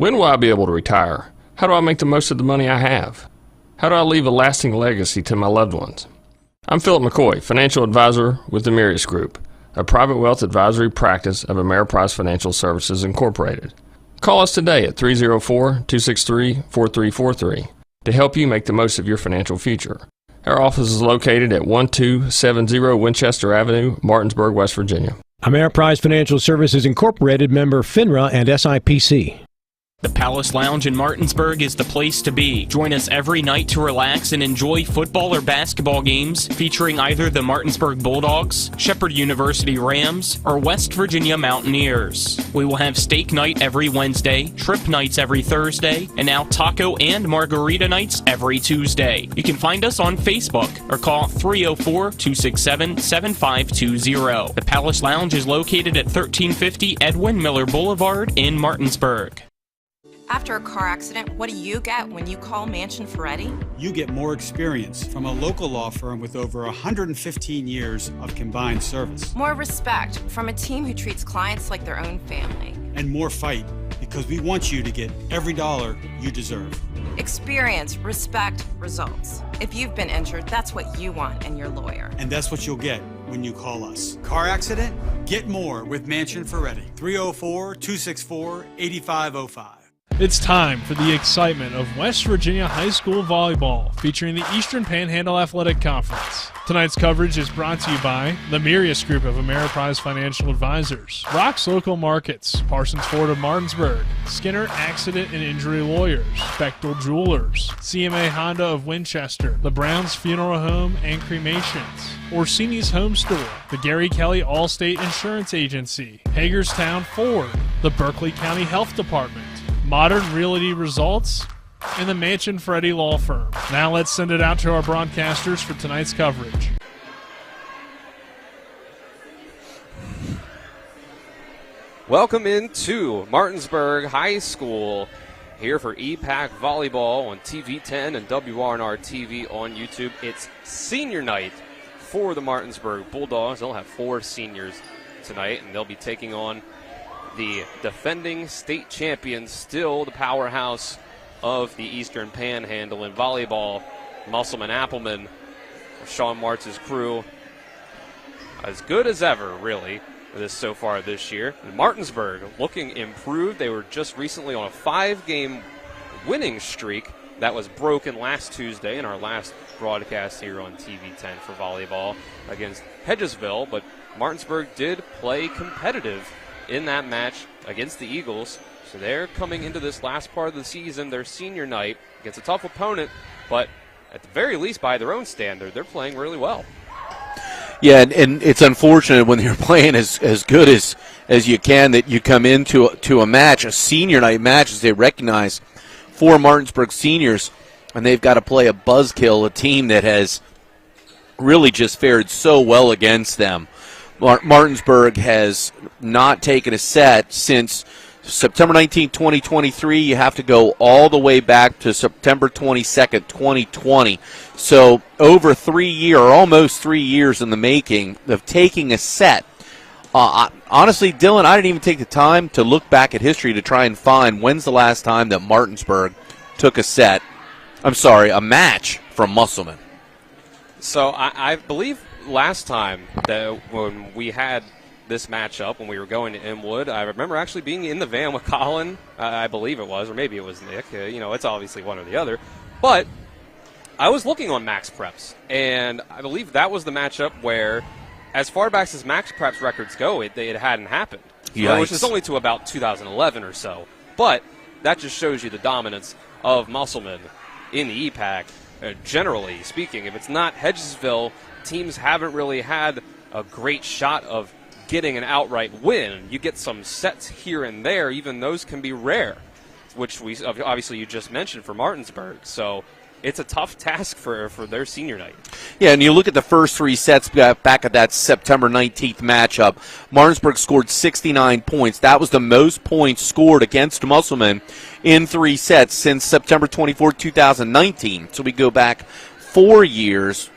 When will I be able to retire? How do I make the most of the money I have? How do I leave a lasting legacy to my loved ones? I'm Philip McCoy, financial advisor with the Mirius Group, a private wealth advisory practice of Ameriprise Financial Services Incorporated. Call us today at 304-263-4343 to help you make the most of your financial future. Our office is located at 1270 Winchester Avenue, Martinsburg, West Virginia. Ameriprise Financial Services Incorporated, member FINRA and SIPC. The Palace Lounge in Martinsburg is the place to be. Join us every night to relax and enjoy football or basketball games featuring either the Martinsburg Bulldogs, Shepherd University Rams, or West Virginia Mountaineers. We will have steak night every Wednesday, trip nights every Thursday, and now taco and margarita nights every Tuesday. You can find us on Facebook or call 304-267-7520. The Palace Lounge is located at 1350 Edwin Miller Boulevard in Martinsburg. After a car accident, what do you get when you call Mansion Ferretti? You get more experience from a local law firm with over 115 years of combined service. More respect from a team who treats clients like their own family. And more fight, because we want you to get every dollar you deserve. Experience, respect, results. If you've been injured, that's what you want in your lawyer. And that's what you'll get when you call us. Car accident? Get more with Mansion Ferretti. 304-264-8505. It's time for the excitement of West Virginia High School Volleyball, featuring the Eastern Panhandle Athletic Conference. Tonight's coverage is brought to you by the Mirius Group of Ameriprise Financial Advisors, Rock's Local Markets, Parsons Ford of Martinsburg, Skinner Accident and Injury Lawyers, Bechtel Jewelers, CMA Honda of Winchester, the Browns Funeral Home and Cremations, Orsini's Home Store, the Gary Kelly Allstate Insurance Agency, Hagerstown Ford, the Berkeley County Health Department, Modern Realty Results, and the Mansion Ferretti Law Firm. Now let's send it out to our broadcasters for tonight's coverage. Welcome into Martinsburg High School here for EPAC Volleyball on TV10 and WRNR TV on YouTube. It's senior night for the Martinsburg Bulldogs. They'll have 4 seniors tonight, and they'll be taking on the defending state champions, still the powerhouse of the Eastern Panhandle in volleyball, Musselman Applemen. Sean Martz's crew, as good as ever, really, so far this year. And Martinsburg looking improved. They were just recently on a 5-game winning streak that was broken last Tuesday in our last broadcast here on TV10 for volleyball against Hedgesville. But Martinsburg did play competitive in that match against the Eagles. So they're coming into this last part of the season, their senior night, against a tough opponent, but at the very least, by their own standard, they're playing really well. Yeah, and it's unfortunate when you're playing as good as you can that you come into a match, a senior night match, as they recognize 4 Martinsburg seniors, and they've got to play a buzzkill, a team that has really just fared so well against them. Martinsburg has not taken a set since September 19, 2023. You have to go all the way back to September 22nd, 2020. So over 3 years, or almost 3 years in the making of taking a set. Honestly, Dylan, I didn't even take the time to look back at history to try and find when's the last time that Martinsburg took a match from Musselman. So I believe last time that when we had this matchup, when we were going to Inwood, I remember actually being in the van with Colin, I believe it was, or maybe it was Nick. It's obviously one or the other. But I was looking on Max Preps, and I believe that was the matchup where, as far back as Max Preps records go, it hadn't happened. Which is only to about 2011 or so. But that just shows you the dominance of Musselman in the EPAC. Generally speaking, if it's not Hedgesville, teams haven't really had a great shot of getting an outright win. You get some sets here and there, even those can be rare, which obviously you just mentioned for Martinsburg. So it's a tough task for their senior night. Yeah, and you look at the first 3 sets back at that September 19th matchup. Martinsburg scored 69 points. That was the most points scored against Musselman in 3 sets since September 24, 2019. So we go back 4 years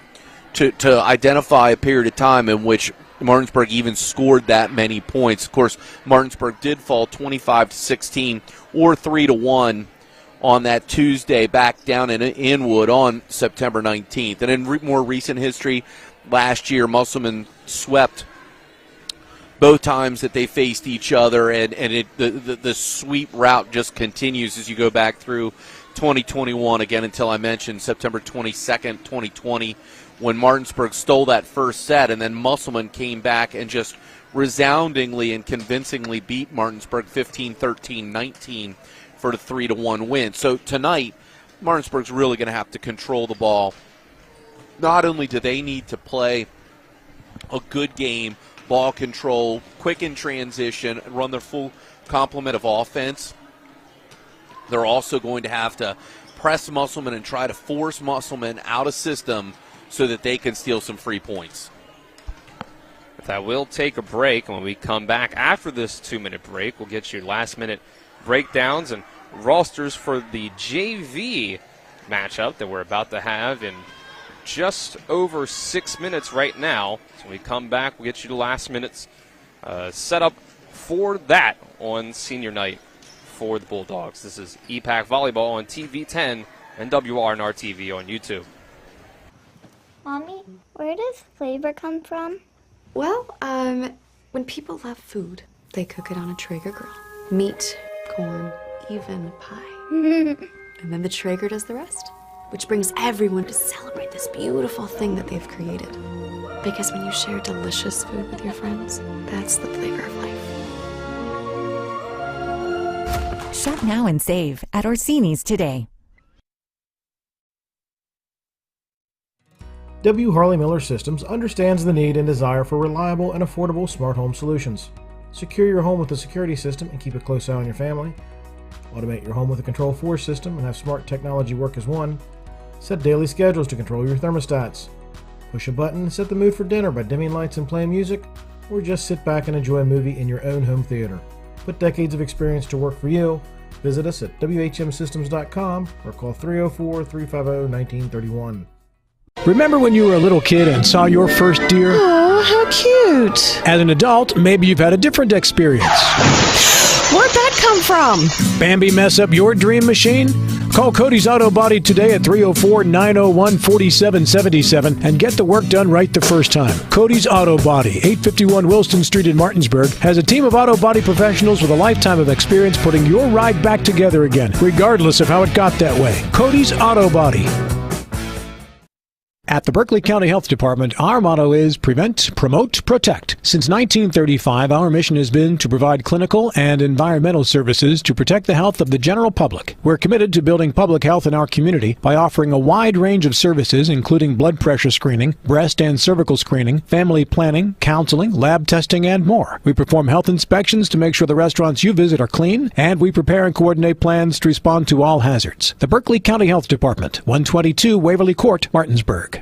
to identify a period of time in which Martinsburg even scored that many points. Of course, Martinsburg did fall 25-16 or 3-1 on that Tuesday back down in Inwood on September 19th. And in more recent history, last year, Musselman swept both times that they faced each other, and the sweep route just continues as you go back through 2021 again until I mentioned September 22nd, 2020, when Martinsburg stole that first set, and then Musselman came back and just resoundingly and convincingly beat Martinsburg 15-13-19 for the 3-1 win. So tonight, Martinsburg's really going to have to control the ball. Not only do they need to play a good game, ball control, quick in transition, and run their full complement of offense, they're also going to have to press Musselman and try to force Musselman out of system so that they can steal some free points. That will take a break. When we come back after this 2-minute break, we'll get you last-minute breakdowns and rosters for the JV matchup that we're about to have in just over 6 minutes right now. So when we come back, we'll get you the last minutes set up for that on senior night for the Bulldogs. This is EPAC Volleyball on TV 10 and WRNR TV on YouTube. Mommy, where does flavor come from? Well, when people love food, they cook it on a Traeger grill. Meat, corn, even pie. And then the Traeger does the rest, which brings everyone to celebrate this beautiful thing that they've created. Because when you share delicious food with your friends, that's the flavor of life. Shop now and save at Orsini's today. W. Harley Miller Systems understands the need and desire for reliable and affordable smart home solutions. Secure your home with a security system and keep a close eye on your family. Automate your home with a Control4 system and have smart technology work as one. Set daily schedules to control your thermostats. Push a button and set the mood for dinner by dimming lights and playing music, or just sit back and enjoy a movie in your own home theater. Put decades of experience to work for you. Visit us at WHMsystems.com or call 304-350-1931. Remember when you were a little kid and saw your first deer? Oh, how cute. As an adult, maybe you've had a different experience. Where'd that come from? Bambi mess up your dream machine? Call Cody's Auto Body today at 304-901-4777 and get the work done right the first time. Cody's Auto Body, 851 Wilston Street in Martinsburg, has a team of auto body professionals with a lifetime of experience putting your ride back together again, regardless of how it got that way. Cody's Auto Body. At the Berkeley County Health Department, our motto is Prevent, Promote, Protect. Since 1935, our mission has been to provide clinical and environmental services to protect the health of the general public. We're committed to building public health in our community by offering a wide range of services, including blood pressure screening, breast and cervical screening, family planning, counseling, lab testing, and more. We perform health inspections to make sure the restaurants you visit are clean, and we prepare and coordinate plans to respond to all hazards. The Berkeley County Health Department, 122 Waverly Court, Martinsburg.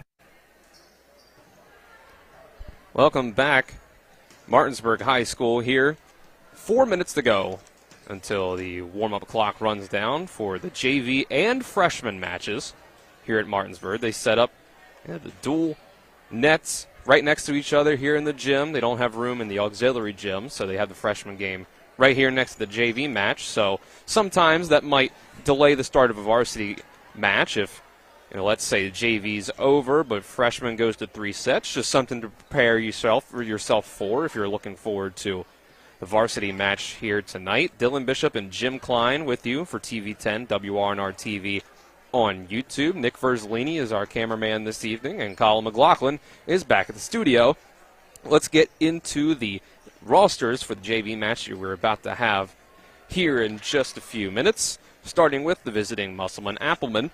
Welcome back. Martinsburg High School here. 4 minutes to go until the warm-up clock runs down for the JV and freshman matches here at Martinsburg. They set up the dual nets right next to each other here in the gym. They don't have room in the auxiliary gym, so they have the freshman game right here next to the JV match. So sometimes that might delay the start of a varsity match if, let's say the JV's over, but freshman goes to 3 sets. Just something to prepare yourself for if you're looking forward to the varsity match here tonight. Dylan Bishop and Jim Klein with you for TV 10, WRNR TV on YouTube. Nick Verzolini is our cameraman this evening, and Colin McLaughlin is back at the studio. Let's get into the rosters for the JV match we're about to have here in just a few minutes, starting with the visiting Musselman Applemen.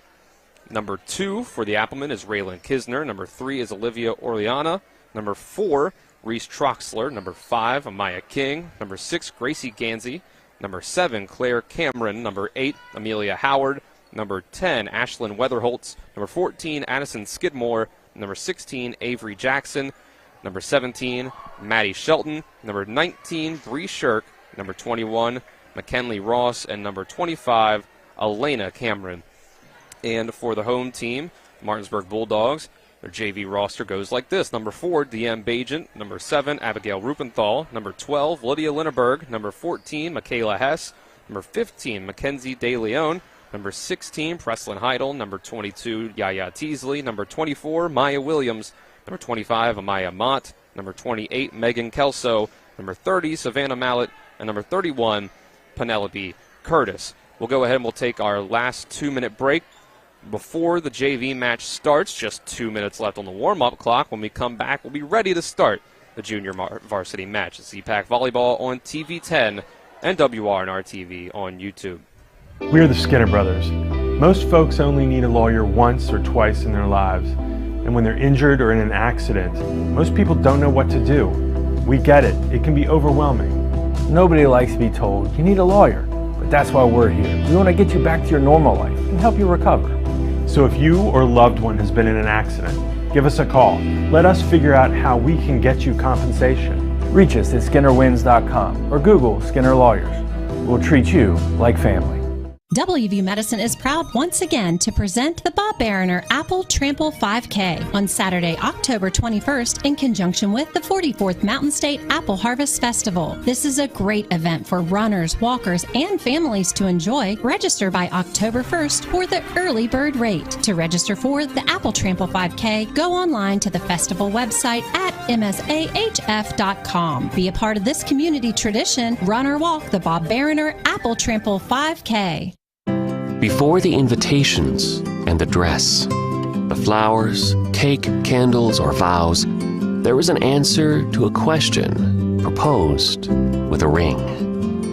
Number 2 for the Applemen is Raylan Kisner. Number 3 is Olivia Orleana. Number 4, Reese Troxler. Number 5, Amaya King. Number 6, Gracie Gansey. Number 7, Claire Cameron. Number 8, Amelia Howard. Number 10, Ashlyn Weatherholtz. Number 14, Addison Skidmore. Number 16, Avery Jackson. Number 17, Maddie Shelton. Number 19, Bree Shirk. Number 21, McKinley Ross. And number 25, Elena Cameron. And for the home team, Martinsburg Bulldogs, Their JV roster goes like this. Number 4, Deanne Bajent. Number 7, Abigail Rupenthal. Number 12, Lydia Linneberg. Number 14, Michaela Hess. Number 15, Mackenzie De Leon. Number 16, Preslyn Heidel. Number 22, Yaya Teasley. Number 24, Maya Williams. Number 25, Amaya Mott. Number 28, Megan Kelso. Number 30, Savannah Mallett. And number 31, Penelope Curtis. We'll go ahead and we'll take our last 2-minute break before the JV match starts. Just 2 minutes left on the warm-up clock. When we come back, we'll be ready to start the junior varsity match. It's EPAC Volleyball on TV 10 and WRNR TV on YouTube. We're the Skinner Brothers. Most folks only need a lawyer once or twice in their lives. And when they're injured or in an accident, most people don't know what to do. We get it. It can be overwhelming. Nobody likes to be told, you need a lawyer. But that's why we're here. We want to get you back to your normal life and help you recover. So if you or loved one has been in an accident, give us a call. Let us figure out how we can get you compensation. Reach us at SkinnerWins.com or Google Skinner Lawyers. We'll treat you like family. WVU Medicine is proud once again to present the Bob Bariner Apple Trample 5K on Saturday, October 21st in conjunction with the 44th Mountain State Apple Harvest Festival. This is a great event for runners, walkers, and families to enjoy. Register by October 1st for the early bird rate. To register for the Apple Trample 5K, go online to the festival website at msahf.com. Be a part of this community tradition. Run or walk the Bob Bariner Apple Trample 5K. Before the invitations and the dress, the flowers, cake, candles, or vows, there was an answer to a question proposed with a ring.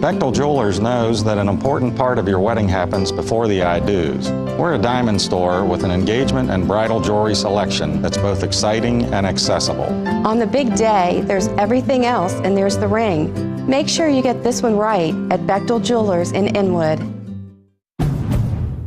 Bechtel Jewelers knows that an important part of your wedding happens before the I-dos. We're a diamond store with an engagement and bridal jewelry selection that's both exciting and accessible. On the big day, there's everything else, and there's the ring. Make sure you get this one right at Bechtel Jewelers in Inwood.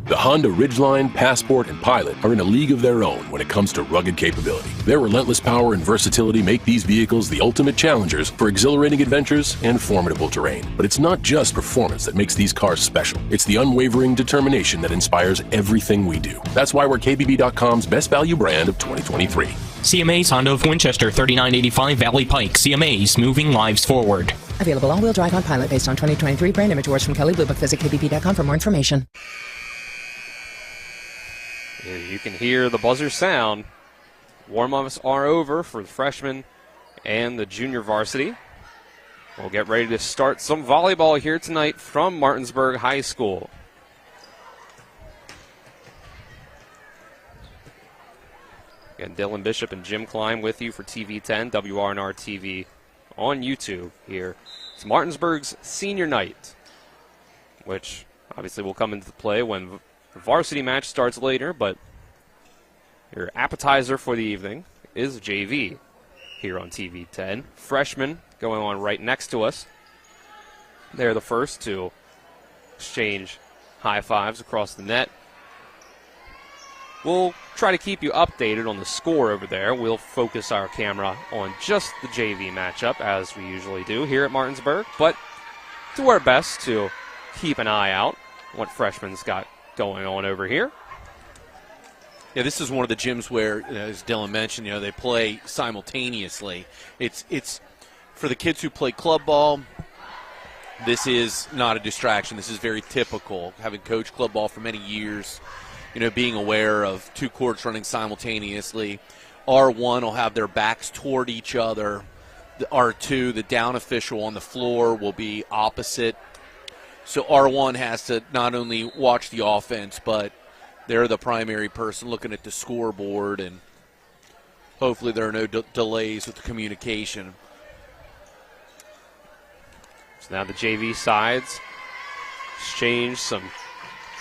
The Honda Ridgeline, Passport, and Pilot are in a league of their own when it comes to rugged capability. Their relentless power and versatility make these vehicles the ultimate challengers for exhilarating adventures and formidable terrain. But it's not just performance that makes these cars special. It's the unwavering determination that inspires everything we do. That's why we're KBB.com's best value brand of 2023. CMA's Honda of Winchester, 3985 Valley Pike. CMA's moving lives forward. Available all-wheel drive on Pilot based on 2023 brand image awards from Kelly Blue Book. Visit KBB.com for more information. You can hear the buzzer sound. Warm-ups are over for the freshmen and the junior varsity. We'll get ready to start some volleyball here tonight from Martinsburg High School. Again, Dylan Bishop and Jim Klein with you for TV 10, WRNR TV on YouTube here. It's Martinsburg's senior night, which obviously will come into play when the varsity match starts later, but your appetizer for the evening is JV here on TV 10. Freshmen going on right next to us. They're the first to exchange high fives across the net. We'll try to keep you updated on the score over there. We'll focus our camera on just the JV matchup, as we usually do here at Martinsburg, but do our best to keep an eye out what freshmen's got going on over here. Yeah, this is one of the gyms where, as Dylan mentioned, they play simultaneously. It's for the kids who play club ball. This is not a distraction. This is very typical. Having coached club ball for many years, being aware of two courts running simultaneously. R1 will have their backs toward each other. The R2, the down official on the floor, will be opposite. So R1 has to not only watch the offense, but they're the primary person looking at the scoreboard, and hopefully there are no delays with the communication. So now the JV sides exchange some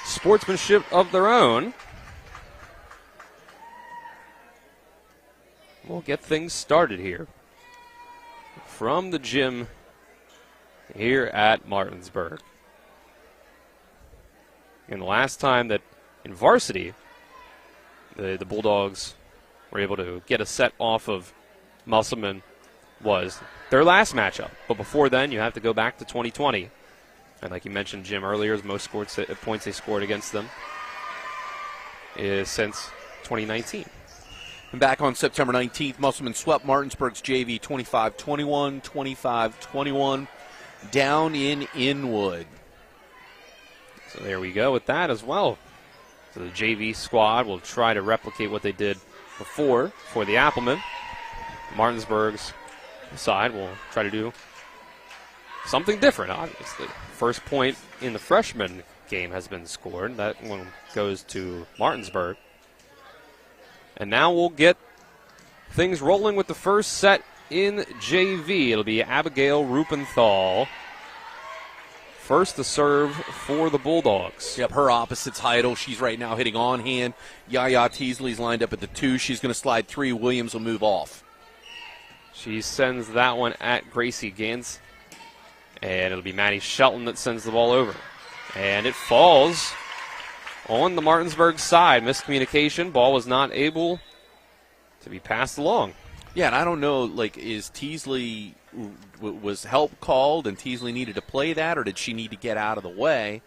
sportsmanship of their own. We'll get things started here from the gym here at Martinsburg. And the last time that in varsity, the Bulldogs were able to get a set off of Musselman was their last matchup. But before then, you have to go back to 2020. And like you mentioned, Jim, earlier, the most points they scored against them is since 2019. And back on September 19th, Musselman swept Martinsburg's JV 25-21, 25-21 down in Inwood. So there we go with that as well. So the JV squad will try to replicate what they did before for the Applemen. Martinsburg's side will try to do something different, obviously. First point in the freshman game has been scored. That one goes to Martinsburg. And now we'll get things rolling with the first set in JV. It'll be Abigail Rupenthal. First to serve for the Bulldogs. Yep, her opposite's Heidel. She's right now hitting on hand. Yaya Teasley's lined up at the 2. She's going to slide 3. Williams will move off. She sends that one at Gracie Gantz. And it'll be Maddie Shelton that sends the ball over. And it falls on the Martinsburg side. Miscommunication. Ball was not able to be passed along. Yeah, and I don't know, is Teasley, was help called and Teasley needed to play that, or did she need to get out of the way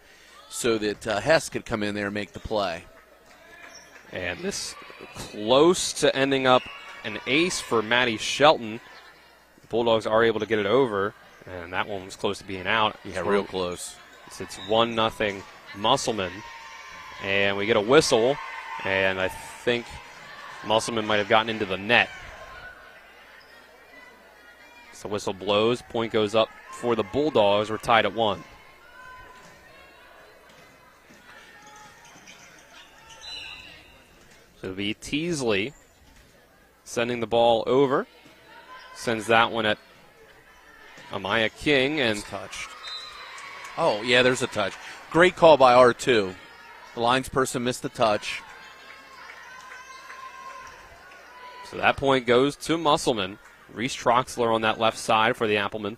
so that Hess could come in there and make the play? And this close to ending up an ace for Maddie Shelton. The Bulldogs are able to get it over, and that one was close to being out. Yeah, real close. It's 1-0 Musselman. And we get a whistle, and I think Musselman might have gotten into the net. So whistle blows, point goes up for the Bulldogs. We're tied at 1. So it'll be Teasley sending the ball over. Sends that one at Amaya King. And it's touched. Oh, yeah, there's a touch. Great call by R2. The linesperson missed the touch. So that point goes to Musselman. Reese Troxler on that left side for the Applemen,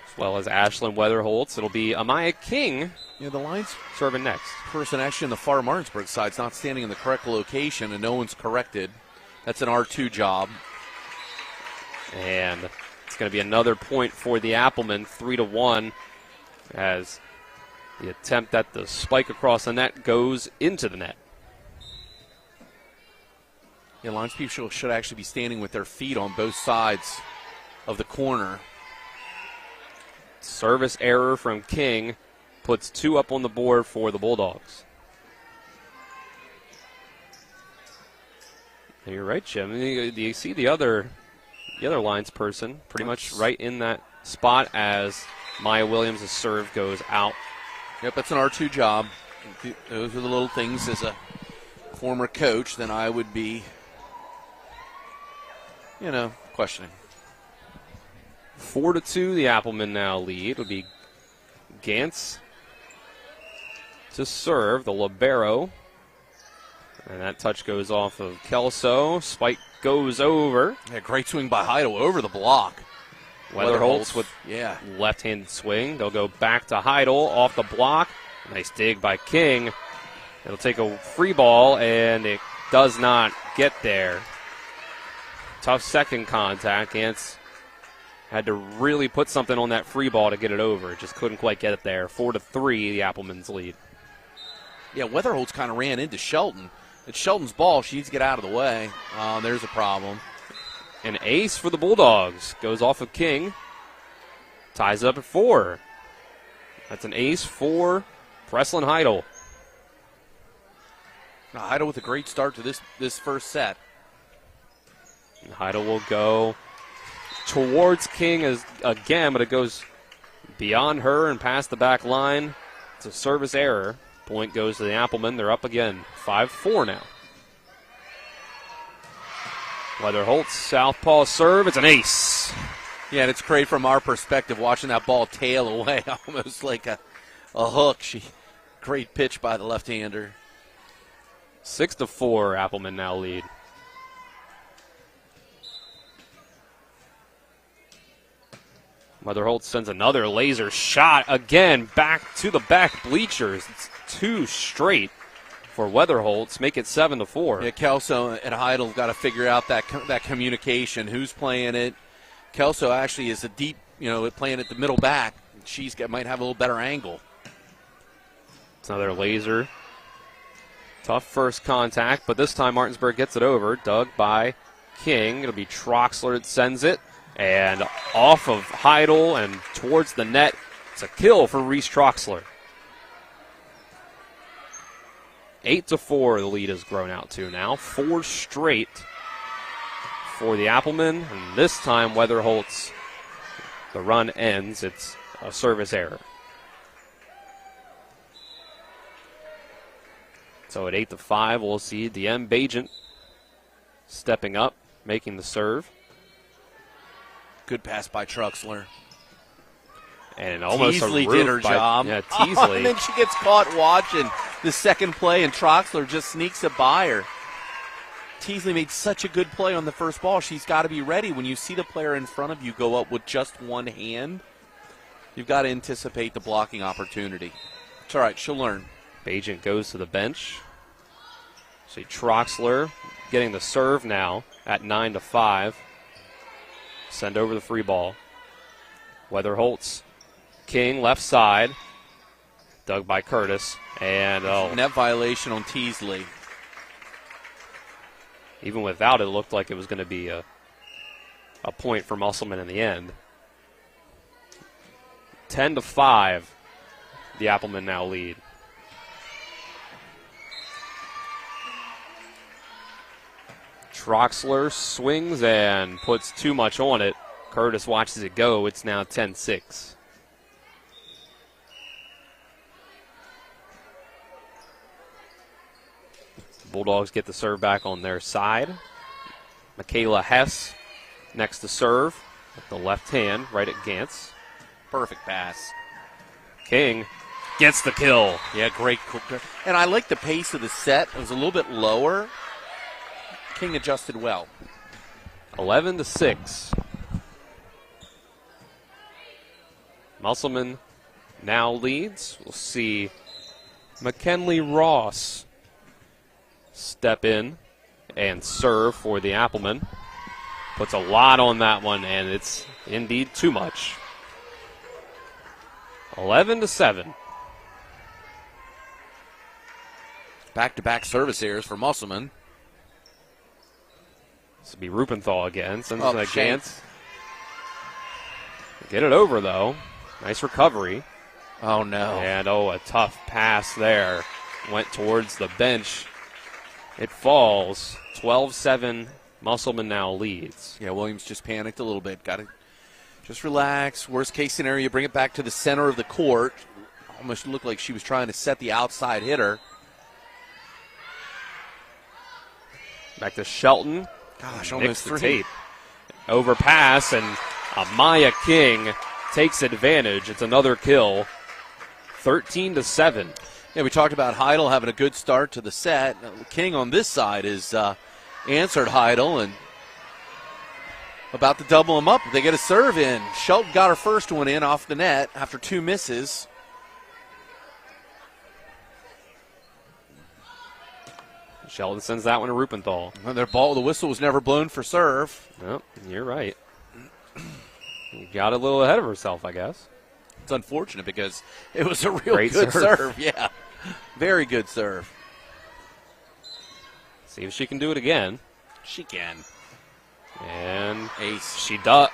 as well as Ashlyn Weatherholtz. It'll be Amaya King. Yeah, the lines serving next. Person actually on the far Martinsburg side is not standing in the correct location, and no one's corrected. That's an R2 job. And it's going to be another point for the Applemen, 3-1, as the attempt at the spike across the net goes into the net. Yeah, lines people should actually be standing with their feet on both sides of the corner. Service error from King puts 2 up on the board for the Bulldogs. And you're right, Jim. Do you see the other lines person pretty much right in that spot as Maya Williams' serve goes out? Yep, that's an R2 job. Those are the little things as a former coach then I would be, questioning. 4-2, the Applemen now lead. It'll be Gantz to serve, the libero. And that touch goes off of Kelso. Spike goes over. Yeah, great swing by Heidel over the block. Weatherholtz with left-handed swing. They'll go back to Heidel off the block. Nice dig by King. It'll take a free ball, and it does not get there. Tough second contact. Gantz had to really put something on that free ball to get it over. Just couldn't quite get it there. 4-3, the Applemen's lead. Yeah, Weatherholtz kind of ran into Shelton. It's Shelton's ball. She needs to get out of the way. There's a problem. An ace for the Bulldogs. Goes off of King. Ties up at 4. That's an ace for Preslin Heidel. Now, Heidel with a great start to this first set. And Heidel will go towards King again, but it goes beyond her and past the back line. It's a service error. Point goes to the Applemen. They're up again. 5-4 now. Weatherholtz, southpaw serve. It's an ace. Yeah, and it's great from our perspective watching that ball tail away, almost like a hook. Great pitch by the left-hander. 6-4, Applemen now lead. Weatherholtz sends another laser shot again back to the back bleachers. It's 2 straight for Weatherholtz. Make it 7-4. Yeah, Kelso and Heidel got to figure out that communication. Who's playing it? Kelso actually is a deep, playing at the middle back. Might have a little better angle. It's another laser. Tough first contact, but this time Martinsburg gets it over. Dug by King. It'll be Troxler that sends it. And off of Heidel and towards the net. It's a kill for Reese Troxler. 8-4 the lead has grown out to now. 4 straight for the Applemen. And this time Weatherholtz, the run ends. It's a service error. So at 8-5, we'll see DM Bajent stepping up, making the serve. Good pass by Troxler. And almost Teasley a did her by, job. Yeah, Teasley. And then she gets caught watching the second play, and Troxler just sneaks it by her. Teasley made such a good play on the first ball. She's got to be ready. When you see the player in front of you go up with just one hand, you've got to anticipate the blocking opportunity. It's all right. She'll learn. Bajent goes to the bench. See Troxler getting the serve now at 9-5. Send over the free ball. Weatherholtz. King left side. Dug by Curtis. And net violation on Teasley. Even without it, it looked like it was going to be a point for Musselman in the end. 10-5. The Applemen now lead. Troxler swings and puts too much on it. Curtis watches it go. It's now 10-6. Bulldogs get the serve back on their side. Michaela Hess next to serve with the left hand right at Gantz. Perfect pass. King gets the kill. Yeah, great. And I like the pace of the set. It was a little bit lower. King adjusted well. 11-6. Musselman now leads. We'll see McKinley Ross step in and serve for the Applemen. Puts a lot on that one, and it's indeed too much. 11-7. Back-to-back service errors for Musselman. This will be Rupenthal again. Sends it to shame. Gantz. Get it over, though. Nice recovery. Oh, no. And, a tough pass there. Went towards the bench. It falls. 12-7. Musselman now leads. Yeah, Williams just panicked a little bit. Got to just relax. Worst case scenario, you bring it back to the center of the court. Almost looked like she was trying to set the outside hitter. Back to Shelton. Gosh, Nicks almost the three. tape. Overpass, and Amaya King takes advantage. It's another kill. 13-7. Yeah, we talked about Heidel having a good start to the set. King on this side is answered Heidel and about to double him up. They get a serve in. Shelton got her first one in off the net after 2 misses. Shelton sends that one to Rupenthal. And their ball, the whistle was never blown for serve. Nope, you're right. You got a little ahead of herself, I guess. It's unfortunate because it was a real Great good serve. serve. Yeah, very good serve. See if she can do it again. She can. And ace. She does.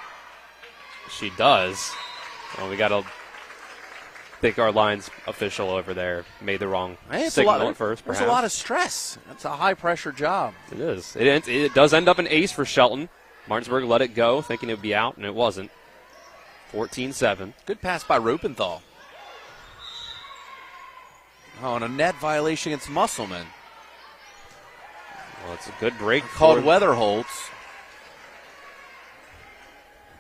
She does. Well, we got to think our line's official over there made the wrong signal at first. There's Perhaps. a lot of stress. That's a high-pressure job. It is. It does end up an ace for Shelton. Martinsburg let it go, thinking it would be out, and it wasn't. 14-7. Good pass by Rupenthal. Oh, and a net violation against Musselman. Well, it's a good break. Called Weatherholtz.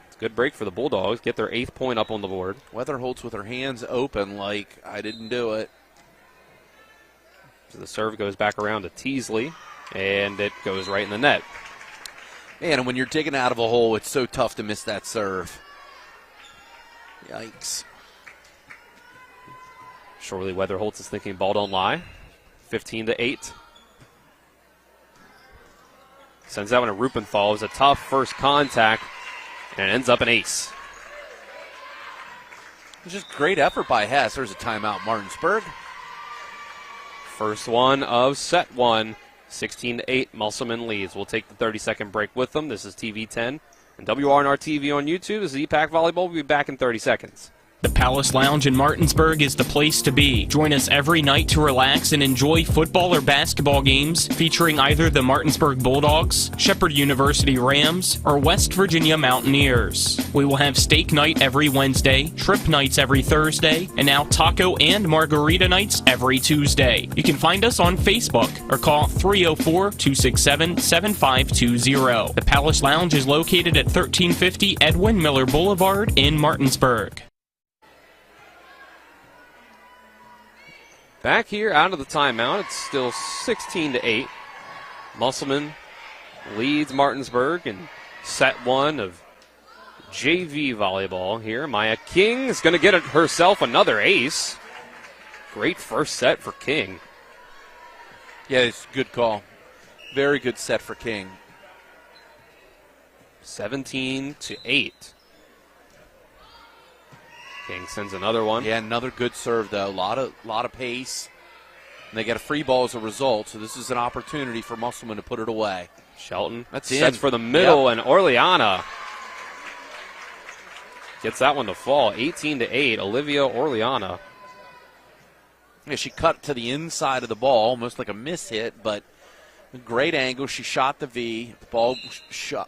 It's a good break for the Bulldogs. Get their 8th point up on the board. Weatherholtz with her hands open like, I didn't do it. So the serve goes back around to Teasley, and it goes right in the net. And when you're digging out of a hole, it's so tough to miss that serve. Yikes. Surely Weatherholtz is thinking ball don't lie. 15-8. Sends that one to Rupenthal. It was a tough first contact, and it ends up an ace. It was just great effort by Hess. There's a timeout, Martinsburg. First one of set one, 16-8, Musselman leads. We'll take the 30-second break with them. This is TV 10 and WRNR TV on YouTube. This is EPAC Volleyball. We'll be back in 30 seconds. The Palace Lounge in Martinsburg is the place to be. Join us every night to relax and enjoy football or basketball games featuring either the Martinsburg Bulldogs, Shepherd University Rams, or West Virginia Mountaineers. We will have steak night every Wednesday, trip nights every Thursday, and now taco and margarita nights every Tuesday. You can find us on Facebook or call 304-267-7520. The Palace Lounge is located at 1350 Edwin Miller Boulevard in Martinsburg. Back here out of the timeout, it's still 16-8. Musselman leads Martinsburg in set one of JV volleyball here. Maya King is going to get herself another ace. Great first set for King. Yeah, it's a good call. Very good set for King. 17-8. King sends another one. Yeah, another good serve, though. A lot of pace. And they get a free ball as a result, so this is an opportunity for Musselman to put it away. Shelton That's sets for the middle, and Orleana gets that one to fall. 18-8, Olivia Orleana. Yeah, she cut to the inside of the ball, almost like a miss hit, but a great angle. She shot the V. The ball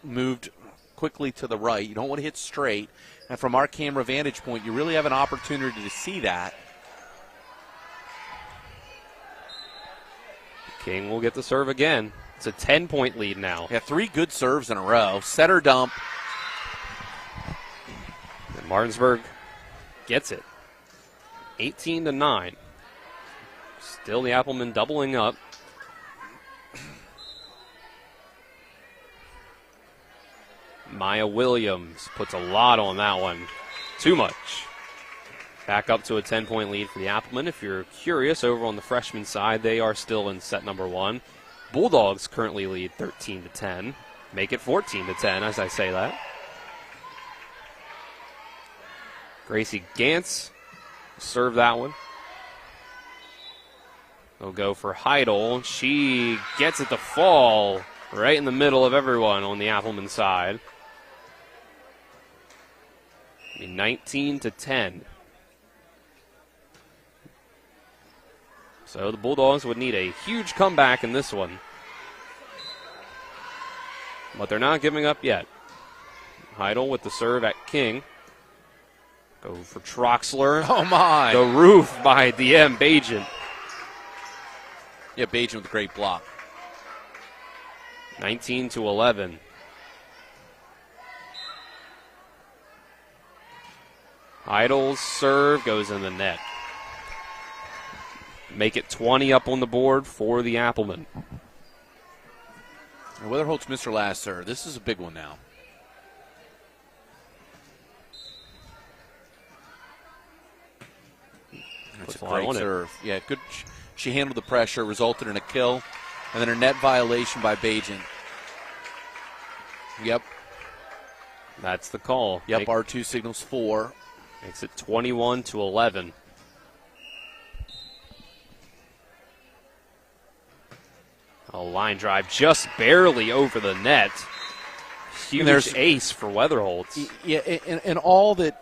moved quickly to the right. You don't want to hit straight. And from our camera vantage point, you really have an opportunity to see that. King will get the serve again. It's a 10-point lead now. Yeah, 3 good serves in a row. Set or dump. And Martinsburg gets it. 18-9. Still the Applemen doubling up. Maya Williams puts a lot on that one. Too much. Back up to a 10-point lead for the Applemen. If you're curious, over on the freshman side, they are still in set number one. Bulldogs currently lead 13-10. Make it 14-10 as I say that. Gracie Gantz serve that one. They'll go for Heidel. She gets it to fall right in the middle of everyone on the Appleman side. 19-10. So the Bulldogs would need a huge comeback in this one. But they're not giving up yet. Heidel with the serve at King. Go for Troxler. Oh, my. The roof by DM Bajan. Yeah, Bajan with a great block. 19-11. Heidel's serve goes in the net. Make it 20 up on the board for the Applemen. Weatherholt's missed her last serve. This is a big one now. That's a great serve. Yeah, good. She handled the pressure, resulted in a kill, and then a net violation by Bajan. Yep. That's the call. Yep, R2 signals 4. Makes it 21-11. A line drive just barely over the net. Huge ace for Weatherholtz. Yeah, and all that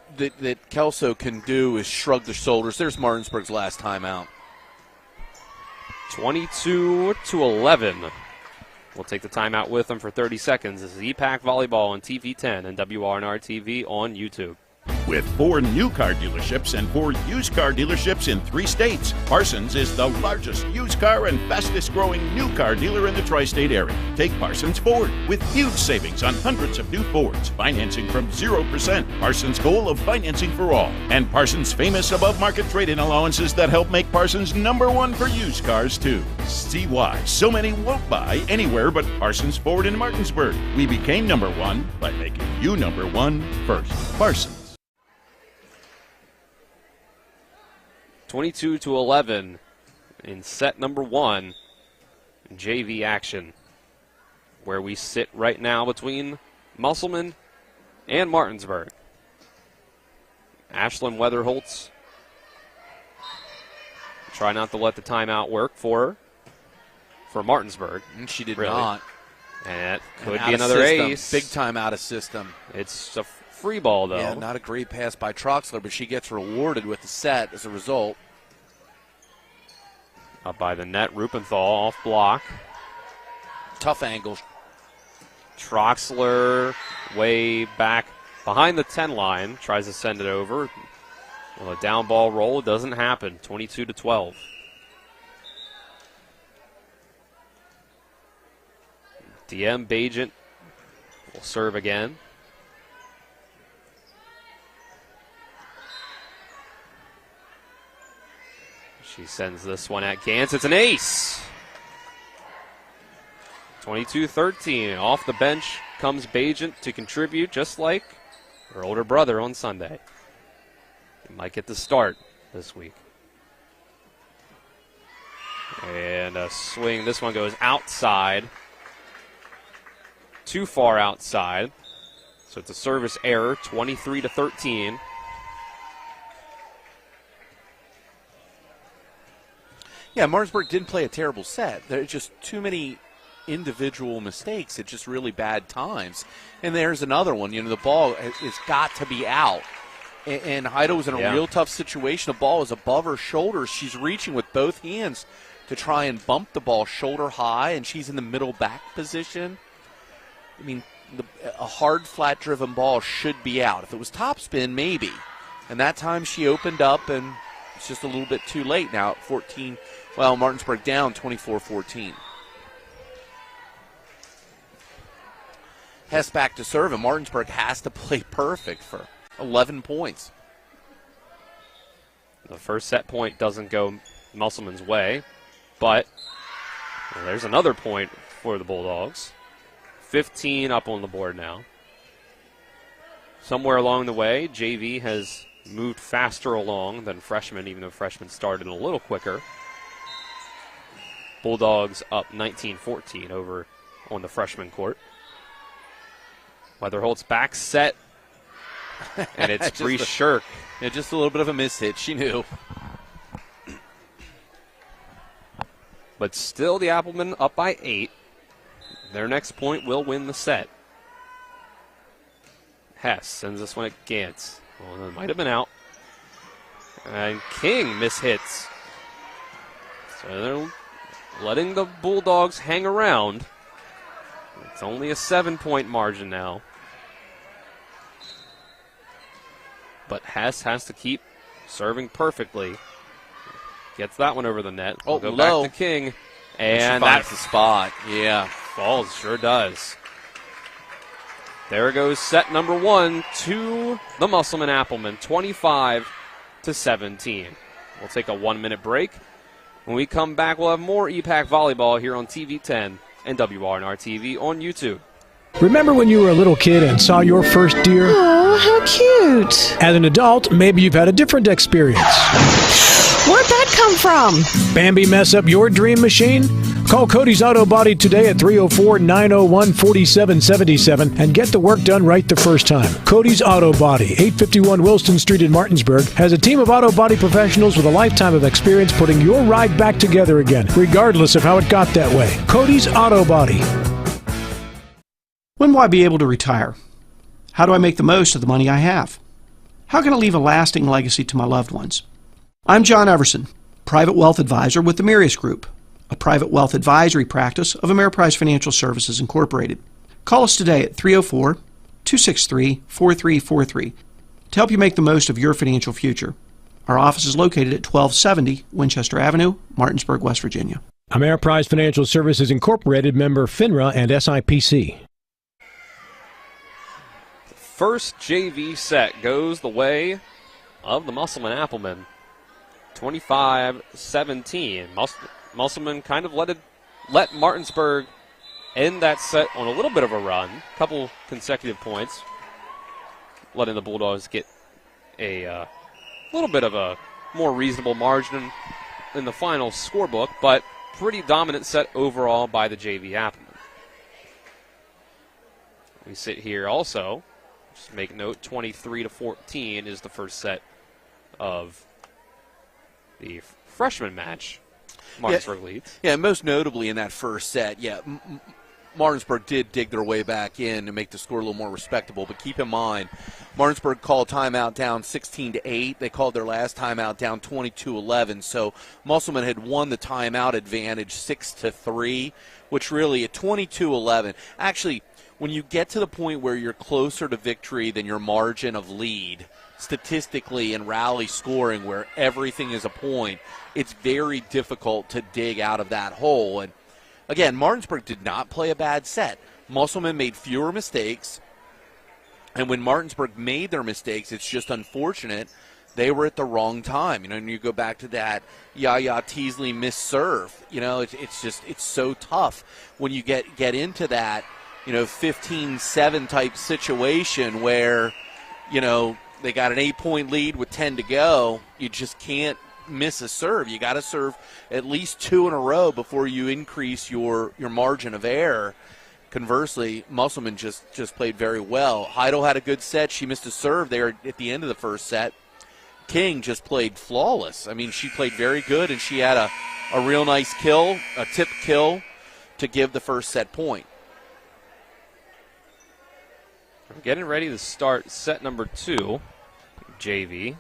Kelso can do is shrug the shoulders. There's Martinsburg's last time out. 22-11. We'll take the timeout with them for 30 seconds. This is EPAC Volleyball on TV 10 and WRNR TV on YouTube. With 4 new car dealerships and 4 used car dealerships in 3 states, Parsons is the largest used car and fastest growing new car dealer in the tri-state area. Take Parsons Ford with huge savings on hundreds of new Fords, financing from 0%, Parsons' goal of financing for all, and Parsons' famous above-market trade-in allowances that help make Parsons #1 for used cars too. See why so many won't buy anywhere but Parsons Ford in Martinsburg. We became #1 by making you #1 first. Parsons. 22-11 in set number 1, JV action, where we sit right now between Musselman and Martinsburg. Ashlyn Weatherholtz try not to let the timeout work for Martinsburg. And she did really. not. And it could be another ace. Big time out of system. It's a free ball, though. Yeah, not a great pass by Troxler, but she gets rewarded with the set as a result. Up by the net, Rupenthal off block. Tough angle. Troxler way back behind the 10 line. Tries to send it over. Well, a down ball roll doesn't happen. 22-12. DM Bajent will serve again. She sends this one at Gantz. It's an ace. 22-13. Off the bench comes Bajent to contribute, just like her older brother on Sunday. He might get the start this week. And a swing. This one goes outside. Too far outside. So it's a service error, 23-13. Yeah, Martinsburg didn't play a terrible set. There's just too many individual mistakes at just really bad times. And there's another one. You know, the ball has got to be out. And Haida was in a real tough situation. The ball is above her shoulders. She's reaching with both hands to try and bump the ball shoulder high, and she's in the middle back position. I mean, a hard, flat-driven ball should be out. If it was topspin, maybe. And that time she opened up, and it's just a little bit too late now at 14. Well, Martinsburg down 24-14. Hess back to serve, and Martinsburg has to play perfect for 11 points. The first set point doesn't go Musselman's way, but there's another point for the Bulldogs. 15 up on the board now. Somewhere along the way, JV has moved faster along than freshmen, even though freshmen started a little quicker. Bulldogs up 19-14 over on the freshman court. Weatherholt's back set, and it's Bree Shirk. Yeah, just a little bit of a mishit. She knew. But still the Applemen up by 8. Their next point will win the set. Hess sends this one at Gantz. Well, that might have been out. And King mishits. So they're letting the Bulldogs hang around. It's only a 7-point margin now. But Hess has to keep serving perfectly. Gets that one over the net. Oh, We'll go low. back to King. And that's the spot. Yeah. Falls, sure does. There goes set number 1 to the Musselman Applemen, 25-17. We'll take a 1-minute break. When we come back, we'll have more EPAC volleyball here on TV 10 and WRNR TV on YouTube. Remember when you were a little kid and saw your first deer? Oh, how cute. As an adult, maybe you've had a different experience. Where'd that come from? Bambi mess up your dream machine? Call Cody's Auto Body today at 304-901-4777 and get the work done right the first time. Cody's Auto Body, 851 Wilston Street in Martinsburg, has a team of auto body professionals with a lifetime of experience putting your ride back together again, regardless of how it got that way. Cody's Auto Body. When will I be able to retire? How do I make the most of the money I have? How can I leave a lasting legacy to my loved ones? I'm John Everson, Private Wealth Advisor with the Mirius Group, a private wealth advisory practice of Ameriprise Financial Services Incorporated. Call us today at 304-263-4343 to help you make the most of your financial future. Our office is located at 1270 Winchester Avenue, Martinsburg, West Virginia. Ameriprise Financial Services Incorporated, member FINRA and SIPC. First JV set goes the way of the Musselman Applemen. 25-17. Musselman kind of let Martinsburg end that set on a little bit of a run. A couple consecutive points. Letting the Bulldogs get a little bit of a more reasonable margin in the final scorebook, but pretty dominant set overall by the JV Applemen. We sit here also. Just make note, 23-14 is the first set of the freshman match. Martinsburg leads. Yeah, most notably in that first set, Martinsburg did dig their way back in and make the score a little more respectable. But keep in mind, Martinsburg called timeout down 16-8. They called their last timeout down 22-11. So Musselman had won the timeout advantage 6-3, which really at 22-11. Actually, when you get to the point where you're closer to victory than your margin of lead, statistically in rally scoring where everything is a point, it's very difficult to dig out of that hole. And again, Martinsburg did not play a bad set. Musselman made fewer mistakes. And when Martinsburg made their mistakes, it's just unfortunate they were at the wrong time. And you go back to that Yaya Teasley missed serve. It's so tough when you get into that, 15-7 type situation where, they got an 8-point lead with 10 to go. You just can't miss a serve. You got to serve at least 2 in a row before you increase your margin of error. Conversely, Musselman just played very well. Heidel had a good set. She missed a serve there at the end of the first set. King just played flawless. I mean, she played very good, and she had a real nice kill, a tip kill, to give the first set point. I'm getting ready to start set number 2, JV.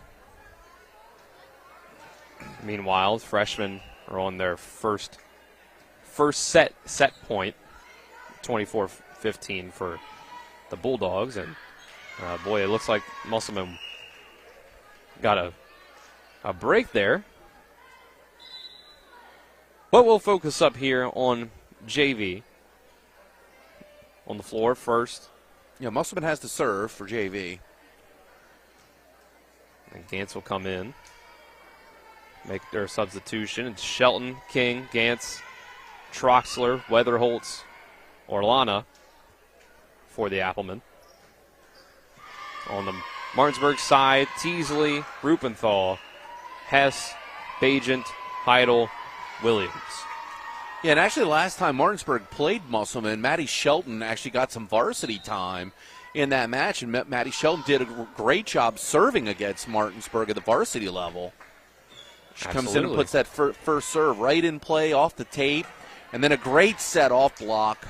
Meanwhile, freshmen are on their first set point, 24-15 for the Bulldogs. And, boy, it looks like Musselman got a break there. But we'll focus up here on JV. On the floor first. Yeah, Musselman has to serve for JV. And Gantz will come in, make their substitution. It's Shelton, King, Gantz, Troxler, Weatherholtz, Orlana for the Applemen. On the Martinsburg side, Teasley, Rupenthal, Hess, Bajent, Heidel, Williams. Yeah, and actually the last time Martinsburg played Musselman, Maddie Shelton actually got some varsity time in that match, and Maddie Shelton did a great job serving against Martinsburg at the varsity level. She comes in and puts that first serve right in play off the tape, and then a great set off block.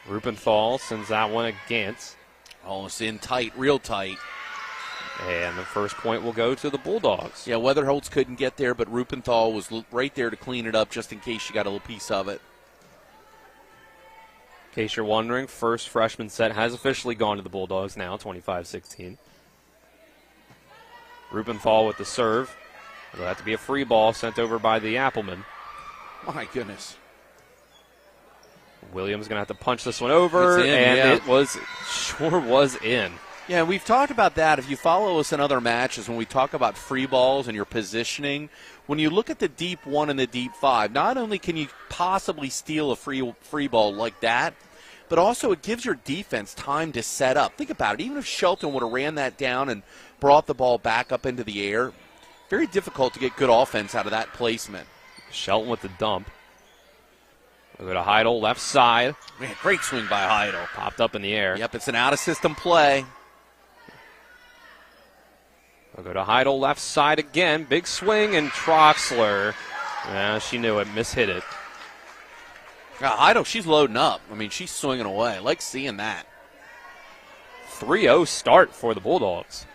Rupenthal sends that one against. Oh, it's in tight, real tight. And the first point will go to the Bulldogs. Yeah, Weatherholtz couldn't get there, but Rupenthal was right there to clean it up just in case she got a little piece of it. In case you're wondering, first freshman set has officially gone to the Bulldogs now, 25-16. Rupenthal with the serve. It'll have to be a free ball sent over by the Applemen. My goodness. Williams going to have to punch this one over, and it sure was in. Yeah, we've talked about that. If you follow us in other matches, when we talk about free balls and your positioning, when you look at the deep 1 and the deep 5, not only can you possibly steal a free ball like that, but also it gives your defense time to set up. Think about it. Even if Shelton would have ran that down and brought the ball back up into the air, very difficult to get good offense out of that placement. Shelton with the dump. We'll go to Heidel, left side. Man, great swing by Heidel. Popped up in the air. Yep, it's an out-of-system play. We'll go to Heidel, left side again. Big swing, and Troxler. She knew it, mishit it. Heidel, she's loading up. I mean, she's swinging away. I like seeing that. 3-0 start for the Bulldogs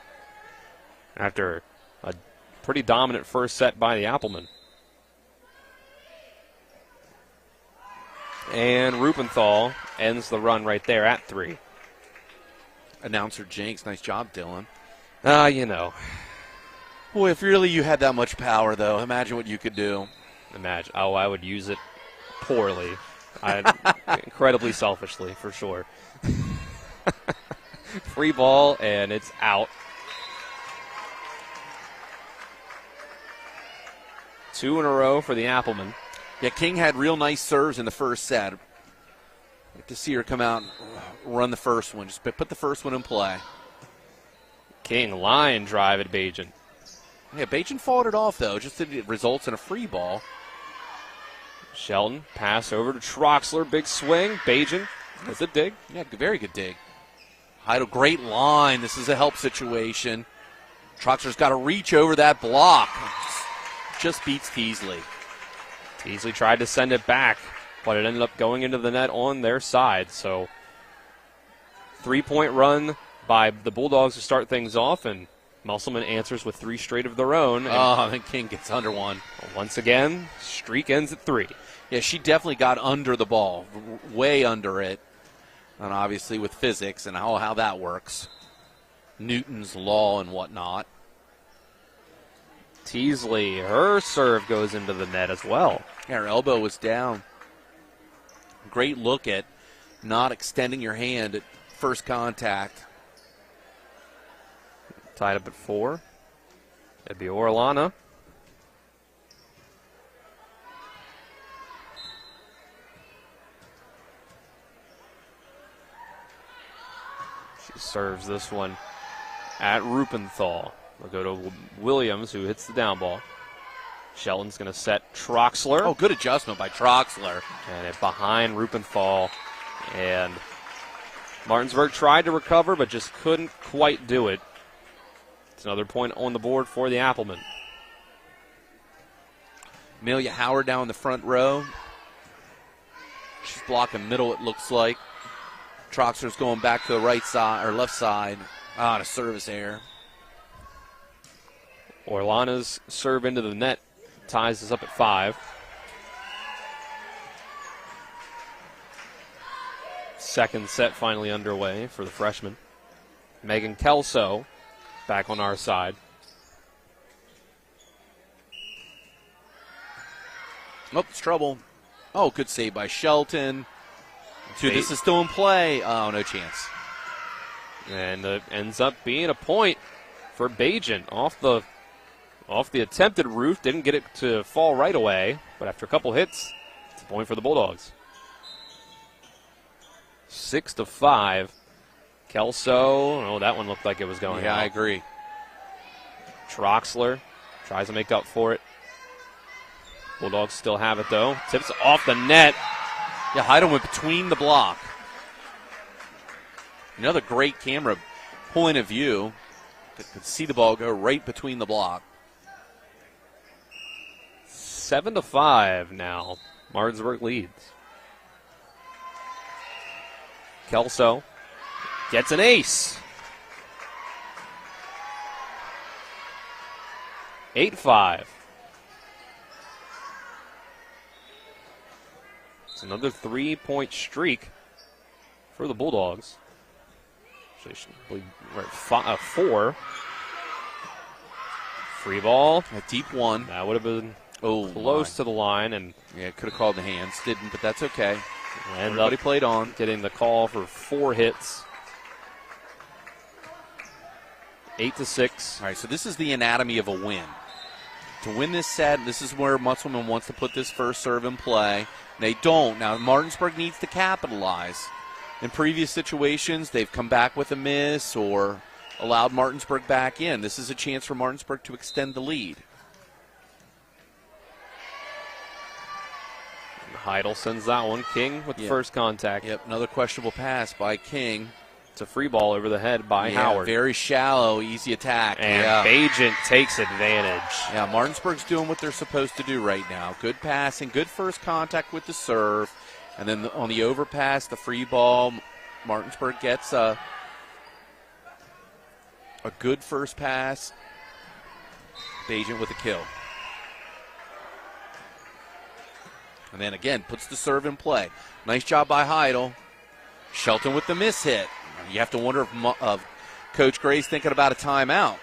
after a pretty dominant first set by the Applemen. And Rupenthal ends the run right there at 3. Announcer Jinx, nice job, Dylan. Boy, if really you had that much power, though, imagine what you could do. Imagine. Oh, I would use it poorly. Incredibly selfishly, for sure. Free ball, and it's out. 2 in a row for the Applemen. Yeah, King had real nice serves in the first set. Like to see her come out and run the first one. Just put the first one in play. King line drive at Bajent. Yeah, Bajent fought it off, though. Just that it results in a free ball. Shelton, pass over to Troxler. Big swing. Bajent with a dig. Yeah, very good dig. Heidel, great line. This is a help situation. Troxler's got to reach over that block. Just beats Teasley. Teasley tried to send it back, but it ended up going into the net on their side. So 3-point run by the Bulldogs to start things off, and Musselman answers with 3 straight of their own. And King gets under one. Once again, streak ends at 3. Yeah, she definitely got under the ball, way under it. And obviously with physics and how that works. Newton's law and whatnot. Teasley, her serve goes into the net as well. Yeah, her elbow was down. Great look at not extending your hand at first contact. Tied up at 4. It'd be Orlana. She serves this one at Rupenthal. We'll go to Williams, who hits the down ball. Shelton's going to set Troxler. Oh, good adjustment by Troxler. And it behind Rupenthal. And Martinsburg tried to recover, but just couldn't quite do it. It's another point on the board for the Applemen. Amelia Howard down in the front row. She's blocking middle, it looks like. Troxler's going back to the right side, or left side. To service error. Orlana's serve into the net ties us up at 5. Second set finally underway for the freshman. Megan Kelso back on our side. Oh, it's trouble. Oh, good save by Shelton. This is still in play. Oh, no chance. And it ends up being a point for Bajan off the attempted roof. Didn't get it to fall right away, but after a couple hits, it's a point for the Bulldogs. 6-5. Kelso, that one looked like it was going out. I agree. Troxler tries to make up for it. Bulldogs still have it, though. Tips off the net. Yeah, Heidel went between the block. Another great camera point of view. Could see the ball go right between the block. 7-5 now. Martinsburg leads. Kelso gets an ace. 8-5. It's another 3-point streak for the Bulldogs. Actually, we're at 4. Free ball. A deep one. That would have been close to the line. And yeah, could have called the hands. Didn't, but that's okay. Everybody played on. Getting the call for 4 hits. 8-6. All right, so this is the anatomy of a win. To win this set, this is where Musselman wants to put this first serve in play. They don't. Now, Martinsburg needs to capitalize. In previous situations, they've come back with a miss or allowed Martinsburg back in. This is a chance for Martinsburg to extend the lead. Heidel sends that one. King with the first contact. Yep, another questionable pass by King. It's a free ball over the head by Howard. Very shallow, easy attack. And Bajent takes advantage. Yeah, Martinsburg's doing what they're supposed to do right now. Good passing, good first contact with the serve. And then on the overpass, the free ball, Martinsburg gets a good first pass. Bajent with a kill. And then again, puts the serve in play. Nice job by Heidel. Shelton with the miss hit. You have to wonder if Coach Gray's thinking about a timeout.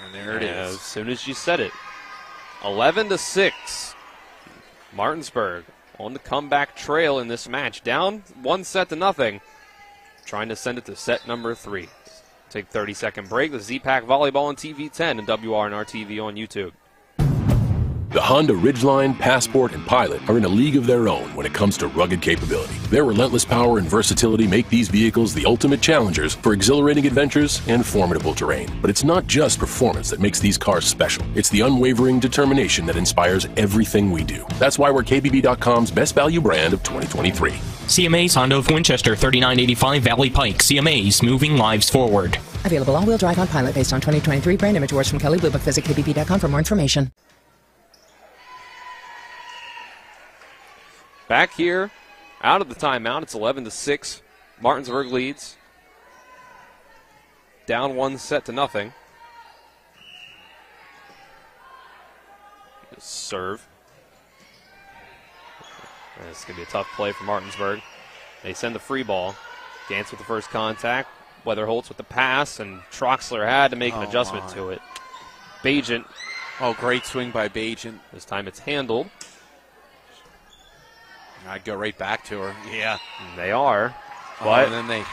And there it is. As soon as you said it. 11-6. Martinsburg on the comeback trail in this match. Down 1-0. Trying to send it to set number 3. Take 30-second break. The EPAC Volleyball on TV 10 and WRNR TV on YouTube. The Honda Ridgeline, Passport, and Pilot are in a league of their own when it comes to rugged capability. Their relentless power and versatility make these vehicles the ultimate challengers for exhilarating adventures and formidable terrain. But it's not just performance that makes these cars special. It's the unwavering determination that inspires everything we do. That's why we're KBB.com's best value brand of 2023. CMA's Honda of Winchester, 3985 Valley Pike. CMA's moving lives forward. Available all-wheel drive on Pilot based on 2023 brand image awards from Kelley Blue Book. Visit kbp.com for more information. Back here, out of the timeout, it's 11-6. Martinsburg leads. Down 1-0. Serve. This is going to be a tough play for Martinsburg. They send the free ball. Gantz with the first contact. Weatherholtz with the pass, and Troxler had to make an adjustment to it. Bajent. Oh, great swing by Bajent. This time it's handled. I'd go right back to her. Yeah. They are. But and then they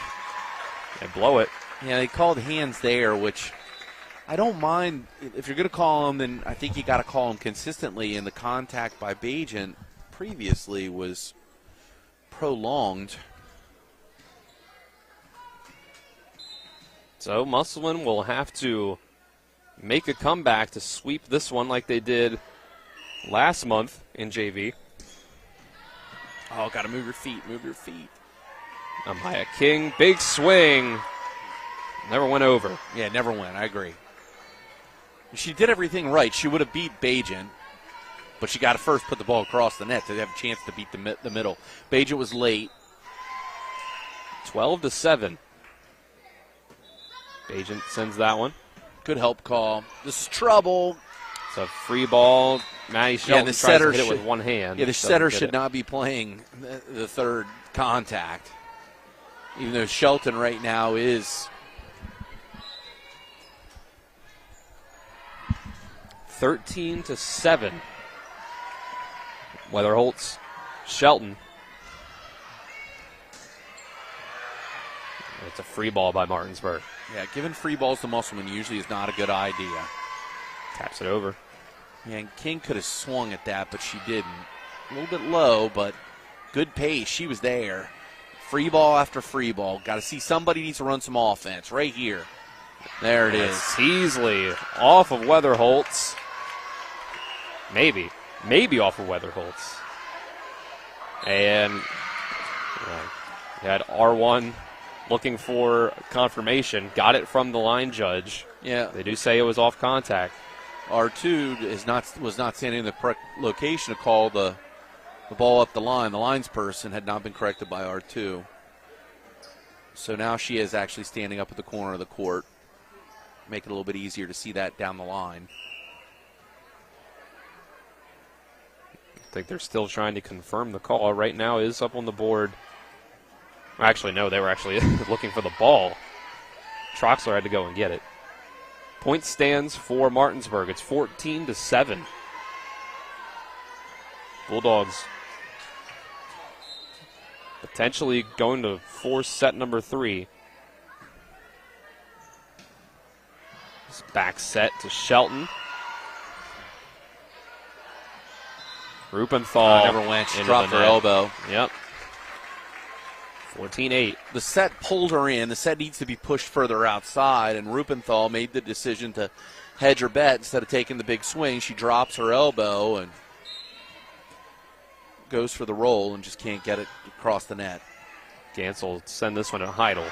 blow it. Yeah, they called hands there, which I don't mind. If you're going to call them, then I think you got to call them consistently. And the contact by Bajent previously was prolonged. So Musselman will have to make a comeback to sweep this one like they did last month in JV. Oh, got to move your feet, move your feet. Amaya King, big swing. Never went over. Yeah, never went. I agree. She did everything right. She would have beat Bajent, but she got to first put the ball across the net to have a chance to beat the middle. Bajent was late. 12-7. Bajent sends that one. Good help call. This is trouble. It's a free ball. Maddie Shelton tries to hit it with one hand. Yeah, the setter should not be playing the third contact, even though Shelton right now is 13-7. Weatherholtz, Shelton. It's a free ball by Martinsburg. Yeah, giving free balls to Musselman usually is not a good idea. Taps it over. Yeah, and King could have swung at that, but she didn't. A little bit low, but good pace. She was there. Free ball after free ball. Got to see somebody needs to run some offense right here. There it is. Teasley off of Weatherholtz. Maybe off of Weatherholtz. And you had R1 looking for confirmation. Got it from the line judge. Yeah. They do say it was off contact. R2 was not standing in the correct location to call the ball up the line. The lines person had not been corrected by R2. So now she is actually standing up at the corner of the court. Make it a little bit easier to see that down the line. I think they're still trying to confirm the call. Right now is up on the board. Actually, no, they were actually looking for the ball. Troxler had to go and get it. Point stands for Martinsburg. It's 14-7. Bulldogs potentially going to force set number 3. This back set to Shelton. Rupenthal never went. She dropped her elbow. Yep. 14-8. The set pulled her in. The set needs to be pushed further outside, and Rupenthal made the decision to hedge her bet instead of taking the big swing. She drops her elbow and goes for the roll and just can't get it across the net. Gantz will send this one to Heidel.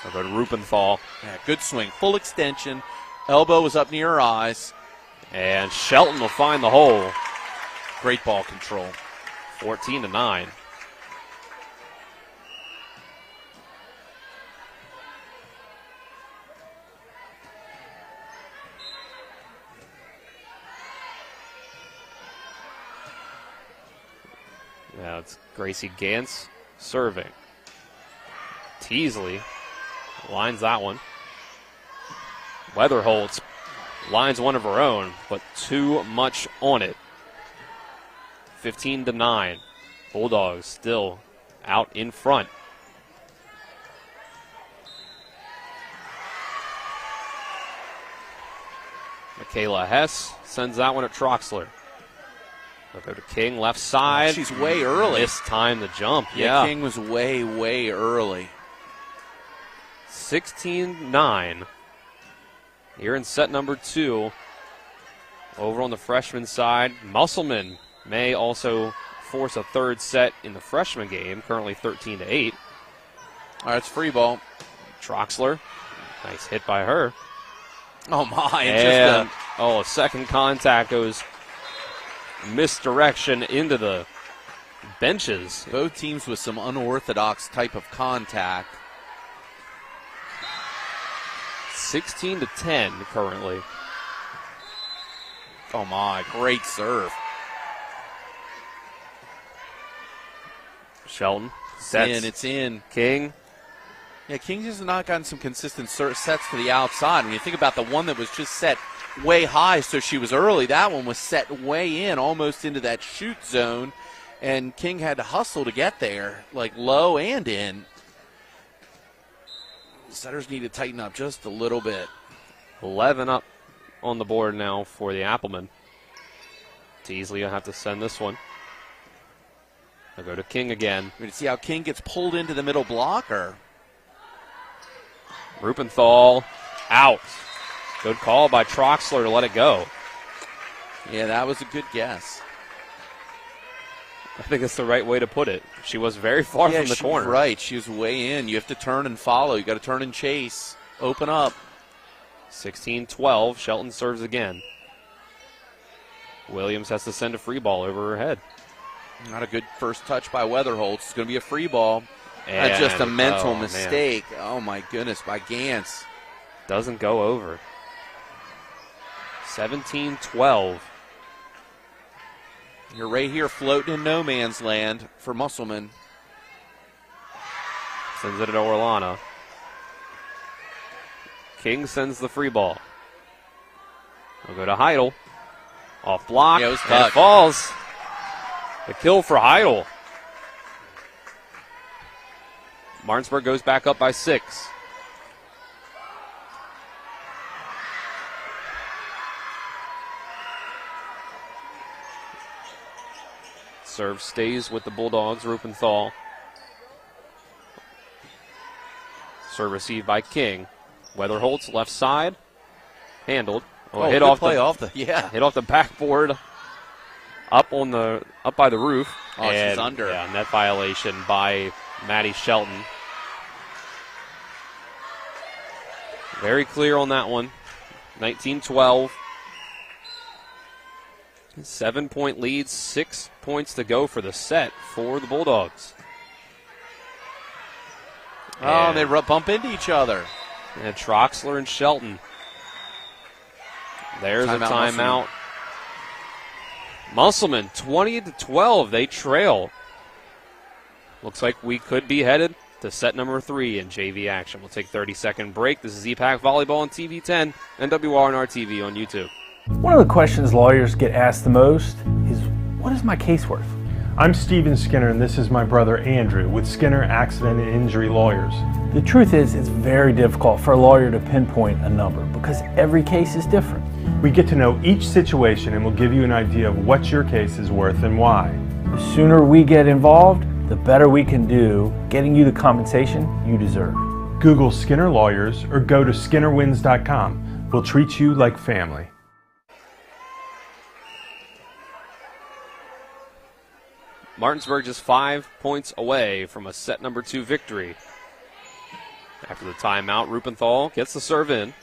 I'll go to Rupenthal. Yeah, good swing. Full extension. Elbow was up near her eyes. And Shelton will find the hole. Great ball control. 14-9. Now it's Gracie Gantz serving. Teasley lines that one. Weatherholtz lines one of her own, but too much on it. 15-9. Bulldogs still out in front. Michaela Hess sends that one at Troxler. They'll go to King, left side. Oh, she's way early. This time the jump, yeah. King was way, way early. 16-9. Here in set number 2. Over on the freshman side, Musselman may also force a third set in the freshman game, currently 13-8. All right, it's free ball. Troxler, nice hit by her. Oh, my. And a second contact goes misdirection into the benches. Both teams with some unorthodox type of contact. 16-10 currently. Oh, my. Great serve. Shelton. It's in. King. Yeah, King has not gotten some consistent sets to the outside. When you think about the one that was just set way high, so she was early, that one was set way in, almost into that shoot zone, and King had to hustle to get there, like low and in. Setters need to tighten up just a little bit. 11 up on the board now for the Applemen. Teasley will have to send this one. I'll go to King again. We're going to see how King gets pulled into the middle blocker. Rupenthal out. Good call by Troxler to let it go. Yeah, that was a good guess. I think that's the right way to put it. She was very far from the corner. Right, she was way in. You have to turn and follow. You got to turn and chase. Open up. 16-12. Shelton serves again. Williams has to send a free ball over her head. Not a good first touch by Weatherholtz. It's going to be a free ball. And that's just a mental mistake. Man. Oh, my goodness, by Gantz. Doesn't go over. 17-12. You're right here floating in no man's land for Musselman. Sends it to Orlana. King sends the free ball. We'll go to Heidel. Off block. Yeah, it was and it falls. The kill for Heidel. Martinsburg goes back up by 6. Serve stays with the Bulldogs. Rupenthal. Serve received by King. Weatherholtz left side. Handled. Hit off the backboard. Up by the roof. Oh, she's under. Yeah, net violation by Maddie Shelton. Very clear on that one. 19-12. 7-point lead, 6 points to go for the set for the Bulldogs. And they bump into each other. And Troxler and Shelton. There's a timeout. Musselman, 20-12. They trail. Looks like we could be headed to set number 3 in JV action. We'll take a 30-second break. This is EPAC Volleyball on TV 10 and WRNR TV on YouTube. One of the questions lawyers get asked the most is, what is my case worth? I'm Steven Skinner, and this is my brother Andrew with Skinner Accident and Injury Lawyers. The truth is, it's very difficult for a lawyer to pinpoint a number because every case is different. We get to know each situation and we'll give you an idea of what your case is worth and why. The sooner we get involved, the better we can do getting you the compensation you deserve. Google Skinner Lawyers or go to skinnerwins.com. We'll treat you like family. Martinsburg just 5 points away from a set number 2 victory. After the timeout, Rupenthal gets the serve in.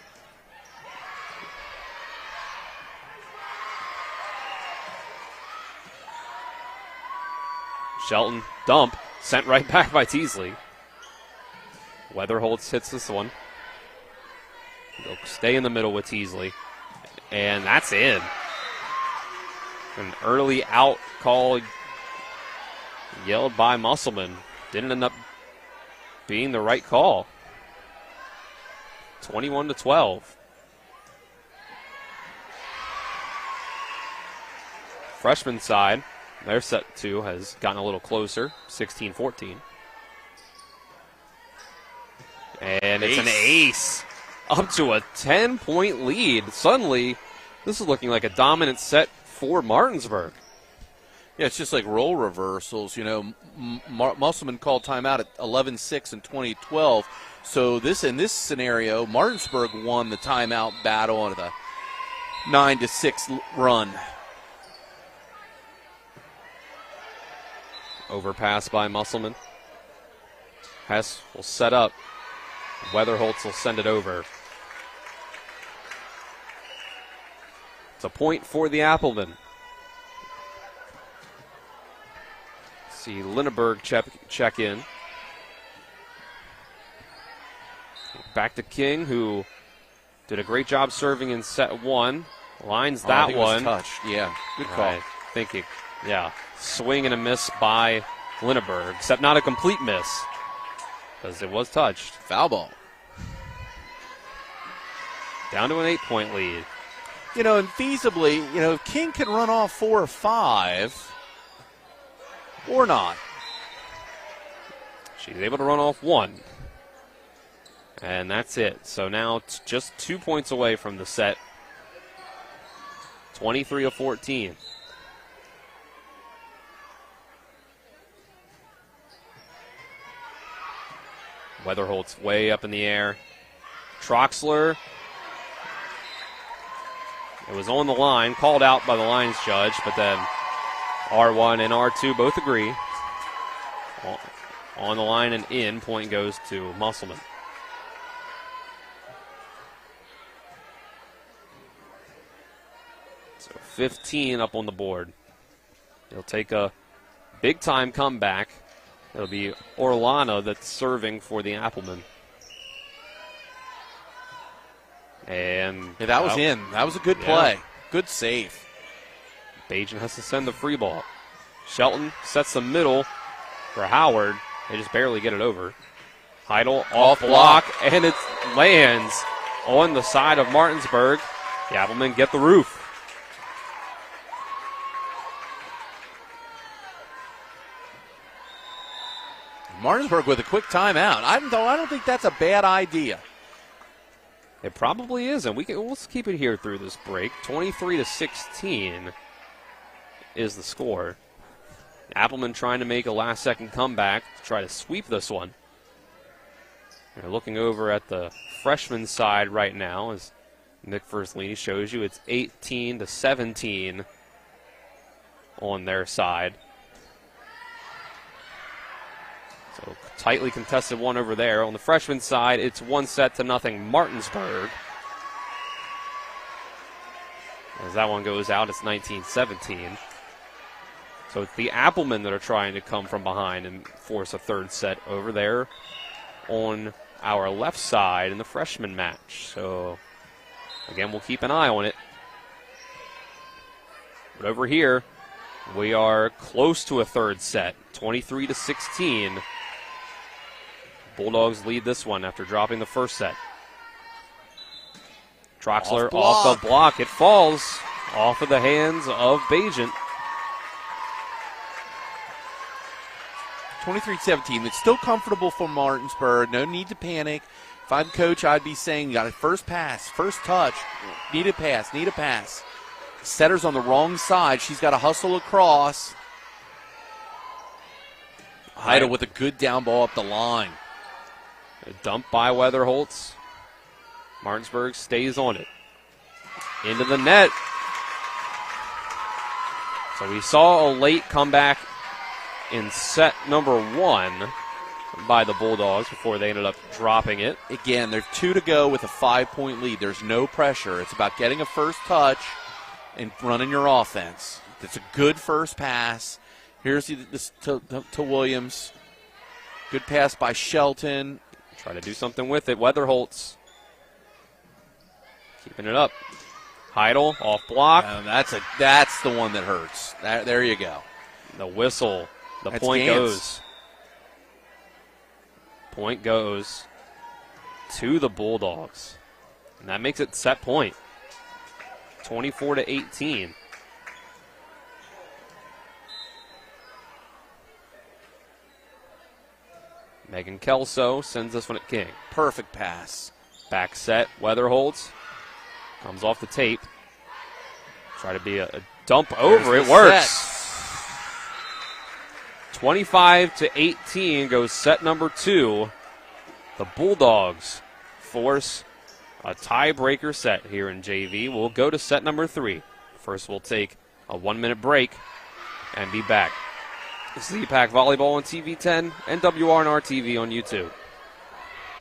Shelton dump, sent right back by Teasley. Weatherholtz hits this one. They'll stay in the middle with Teasley. And that's in. An early out call yelled by Musselman. Didn't end up being the right call. 21-12. Freshman side, their set 2 has gotten a little closer, 16-14. And it's an ace. Up to a 10-point lead. Suddenly, this is looking like a dominant set for Martinsburg. Yeah, it's just like role reversals. You know, Musselman called timeout at 11-6 in 2012. So in this scenario, Martinsburg won the timeout battle on the 9-6 run. Overpass by Musselman. Hess will set up. Weatherholtz will send it over. It's a point for the Applemen. See Linneberg check in. Back to King, who did a great job serving in set one. Lines that I think one. It was touched. Yeah, good call. I think it, swing and a miss by Linneberg, except not a complete miss because it was touched. Foul ball. Down to an 8-point lead. And feasibly, King can run off 4 or 5 or not. She's able to run off 1. And that's it. So now it's just 2 points away from the set. 23-14. Weatherholtz way up in the air. Troxler. It was on the line, called out by the lines judge, but then R1 and R2 both agree. On the line and in, point goes to Musselman. So 15 up on the board. He'll take a big-time comeback. It'll be Orlana that's serving for the Applemen. And that was in. That was a good play. Good save. Bajan has to send the free ball. Shelton sets the middle for Howard. They just barely get it over. Heidel off block, and it lands on the side of Martinsburg. The Applemen get the roof. Martinsburg with a quick timeout. I don't think that's a bad idea. It probably isn't. We'll keep it here through this break. 23-16 is the score. Applemen trying to make a last-second comeback to try to sweep this one. They're looking over at the freshman side right now, as Nick Firslini shows you. It's 18-17 on their side. So tightly contested one over there. On the freshman side, it's 1-0 Martinsburg. As that one goes out, it's 19-17. So it's the Applemen that are trying to come from behind and force a third set over there on our left side in the freshman match. So, again, we'll keep an eye on it. But over here, we are close to a third set, 23-16. Bulldogs lead this one after dropping the first set. Troxler off the block. It falls off of the hands of Bajent. 23-17. It's still comfortable for Martinsburg. No need to panic. If I'm coach, I'd be saying, you got a first pass, first touch. Need a pass. Setter's on the wrong side. She's got to hustle across. Heidel with a good down ball up the line. A dump by Weatherholtz. Martinsburg stays on it. Into the net. So we saw a late comeback in set number 1 by the Bulldogs before they ended up dropping it. Again, there's 2 to go with a 5-point lead. There's no pressure. It's about getting a first touch and running your offense. It's a good first pass. Here's this to Williams. Good pass by Shelton. Try to do something with it. Weatherholtz keeping it up. Heidel off block. That's the one that hurts. There you go. The whistle. The That's point Gantz. goes. Point goes to the Bulldogs. And that makes it set point. 24-18. Megan Kelso sends this one at King. Perfect pass. Back set. Weatherholtz comes off the tape. Try to be a dump over. It works. 25-18 goes set number 2. The Bulldogs force a tiebreaker set here in JV. We'll go to set number 3. First, we'll take a 1-minute break and be back. This is EPAC Volleyball on TV 10 and WRNR TV on YouTube.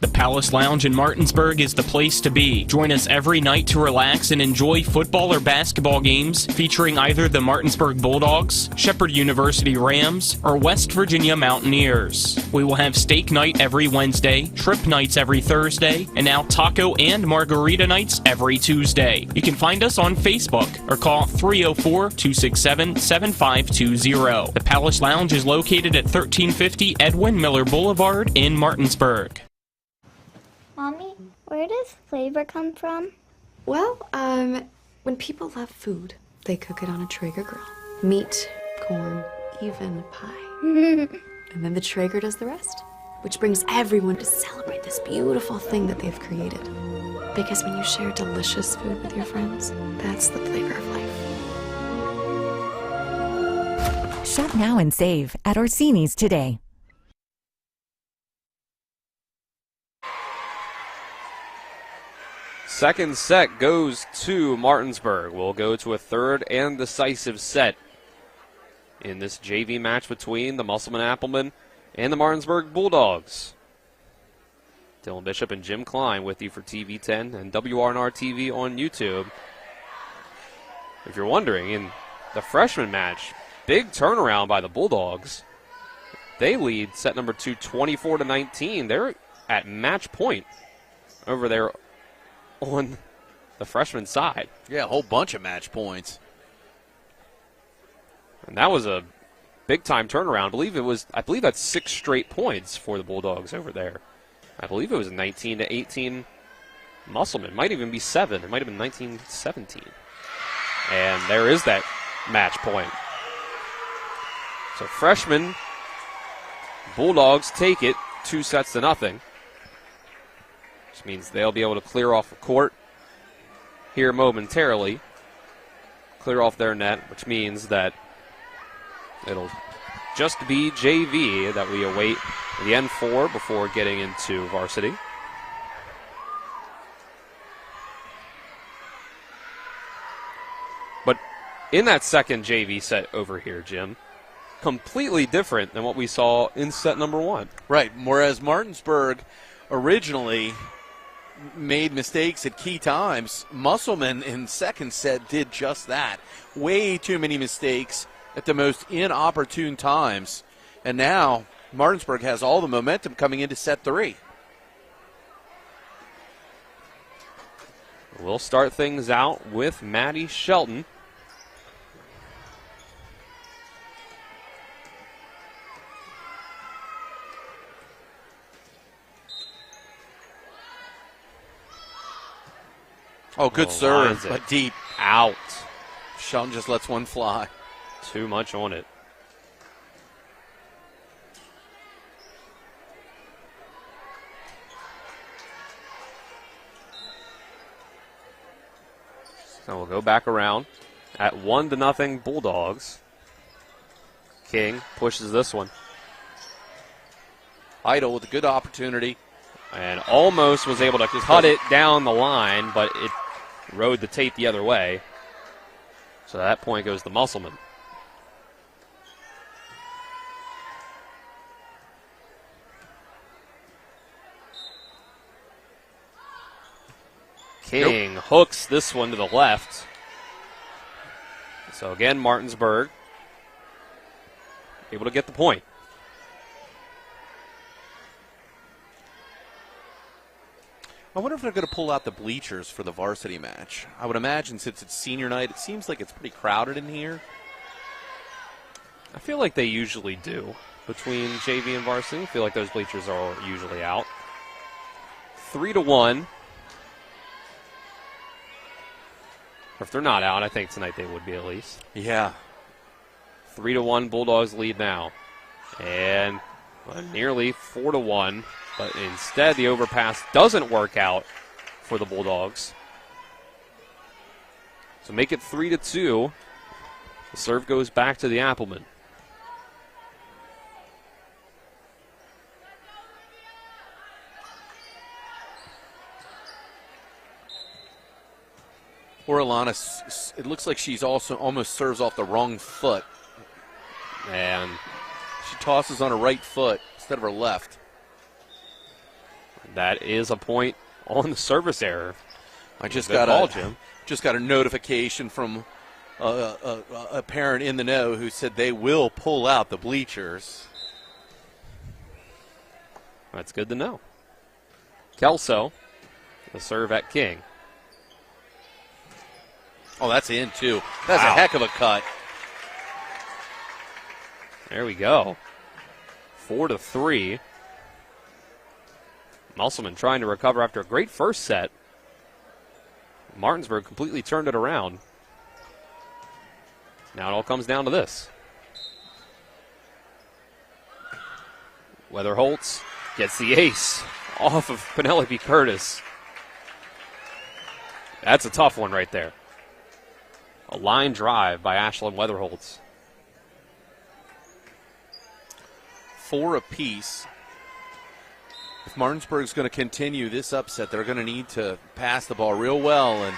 The Palace Lounge in Martinsburg is the place to be. Join us every night to relax and enjoy football or basketball games featuring either the Martinsburg Bulldogs, Shepherd University Rams, or West Virginia Mountaineers. We will have steak night every Wednesday, trip nights every Thursday, and now taco and margarita nights every Tuesday. You can find us on Facebook or call 304-267-7520. The Palace Lounge is located at 1350 Edwin Miller Boulevard in Martinsburg. Mommy, where does flavor come from? Well, when people love food, they cook it on a Traeger grill. Meat, corn, even pie. And then the Traeger does the rest, which brings everyone to celebrate this beautiful thing that they've created. Because when you share delicious food with your friends, that's the flavor of life. Shop now and save at Orsini's today. Second set goes to Martinsburg. We'll go to a third and decisive set in this JV match between the Musselman Applemen and the Martinsburg Bulldogs. Dylan Bishop and Jim Klein with you for TV10 and WRNR TV on YouTube. If you're wondering, in the freshman match, big turnaround by the Bulldogs. They lead set number 2 24-19. They're at match point over there on the freshman side. Yeah, a whole bunch of match points. And that was a big-time turnaround. I believe that's 6 straight points for the Bulldogs over there. I believe it was 19-18 Musselman. Might even be 7. It might have been 19-17. And there is that match point. So freshman Bulldogs take it 2-0. Which means they'll be able to clear off the court here momentarily. Clear off their net, which means that it'll just be JV that we await the end for before getting into varsity. But in that second JV set over here, Jim, completely different than what we saw in set number 1. Right, whereas Martinsburg originally made mistakes at key times, Musselman in second set did just that. Way too many mistakes at the most inopportune times. And now Martinsburg has all the momentum coming into set 3. We'll start things out with Maddie Shelton. Oh, good serve, but deep. Out. Shelton just lets one fly. Too much on it. So we'll go back around at 1-0 Bulldogs. King pushes this one. Idle with a good opportunity. And almost was able to cut it down the line, but it rode the tape the other way. So that point goes to Musselman. King hooks this one to the left. So again, Martinsburg able to get the point. I wonder if they're going to pull out the bleachers for the varsity match. I would imagine since it's senior night, it seems like it's pretty crowded in here. I feel like they usually do between JV and varsity. I feel like those bleachers are usually out. 3-1. Or if they're not out, I think tonight they would be at least. Yeah. 3-1 Bulldogs lead now. And nearly 4-1. But instead, the overpass doesn't work out for the Bulldogs. So make it 3-2. The serve goes back to the Applemen. Orellana, it looks like she's also almost serves off the wrong foot. And she tosses on her right foot instead of her left. That is a point on the service error. I just Good got ball, a Jim. just got a notification from a parent in the know who said they will pull out the bleachers. That's good to know. Kelso, the serve at King. Oh, that's in, too. That's Wow. a heck of a cut. There we go. 4-3. Musselman trying to recover after a great first set. Martinsburg completely turned it around. Now it all comes down to this. Weatherholtz gets the ace off of Penelope Curtis. That's a tough one right there. A line drive by Ashlyn Weatherholtz. 4 apiece. If Martinsburg's going to continue this upset, they're going to need to pass the ball real well. And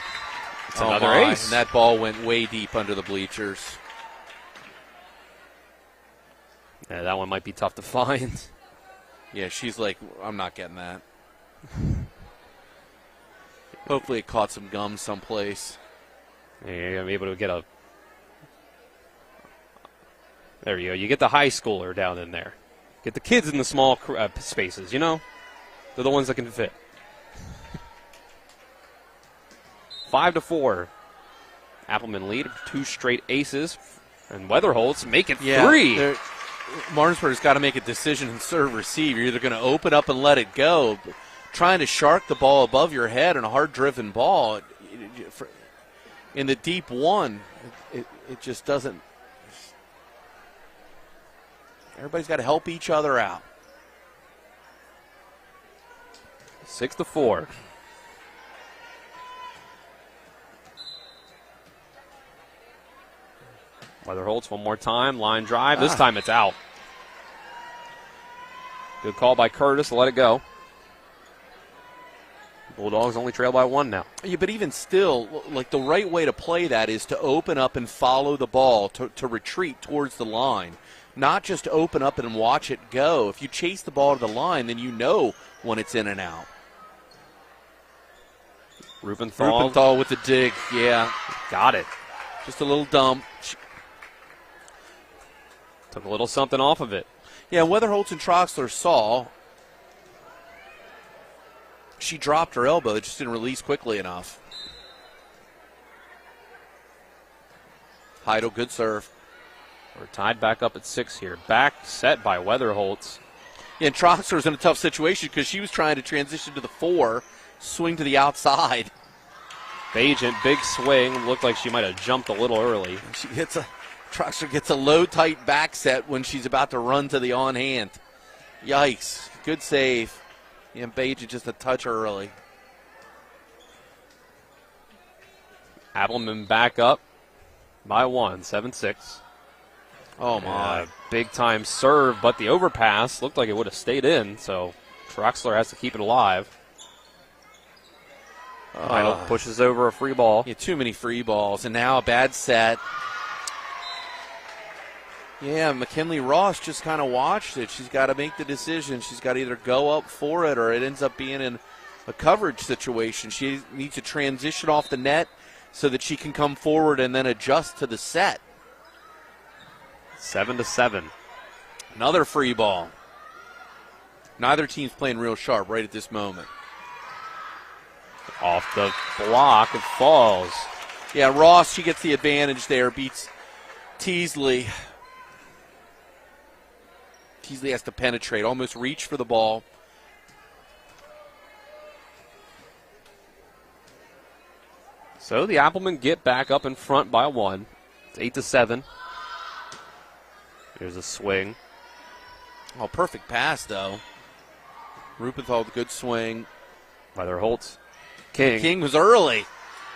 it's another ace. And that ball went way deep under the bleachers. Yeah, that one might be tough to find. Yeah, she's like, I'm not getting that. Hopefully it caught some gum someplace. Yeah, you're going to be able to get a... There you go. You get the high schooler down in there. Get the kids in the small spaces, you know? They're the ones that can fit. 5-4. Applemen lead 2 straight aces. And Weatherholtz make it 3. Martinsburg's got to make a decision and serve receive. You're either going to open up and let it go. But trying to shark the ball above your head on a hard-driven ball, in the deep one, it just doesn't. Everybody's got to help each other out. 6-4. Weatherholtz one more time. Line drive. This time it's out. Good call by Curtis to let it go. Bulldogs only trail by 1 now. Yeah, but even still, like the right way to play that is to open up and follow the ball, to retreat towards the line. Not just open up and watch it go. If you chase the ball to the line, then you know when it's in and out. Rubenthal with the dig, yeah. Got it. Just a little dump. Took a little something off of it. Yeah, Weatherholtz and Troxler saw. She dropped her elbow. It just didn't release quickly enough. Heidel, good serve. We're tied back up at 6 here. Back set by Weatherholtz. Yeah, and Troxler's in a tough situation because she was trying to transition to the 4, swing to the outside. Bagent, big swing. Looked like she might have jumped a little early. Troxler gets a low, tight back set when she's about to run to the on-hand. Yikes. Good save. And Bagent just a touch early. Applemen back up by 1, 7-6. Oh, my. Big time serve, but the overpass looked like it would have stayed in, so Troxler has to keep it alive. Heidel pushes over a free ball. Yeah, too many free balls, and now a bad set. Yeah, McKinley Ross just kind of watched it. She's got to make the decision. She's got to either go up for it or it ends up being in a coverage situation. She needs to transition off the net so that she can come forward and then adjust to the set. 7-7. Another free ball. Neither team's playing real sharp right at this moment. Off the block, it falls. Yeah, Ross, she gets the advantage there, beats Teasley. Teasley has to penetrate, almost reach for the ball. So the Applemen get back up in front by 1. It's 8-7. There's a swing. Oh, perfect pass, though. Rubenthal with a good swing. Weatherholtz. King was early.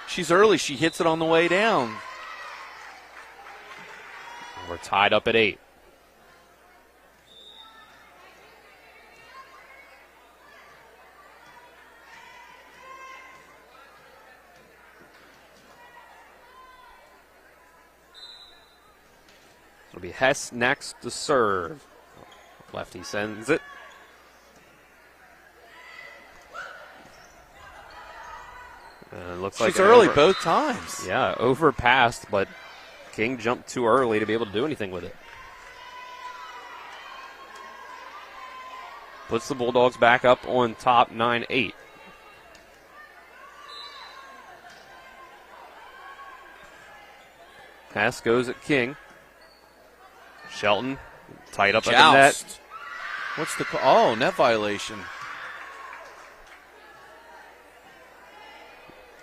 She's early. She hits it on the way down. We're tied up at 8. It'll be Hess next to serve. Lefty sends it. Looks like she's early both times. Yeah, overpassed, but King jumped too early to be able to do anything with it. Puts the Bulldogs back up on top 9-8. Pass goes at King. Shelton tied up at the net. What's the call? Oh, net violation.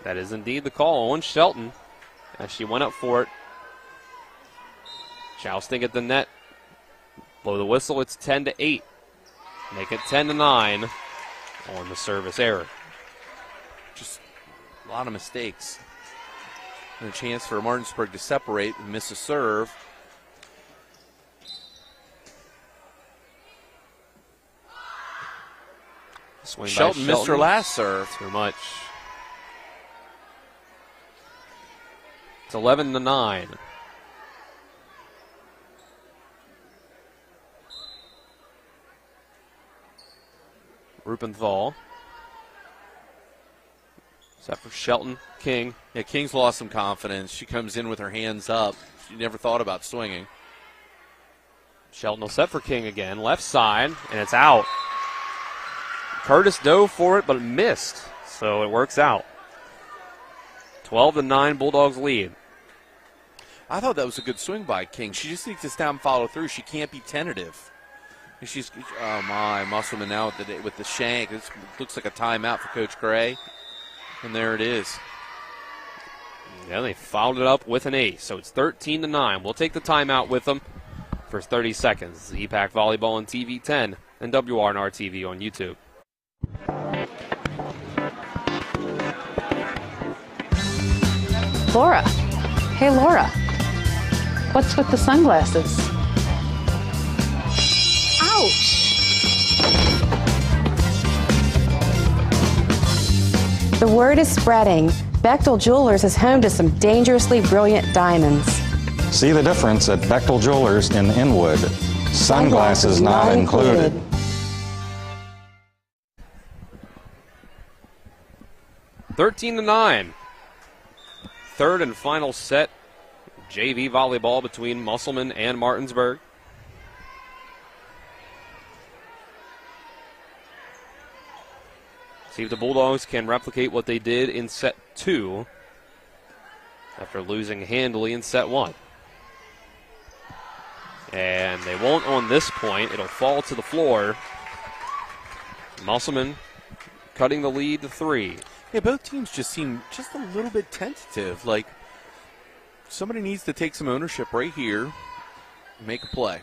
That is indeed the call on Shelton as she went up for it. Jousting at the net. Blow the whistle, it's 10-8. Make it 10-9 on the service error. Just a lot of mistakes. And a chance for Martinsburg to separate and miss a serve. Swing Shelton missed her last serve. Too much. It's 11-9. Rupenthal. Set for Shelton. King. Yeah, King's lost some confidence. She comes in with her hands up. She never thought about swinging. Shelton will set for King again. Left side, and it's out. Curtis dove for it, but it missed, so it works out. 12-9, Bulldogs lead. I thought that was a good swing by King. She just needs to stop and follow through. She can't be tentative. She's, oh my, Musselman now with the shank. This looks like a timeout for Coach Gray. And there it is. Yeah, they fouled it up with an ace, so it's 13-9. We'll take the timeout with them for 30 seconds. The EPAC Volleyball on TV 10 and WRNR TV on YouTube. Laura. Hey, Laura. What's with the sunglasses? The word is spreading. Bechtel Jewelers is home to some dangerously brilliant diamonds. See the difference at Bechtel Jewelers in Inwood. Sunglasses not included. 13-9. Third and final set. JV volleyball between Musselman and Martinsburg. See if the Bulldogs can replicate what they did in set 2 after losing handily in set 1. And they won't on this point. It'll fall to the floor. Musselman cutting the lead to 3. Yeah, both teams just seem just a little bit tentative. Like somebody needs to take some ownership right here and make a play.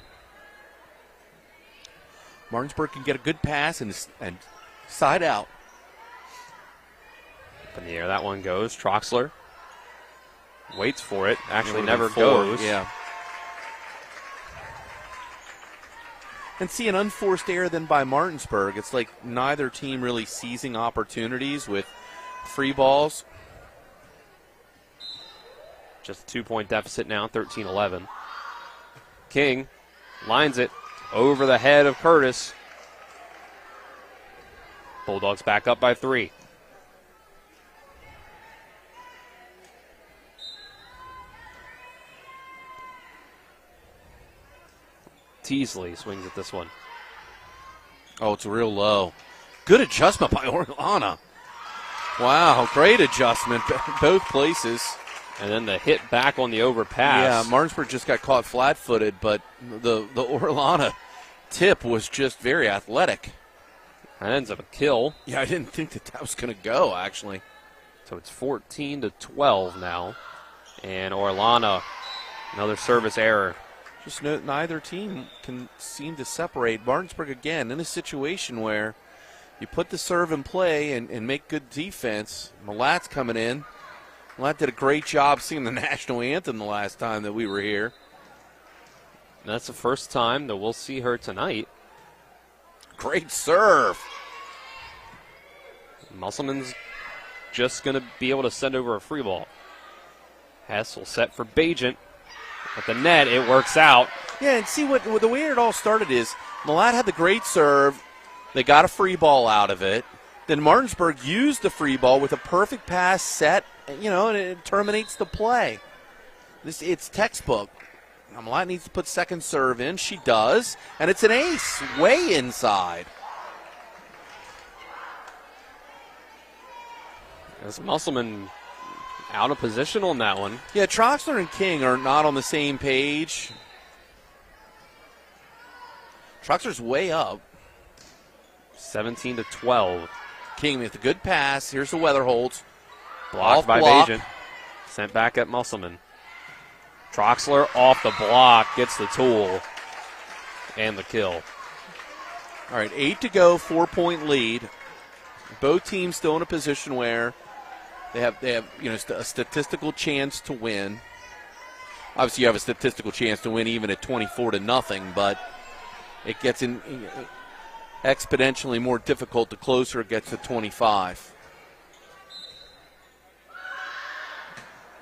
Martinsburg can get a good pass and side out. Up in the air, that one goes. Troxler waits for it. Actually never goes. Yeah. And see, an unforced error then by Martinsburg. It's like neither team really seizing opportunities with free balls. Just a 2-point deficit now, 13-11. King lines it over the head of Curtis. Bulldogs back up by 3. Teasley swings at this one. Oh, it's real low. Good adjustment by Orlana. Wow, great adjustment, both places. And then the hit back on the overpass. Yeah, Martinsburg just got caught flat-footed, but the Orlana tip was just very athletic. That ends up a kill. Yeah, I didn't think that was going to go, actually. So it's 14-12 now. And Orlana, another service error. Just neither team can seem to separate. Martinsburg, again, in a situation where you put the serve in play and make good defense. Malat's coming in. Malat did a great job singing the national anthem the last time that we were here. And that's the first time that we'll see her tonight. Great serve. Musselman's just going to be able to send over a free ball. Hess will set for Bajent. At the net, it works out. Yeah, and see what the way it all started is Malat had the great serve. They got a free ball out of it. then Martinsburg used the free ball with a perfect pass set, and it terminates the play. It's textbook. Malat needs to put second serve in. She does, and it's an ace way inside. As Musselman out of position on that one. Yeah, Troxler and King are not on the same page. Troxler's way up. 17-12. King with a good pass. Here's the Weatherholds. Blocked by Bajan. Sent back at Musselman. Troxler off the block, gets the tool and the kill. All right, 8 to go, 4-point lead. Both teams still in a position where they have a statistical chance to win. Obviously, you have a statistical chance to win even at 24-0, but it gets exponentially more difficult the closer it gets to 25.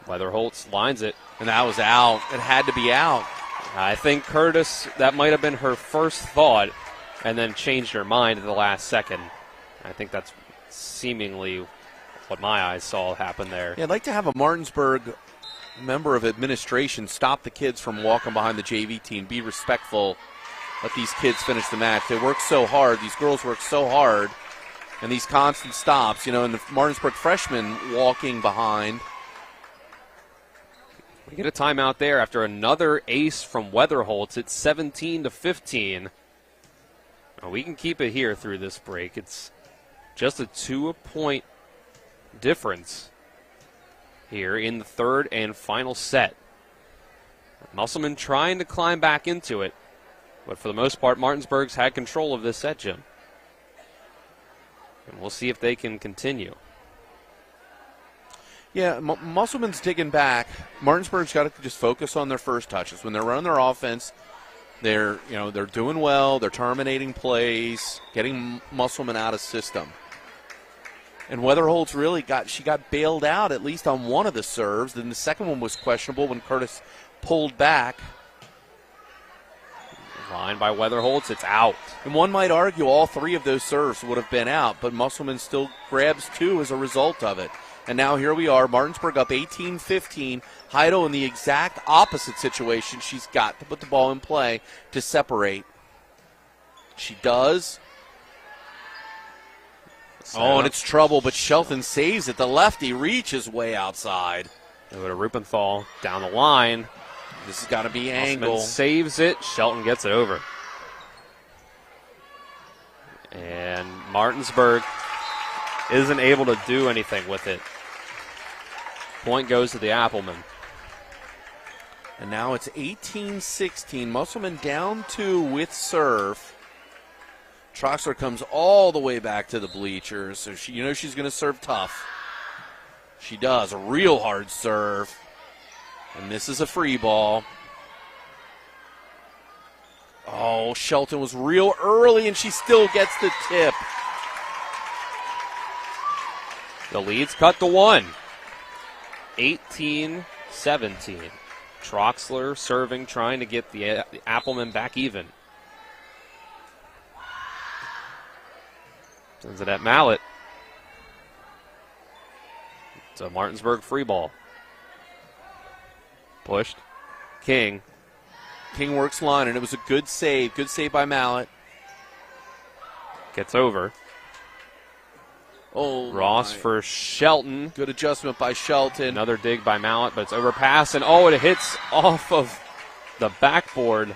Weatherholtz lines it. And that was out. It had to be out. I think Curtis, that might have been her first thought, and then changed her mind at the last second. I think that's seemingly what my eyes saw happen there. Yeah, I'd like to have a Martinsburg member of administration stop the kids from walking behind the JV team. Be respectful. Let these kids finish the match. They work so hard. These girls work so hard. And these constant stops, and the Martinsburg freshmen walking behind. We get a timeout there after another ace from Weatherholtz. It's 17-15. We can keep it here through this break. It's just a 2-point difference here in the third and final set. Musselman trying to climb back into it, but for the most part, Martinsburg's had control of this set, Jim. And we'll see if they can continue. Yeah, Musselman's digging back. Martinsburg's got to just focus on their first touches. When they're running their offense, they're doing well. They're terminating plays, getting Musselman out of system. And Weatherholtz really got bailed out at least on one of the serves. Then the second one was questionable when Curtis pulled back. Line by Weatherholtz, it's out. And one might argue all three of those serves would have been out, but Musselman still grabs two as a result of it. And now here we are, Martinsburg up 18-15. Heidel in the exact opposite situation. She's got to put the ball in play to separate. She does. Oh, and it's trouble, but Shelton saves it. The lefty reaches way outside. Over to Rupenthal down the line. This has got to be angle. Musselman saves it. Shelton gets it over. And Martinsburg isn't able to do anything with it. Point goes to the Applemen. And now it's 18-16. Musselman down 2 with serve. Troxler comes all the way back to the bleachers, so she's going to serve tough. She does. A real hard serve. And this is a free ball. Oh, Shelton was real early, and she still gets the tip. The lead's cut to 1. 18-17. Troxler serving, trying to get the Applemen back even. Sends it at Mallet. It's a Martinsburg free ball. Pushed. King. King works line, and it was a good save. Good save by Mallet. Gets over. Oh, Ross for Shelton. Good adjustment by Shelton. Another dig by Mallet, but it's overpass, and it hits off of the backboard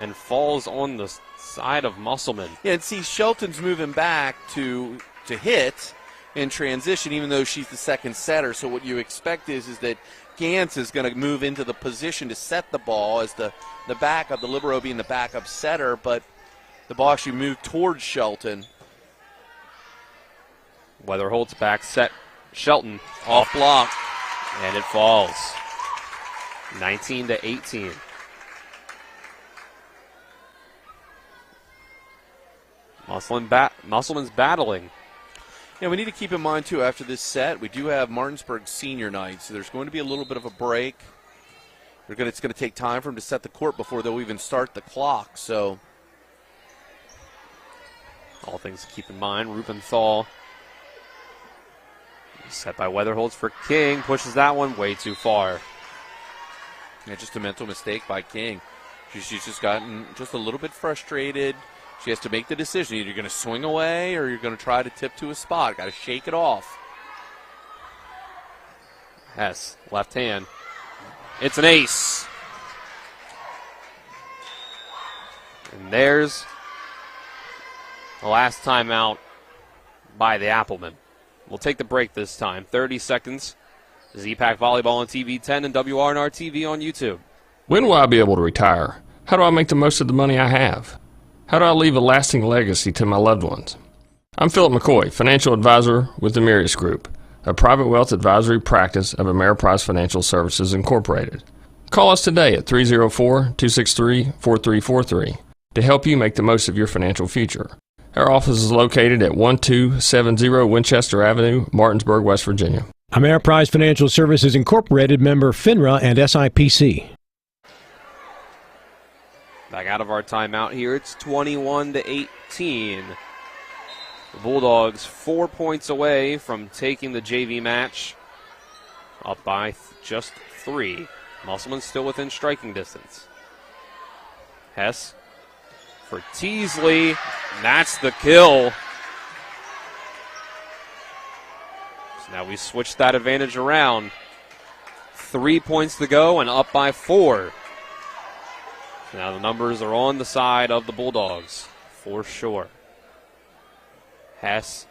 and falls on the side of Musselman. Yeah, and see, Shelton's moving back to hit in transition, even though she's the second setter. So what you expect is that Gantz is going to move into the position to set the ball as the backup, the libero being the backup setter, but the ball actually moved towards Shelton. Weatherholtz back set. Shelton off block. And it falls. 19-18. Musselman's battling. Yeah, we need to keep in mind, too, after this set, we do have Martinsburg senior night, so there's going to be a little bit of a break. It's going to take time for them to set the court before they'll even start the clock, so. All things to keep in mind. Rupenthal Set by Weatherholtz for King. Pushes that one way too far. Yeah, just a mental mistake by King. She's just gotten just a little bit frustrated. She has to make the decision. Either you're going to swing away or you're going to try to tip to a spot. Got to shake it off. Hess, left hand. It's an ace. And there's the last timeout by the Applemen. We'll take the break this time. 30 seconds. EPAC Volleyball on TV 10 and WRNR TV on YouTube. When will I be able to retire? How do I make the most of the money I have? How do I leave a lasting legacy to my loved ones? I'm Philip McCoy, financial advisor with the Mirius Group, a private wealth advisory practice of Ameriprise Financial Services Incorporated. Call us today at 304-263-4343 to help you make the most of your financial future. Our office is located at 1270 Winchester Avenue, Martinsburg, West Virginia. Ameriprise Financial Services Incorporated, member FINRA and SIPC. Back out of our timeout here. It's 21-18. The Bulldogs 4 points away from taking the JV match, up by just 3. Musselman still within striking distance. Hess for Teasley. That's the kill. So now we switch that advantage around. 3 points to go and up by 4. Now the numbers are on the side of the Bulldogs, for sure. Hess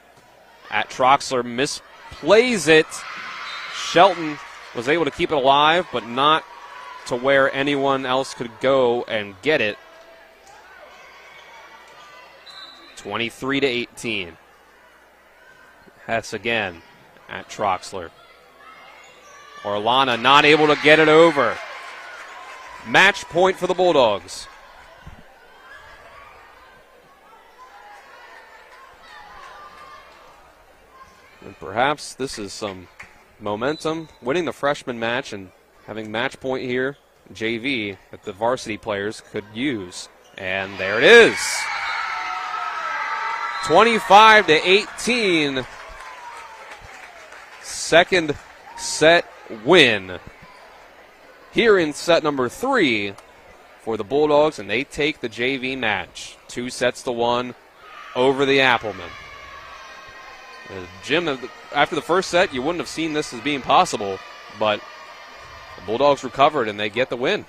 at Troxler misplays it. Shelton was able to keep it alive, but not to where anyone else could go and get it. 23-18. Hess again at Troxler. Orlana not able to get it over. Match point for the Bulldogs. And perhaps this is some momentum, winning the freshman match and having match point here, JV, that the varsity players could use. And there it is. 25-18. Second set win here in set number 3 for the Bulldogs, and they take the JV match 2-1 over the Applemen. Jim, after the first set, you wouldn't have seen this as being possible, but the Bulldogs recovered and they get the win.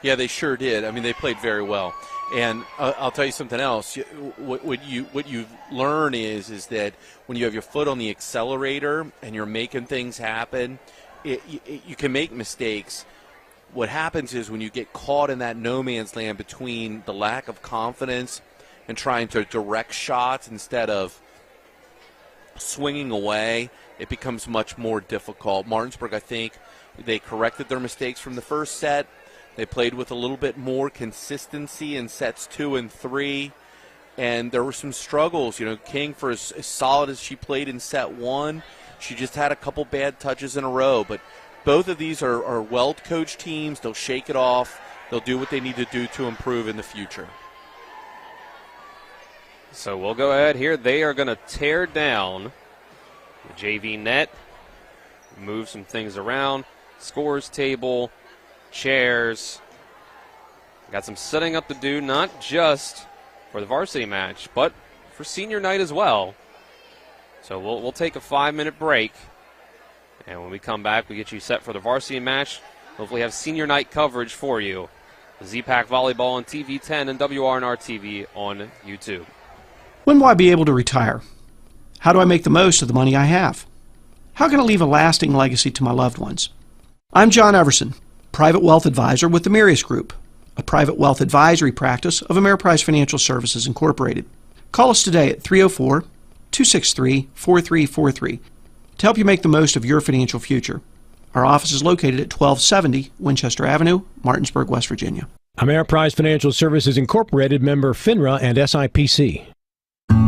Yeah, they sure did. I mean, they played very well. And I'll tell you something else. What you learn is that when you have your foot on the accelerator and you're making things happen, you can make mistakes. What happens is when you get caught in that no man's land between the lack of confidence and trying to direct shots instead of swinging away, it becomes much more difficult. Martinsburg, I think, they corrected their mistakes from the first set. They played with a little bit more consistency in sets 2 and 3, and there were some struggles. You know, King, for as solid as she played in set 1, she just had a couple bad touches in a row. But both of these are well-coached teams. They'll shake it off. They'll do what they need to do to improve in the future. So we'll go ahead here. They are going to tear down the JV net, move some things around, scores table, chairs. Got some setting up to do, not just for the varsity match, but for senior night as well. So we'll take a 5-minute break, and when we come back, we get you set for the varsity match. Hopefully have senior night coverage for you. The EPAC Volleyball on TV 10 and WRNR TV on YouTube. When will I be able to retire? How do I make the most of the money I have? How can I leave a lasting legacy to my loved ones? I'm John Everson, private wealth advisor with the Mirius Group, a private wealth advisory practice of Ameriprise Financial Services Incorporated. Call us today at 304-263-4343 to help you make the most of your financial future. Our office is located at 1270 Winchester Avenue, Martinsburg, West Virginia. Ameriprise Financial Services Incorporated, member FINRA and SIPC.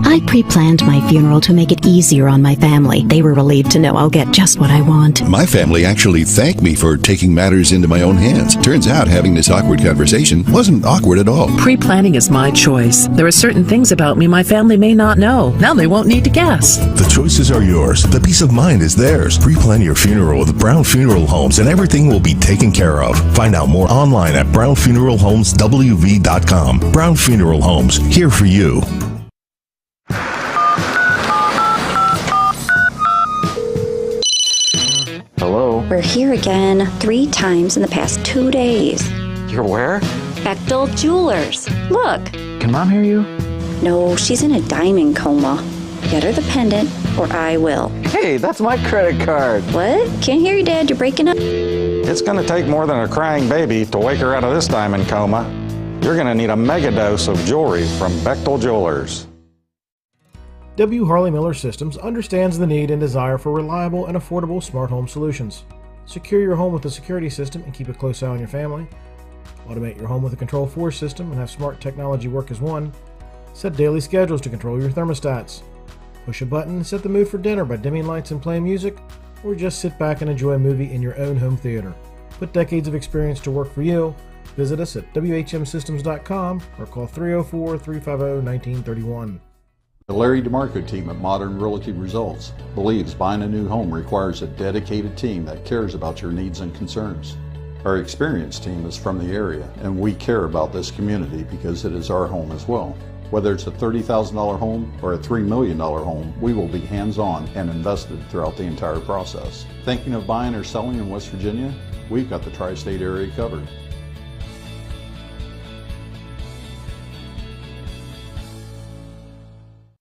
I pre-planned my funeral to make it easier on my family. They were relieved to know I'll get just what I want. My family actually thanked me for taking matters into my own hands. Turns out having this awkward conversation wasn't awkward at all. Pre-planning is my choice. There are certain things about me my family may not know. Now they won't need to guess. The choices are yours. The peace of mind is theirs. Pre-plan your funeral with Brown Funeral Homes and everything will be taken care of. Find out more online at brownfuneralhomeswv.com. Brown Funeral Homes, here for you. Hello? We're here again 3 times in the past 2 days. You're where? Bechtel Jewelers. Look. Can Mom hear you? No, she's in a diamond coma. Get her the pendant, or I will. Hey, that's my credit card. What? Can't hear you, Dad. You're breaking up. It's going to take more than a crying baby to wake her out of this diamond coma. You're going to need a mega dose of jewelry from Bechtel Jewelers. W. Harley Miller Systems understands the need and desire for reliable and affordable smart home solutions. Secure your home with a security system and keep a close eye on your family. Automate your home with a Control4 system and have smart technology work as one. Set daily schedules to control your thermostats. Push a button and set the mood for dinner by dimming lights and playing music, or just sit back and enjoy a movie in your own home theater. Put decades of experience to work for you. Visit us at whmsystems.com or call 304-350-1931. The Larry DeMarco team at Modern Realty Results believes buying a new home requires a dedicated team that cares about your needs and concerns. Our experienced team is from the area, and we care about this community because it is our home as well. Whether it's a $30,000 home or a $3 million home, we will be hands-on and invested throughout the entire process. Thinking of buying or selling in West Virginia? We've got the tri-state area covered.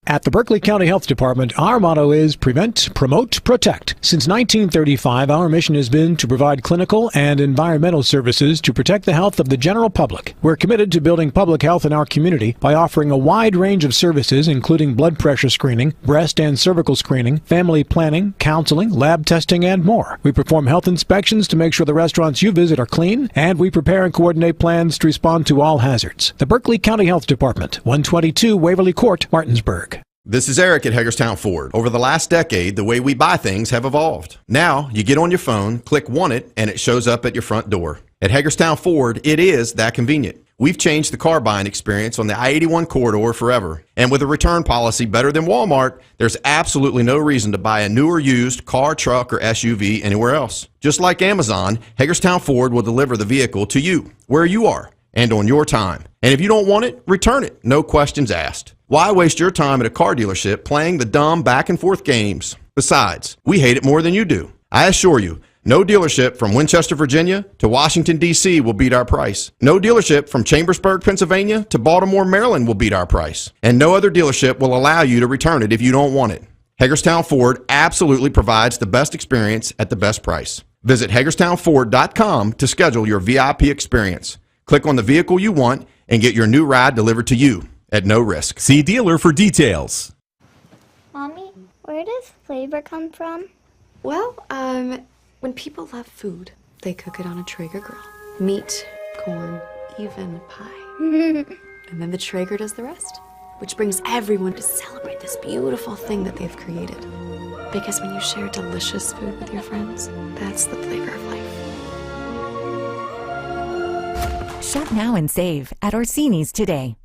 At the Berkeley County Health Department, our motto is Prevent, Promote, Protect. Since 1935, our mission has been to provide clinical and environmental services to protect the health of the general public. We're committed to building public health in our community by offering a wide range of services, including blood pressure screening, breast and cervical screening, family planning, counseling, lab testing, and more. We perform health inspections to make sure the restaurants you visit are clean, and we prepare and coordinate plans to respond to all hazards. The Berkeley County Health Department, 122 Waverly Court, Martinsburg. This is Eric at Hagerstown Ford. Over the last decade, the way we buy things have evolved. Now, you get on your phone, click Want It, and it shows up at your front door. At Hagerstown Ford, it is that convenient. We've changed the car buying experience on the I-81 corridor forever. And with a return policy better than Walmart, there's absolutely no reason to buy a new or used car, truck, or SUV anywhere else. Just like Amazon, Hagerstown Ford will deliver the vehicle to you, where you are, and on your time. And if you don't want it, return it. No questions asked. Why waste your time at a car dealership playing the dumb back and forth games? Besides, we hate it more than you do. I assure you, no dealership from Winchester, Virginia to Washington, D.C. will beat our price. No dealership from Chambersburg, Pennsylvania to Baltimore, Maryland will beat our price. And no other dealership will allow you to return it if you don't want it. Hagerstown Ford absolutely provides the best experience at the best price. Visit HagerstownFord.com to schedule your VIP experience. Click on the vehicle you want and get your new ride delivered to you at no risk. See dealer for details. Mommy, where does flavor come from? Well, when people love food, they cook it on a Traeger grill. Meat, corn, even pie. And then the Traeger does the rest, which brings everyone to celebrate this beautiful thing that they've created. Because when you share delicious food with your friends, that's the flavor of life. Shop now and save at Orsini's today.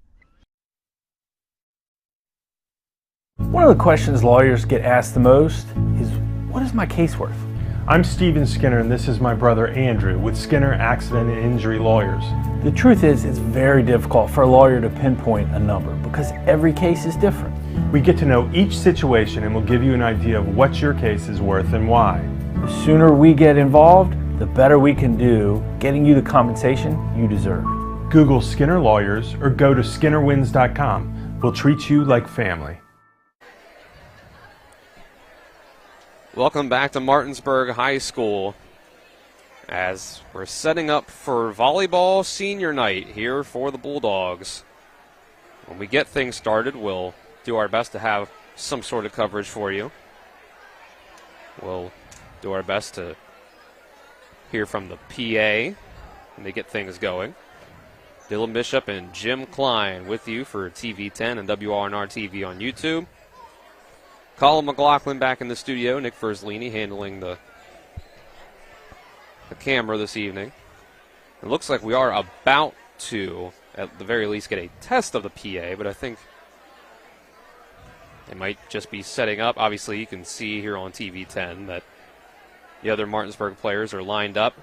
One of the questions lawyers get asked the most is, what is my case worth? I'm Steven Skinner, and this is my brother Andrew with Skinner Accident and Injury Lawyers. The truth is, it's very difficult for a lawyer to pinpoint a number because every case is different. We get to know each situation and we'll give you an idea of what your case is worth and why. The sooner we get involved, the better we can do getting you the compensation you deserve. Google Skinner Lawyers or go to skinnerwins.com. We'll treat you like family. Welcome back to Martinsburg High School as we're setting up for volleyball senior night here for the Bulldogs. When we get things started, we'll do our best to have some sort of coverage for you. We'll do our best to hear from the PA when they get things going. Dylan Bishop and Jim Klein with you for TV10 and WRNR TV on YouTube. Colin McLaughlin back in the studio. Nick Verzlini handling the camera this evening. It looks like we are about to, at the very least, get a test of the PA, but I think they might just be setting up. Obviously, you can see here on TV10 that the other Martinsburg players are lined up.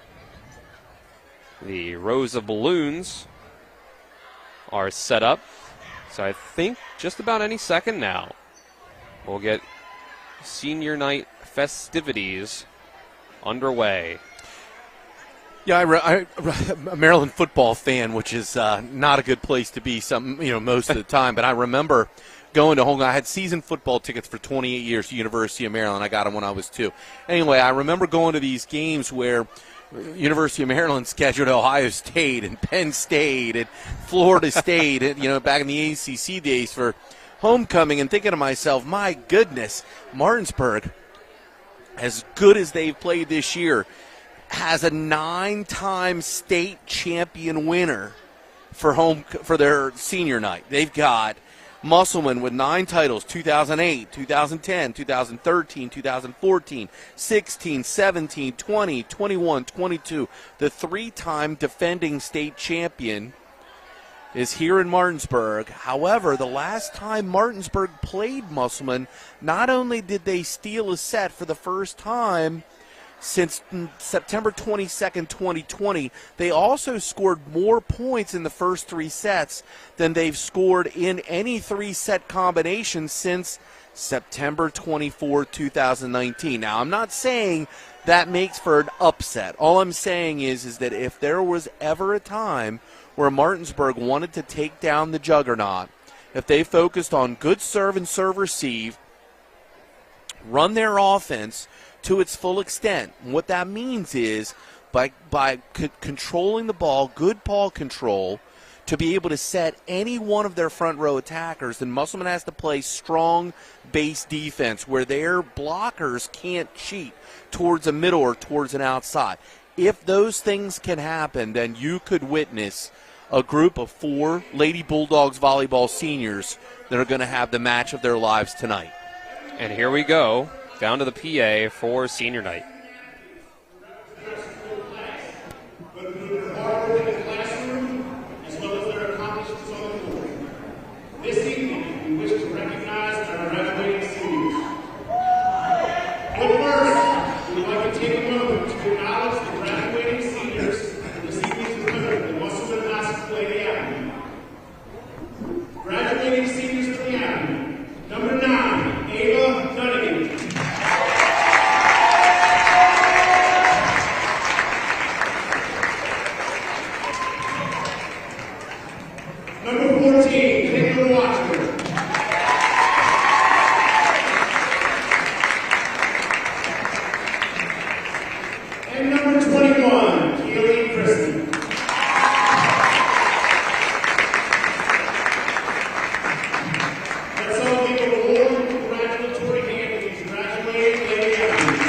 The rows of balloons are set up. So I think just about any second now we'll get senior night festivities underway. Yeah, I'm a Maryland football fan, which is not a good place to be most of the time. But I remember going to home. I had season football tickets for 28 years to University of Maryland. I got them when I was 2. Anyway, I remember going to these games where University of Maryland scheduled Ohio State and Penn State and Florida State, and, back in the ACC days for homecoming, and thinking to myself, my goodness, Martinsburg, as good as they've played this year, has a 9-time state champion winner for their senior night. They've got Musselman with 9 titles, 2008, 2010, 2013, 2014, 16, 17, 20, 21, 22. The 3-time defending state champion is here in Martinsburg. However, the last time Martinsburg played Musselman, not only did they steal a set for the first time since September 22nd, 2020, they also scored more points in the first 3 sets than they've scored in any 3-set combination since September 24, 2019. Now, I'm not saying that makes for an upset. All I'm saying is that if there was ever a time where Martinsburg wanted to take down the juggernaut, if they focused on good serve and serve receive, run their offense to its full extent. And what that means is by controlling the ball, good ball control, to be able to set any one of their front row attackers, then Musselman has to play strong base defense where their blockers can't cheat towards a middle or towards an outside. If those things can happen, then you could witness a group of 4 Lady Bulldogs volleyball seniors that are going to have the match of their lives tonight. And here we go. Down to the PA for senior night. This evening, we wish to recognize our graduating seniors. But first, we would like to take a moment to acknowledge the graduating seniors in this evening's winner, the Musselman High School Lady Applemen. Graduating seniors for the Applemen. Number 9, Ava Dunnigan. Number 14, Caitlin Watchford. And number 21, Keely Christie. Let's all give a warm congratulatory hand to these graduating lady athletes.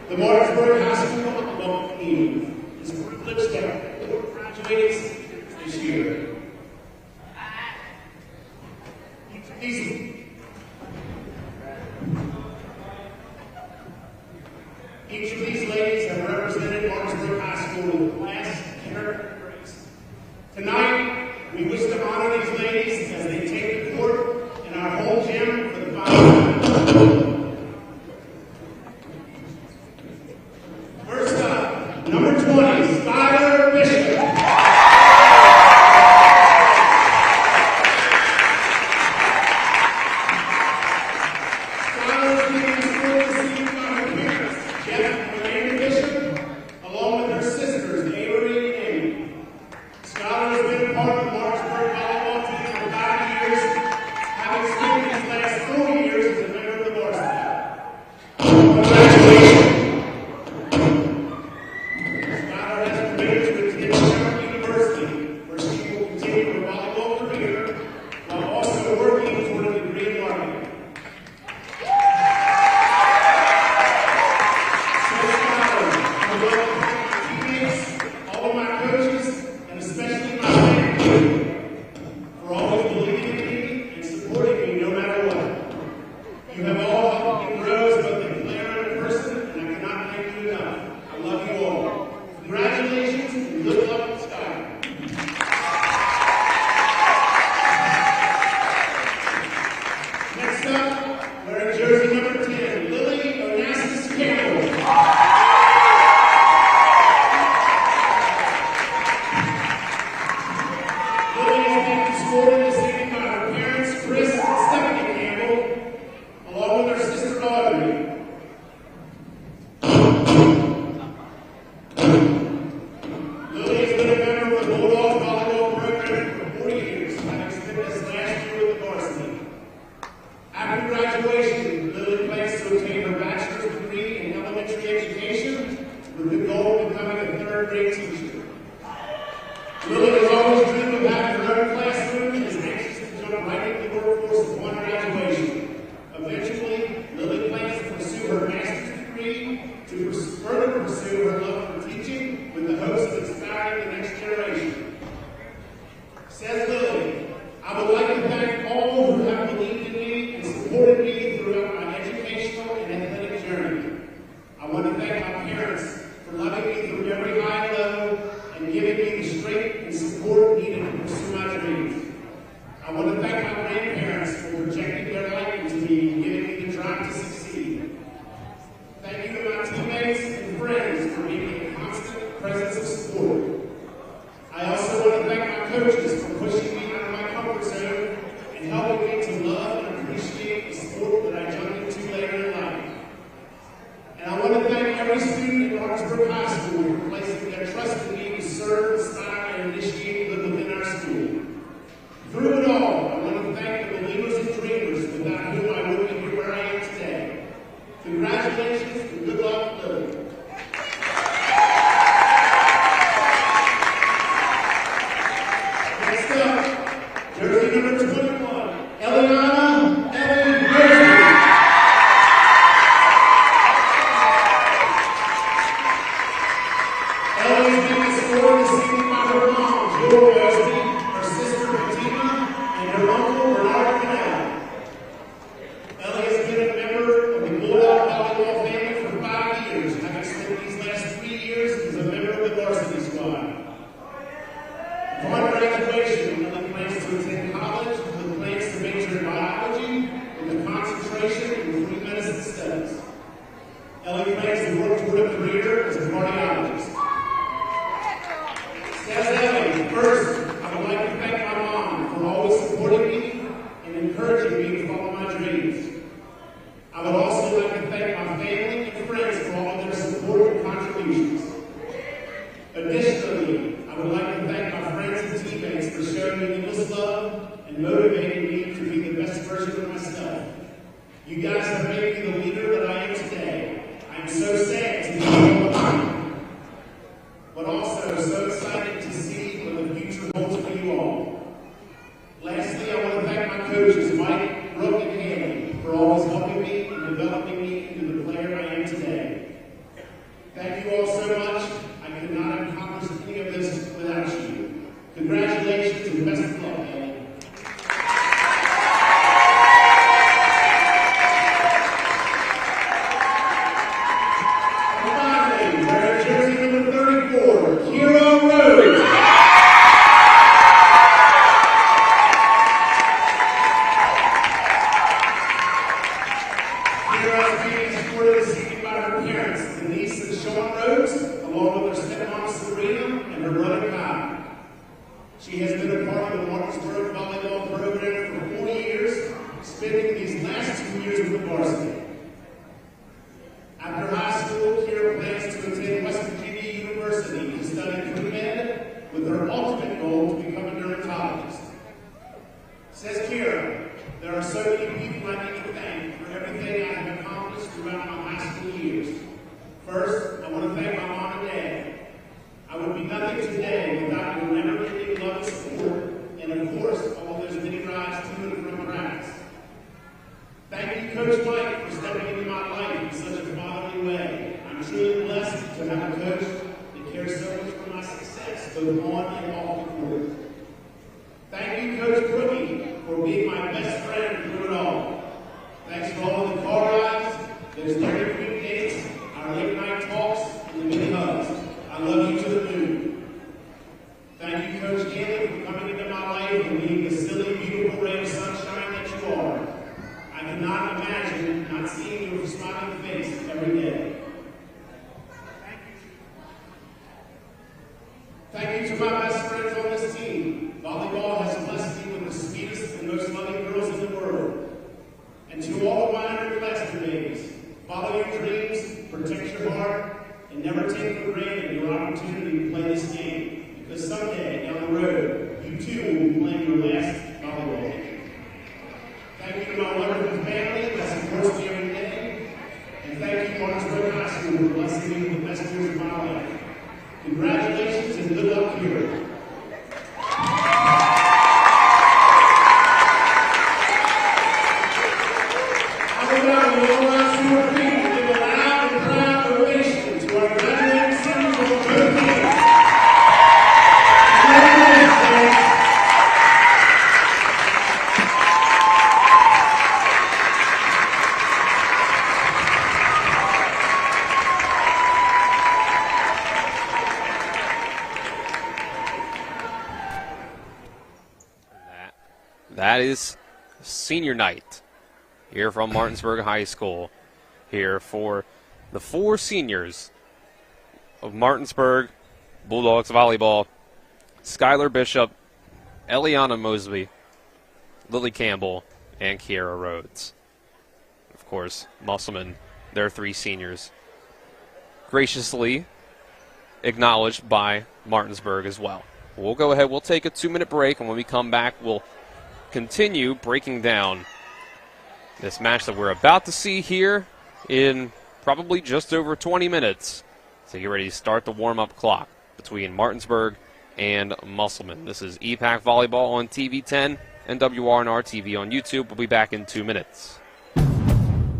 The Martinsburg High School Alumni Team is privileged to have 4 graduating seniors this year. Each of these ladies have represented Martinsburg High School in class, character, and grace. Tonight, we wish to honor these ladies as they take the court in our home gym for the final. First up, number 20, Skylar Bishop. Skylar is being escorted this evening by her parents, Jeff and Elaine Bishop, along with her sisters, always believing in me and supporting me no matter what. You have all helped me grow as both a player and a person, and I cannot thank you enough. I love you all. Congratulations and good luck, Scott. Next up, wearing jersey number 10, Lily Onassis Campbell. Lily has been escorted this evening by her parents, Chris and Stephanie Campbell, along with her sister Audrey. Lily has been a member of the Bulldogs volleyball program for 40 years, having spent this last year with the Varsity. After graduation, Lily plans to obtain her bachelor's degree in elementary education with the goal of becoming a third-grade teacher. Lily has always dreamed of having her own classroom and is anxious to jump right into the workforce upon graduation. Eventually, Lily plans to pursue her master's degree to further pursue her love for teaching with the hopes of inspiring the next generation. Says Lily, I would like to thank all who have believed in me and supported me throughout my educational and athletic journey. I want to thank my parents for loving me through every high and low and giving me the strength and support needed to pursue my dreams. I want to thank my grandparents for projecting their light into me and giving me the drive to succeed. Thank you to my teammates and friends for being a constant presence of support. I also want to thank my coaches for pushing me out of my comfort zone and helping me to love and appreciate the sport that I jumped into later in life. And I want to thank every student at Martinsburg High School for placing their trust in me to serve, inspire, and initiate within our school. Through it all, I want to thank the believers and dreamers without whom I wouldn't be here where I am today. Congratulations and good luck, Lily. Next up, jersey number 21, Eliana Ellen Murphy. Ellie has been escorted this evening by her mom, Jill Varsity, her sister Fatima, and her uncle Bernard Canal. Ellie has been a member of the Bulldog volleyball family for 5 years, having spent these last 3 years as a member of the varsity squad. Upon graduation, Ellie plans to attend college with plans to major in biology with a concentration in food medicine studies. Ellie plans to work toward a career as a cardiologist. Says Ellie, first, I would like to thank my mom for always supporting me and encouraging me to follow my dreams. I would also like to thank my family and friends for all of their support and contributions. Additionally, I would like to thank my friends and teammates for showing me endless love and motivating me to be the best version of myself. You guys have made me the leader that I am today. I am so sad to be all behind, but also so excited to see what the future holds for you all. Lastly, I want to thank my coaches, Mike, Brooke, and Haley, for always helping me and developing me into the player I am today. Thank you all so much. I could not have accomplished any of this without you. Congratulations and best of luck, Haley. And finally, wearing jersey number 34, Kira Rhodes. Kira is being supported this evening by her parents, Denise and Sean Rhodes, along with her stepmom Serena and her brother Kyle. She has been a part of the Martinsburg volleyball program for 4 years, spending these last 2 years with the Varsity. After high school, Kira plans to attend West Virginia University to study pre-med with her ultimate goal to become a dermatologist. Says Kira, there are so many people I need to thank for everything I have accomplished throughout my high school years. First, I want to thank my mom and dad. I would be nothing today without your never-ending love and support, and of course, all those many rides to and from practice. Thank you, Coach Mike, for stepping into my life in such a fatherly way. I'm truly blessed to have a coach that cares so much for my success, both on and off the court. Thank you, Coach Brookie, being my best friend through it all. Thanks for all of the car rides, those Dairy Queen dates, our late night talks, and the mini hugs. I love you to the moon. Thank you, Coach Gailey, for coming into my life and being the silly, beautiful ray of sunshine that you are. I cannot imagine not seeing your smiling face every day. Thank you to my best friends on this team. Volleyball has blessed me with the sweetest and most loving girls in the world. And to all the 100 Lester babies, follow your dreams, protect your heart, and never take for granted your opportunity to play this game. Because someday down the road, you too will be playing your last volleyball game. Thank you to my wonderful family that supports me every day. And thank you, Martinsburg High School, for blessing me with the best years of my life. Congratulations and good luck here. I would now be all around to our feet to give a loud and proud ovation to our graduating seniors on both teams. That is senior night here from Martinsburg High School, here for the 4 seniors of Martinsburg Bulldogs volleyball: Skylar Bishop, Eliana Mosby, Lily Campbell, and Kiara Rhodes. Of course, Musselman, their 3 seniors, graciously acknowledged by Martinsburg as well. We'll go ahead, we'll take a 2-minute break, and when we come back, we'll continue breaking down this match that we're about to see here in probably just over 20 minutes. So get ready to start the warm-up clock between Martinsburg and Musselman. This is EPAC Volleyball on TV 10 and WRNR TV on YouTube. We'll be back in 2 minutes.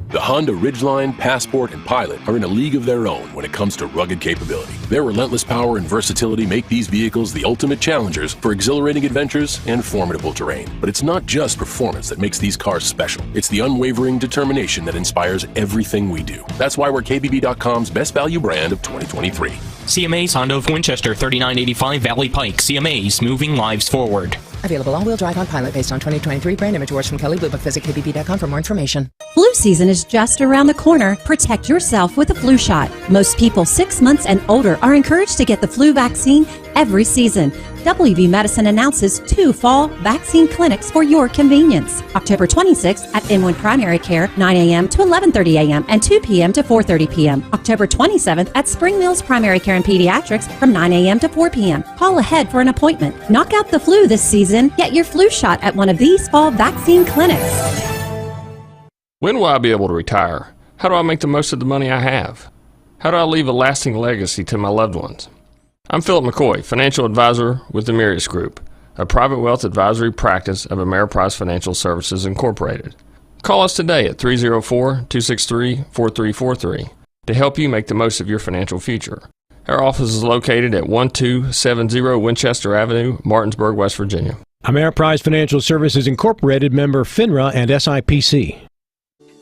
The Honda Ridgeline, Passport, and Pilot are in a league of their own when it comes to rugged capability. Their relentless power and versatility make these vehicles the ultimate challengers for exhilarating adventures and formidable terrain. But it's not just performance that makes these cars special. It's the unwavering determination that inspires everything we do. That's why we're KBB.com's best value brand of 2023. CMA's Honda of Winchester, 3985 Valley Pike. CMA's, moving lives forward. Available all-wheel drive on Pilot based on 2023 brand image awards from Kelly Blue Book. Visit KBB.com for more information. Flu season is just around the corner. Protect yourself with a flu shot. Most people 6 months and older are encouraged to get the flu vaccine every season. WV Medicine announces 2 fall vaccine clinics for your convenience. October 26th at M1 Primary Care, 9 a.m. to 11:30 a.m. and 2 p.m. to 4:30 p.m. October 27th at Spring Mills Primary Care and Pediatrics from 9 a.m. to 4 p.m. Call ahead for an appointment. Knock out the flu this season. Get your flu shot at one of these fall vaccine clinics. When will I be able to retire? How do I make the most of the money I have? How do I leave a lasting legacy to my loved ones? I'm Philip McCoy, financial advisor with the Mirius Group, a private wealth advisory practice of Ameriprise Financial Services Incorporated. Call us today at 304-263-4343 to help you make the most of your financial future. Our office is located at 1270 Winchester Avenue, Martinsburg, West Virginia. Ameriprise Financial Services Incorporated, member FINRA and SIPC.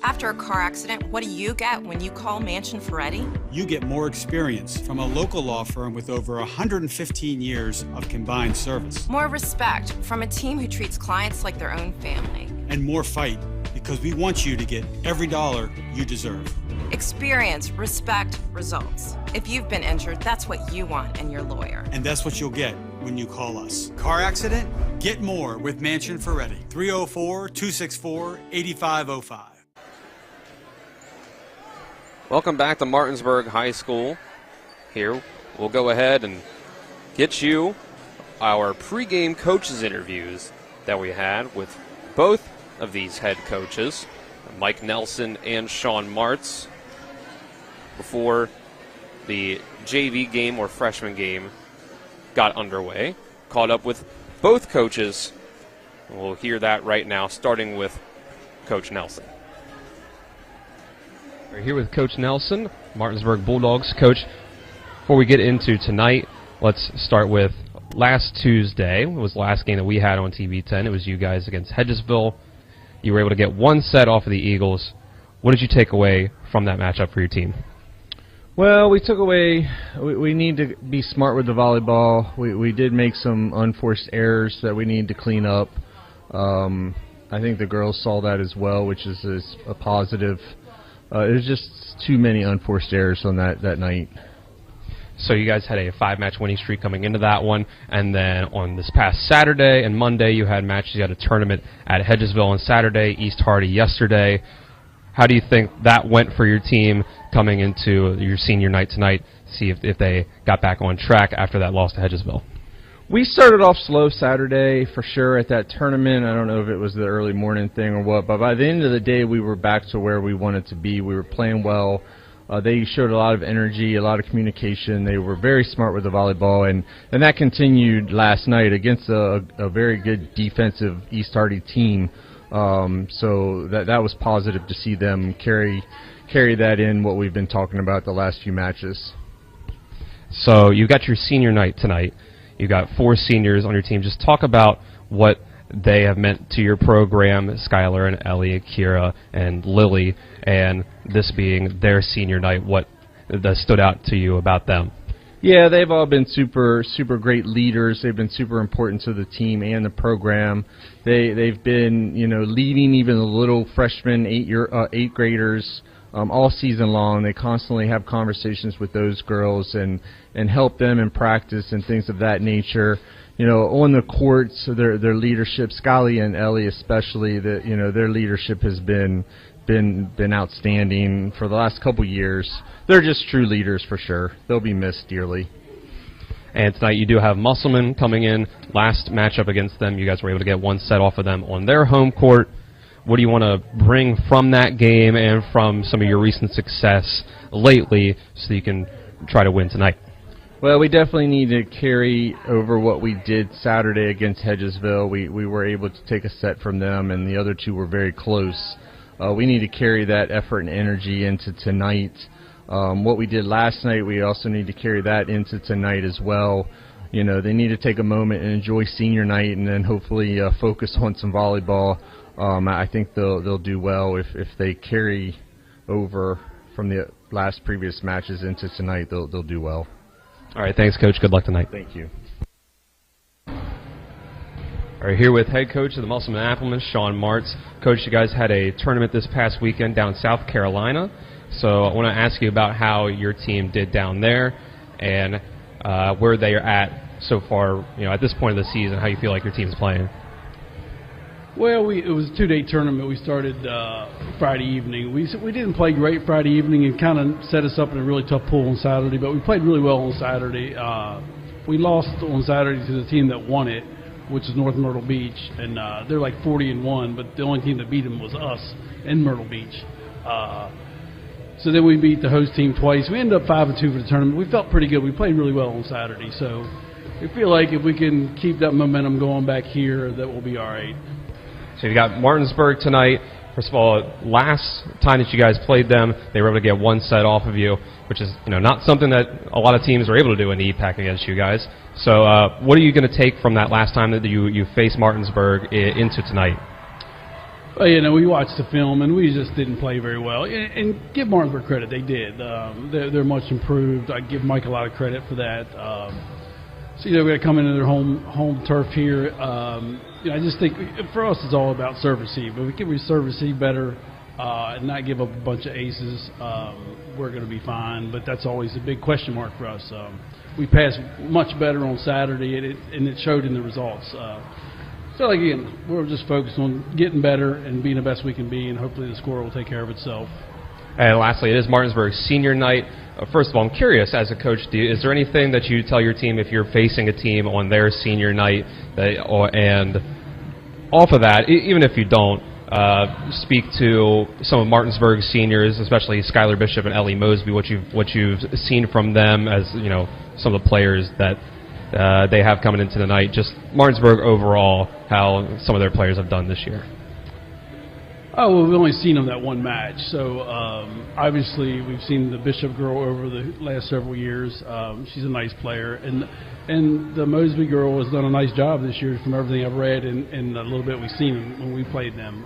After a car accident, what do you get when you call Mansion Ferretti? You get more experience from a local law firm with over 115 years of combined service. More respect from a team who treats clients like their own family. And more fight, because we want you to get every dollar you deserve. Experience, respect, results. If you've been injured, that's what you want in your lawyer. And that's what you'll get when you call us. Car accident? Get more with Mansion Ferretti. 304-264-8505. Welcome back to Martinsburg High School. Here, we'll go ahead and get you our pregame coaches interviews that we had with both of these head coaches, Mike Nelson and Sean Martz, before the JV game or freshman game got underway. Caught up with both coaches. We'll hear that right now, starting with Coach Nelson. We're here with Coach Nelson, Martinsburg Bulldogs. Coach, before we get into tonight, let's start with last Tuesday was the last game that we had on TV10. It was you guys against Hedgesville. You were able to get one set off of the Eagles. What did you take away from that matchup for your team? Well, we took away, we need to be smart with the volleyball. We did make some unforced errors that we need to clean up. I think the girls saw that as well, which is a positive. There's just too many unforced errors on that night. So you guys had a 5-match winning streak coming into that one, and then on this past Saturday and Monday you had matches. You had a tournament at Hedgesville on Saturday, East Hardy yesterday. How do you think that went for your team coming into your senior night tonight? See if they got back on track after that loss to Hedgesville. We started off slow Saturday for sure at that tournament. I don't know if it was the early morning thing or what, but by the end of the day we were back to where we wanted to be. We were playing well. They showed a lot of energy, a lot of communication. They were very smart with the volleyball, and that continued last night against a very good defensive East Hardy team. So that was positive to see them carry that in, what we've been talking about the last few matches. So you got your senior night tonight. You got 4 seniors on your team. Just talk about what they have meant to your program, Skylar and Ellie, Akira, and Lily, and this being their senior night. What that stood out to you about them? Yeah, they've all been super great leaders. They've been super important to the team and the program. They've been, leading even the little freshmen, 8th graders all season long. They constantly have conversations with those girls and help them in practice and things of that nature. On the courts, their leadership, Scully and Ellie especially, their leadership has been outstanding for the last couple years. They're just true leaders for sure. They'll be missed dearly. And tonight you do have Musselman coming in. Last matchup against them, you guys were able to get one set off of them on their home court. What do you want to bring from that game and from some of your recent success lately so you can try to win tonight? Well, we definitely need to carry over what we did Saturday against Hedgesville. We were able to take a set from them, and the other 2 were very close. We need to carry that effort and energy into tonight. What we did last night, we also need to carry that into tonight as well. They need to take a moment and enjoy senior night, and then hopefully focus on some volleyball. I think they'll do well if they carry over from the previous matches into tonight. They'll do well. All right, thanks, Coach. Good luck tonight. Thank you. All right, here with head coach of the Musselman Applemen, Sean Martz. Coach, you guys had a tournament this past weekend down in South Carolina. So I want to ask you about how your team did down there and where they are at so far, at this point of the season, how you feel like your team's playing. Well, it was a 2-day tournament. We started Friday evening. We didn't play great Friday evening and kind of set us up in a really tough pool on Saturday, but we played really well on Saturday. We lost on Saturday to the team that won it, which is North Myrtle Beach, and they're like 40-1, but the only team that beat them was us in Myrtle Beach. So then we beat the host team twice. We ended up 5-2 for the tournament. We felt pretty good. We played really well on Saturday, so we feel like if we can keep that momentum going back here, that we'll be all right. So you got Martinsburg tonight. First of all, last time that you guys played them, they were able to get one set off of you, which is not something that a lot of teams are able to do in the EPAC against you guys. So what are you going to take from that last time that you faced Martinsburg into tonight? Well, we watched the film, and we just didn't play very well. And give Martinsburg credit, they did. They're much improved. I give Mike a lot of credit for that. So, we're going to come into their home turf here. I just think for us it's all about serve receive. If we can serve receive better and not give up a bunch of aces, we're going to be fine. But that's always a big question mark for us. We passed much better on Saturday, and it showed in the results. So, again, we're just focused on getting better and being the best we can be, and hopefully the score will take care of itself. And lastly, it is Martinsburg's senior night. First of all, I'm curious, as a coach, is there anything that you tell your team if you're facing a team on their senior night, and off of that, even if you don't, speak to some of Martinsburg's seniors, especially Skylar Bishop and Ellie Mosby, what you've seen from them as some of the players that they have coming into the night, just Martinsburg overall, how some of their players have done this year. Oh, well, we've only seen them that one match. So, obviously, we've seen the Bishop girl over the last several years. She's a nice player. And the Mosby girl has done a nice job this year from everything I've read and a little bit we've seen when we played them.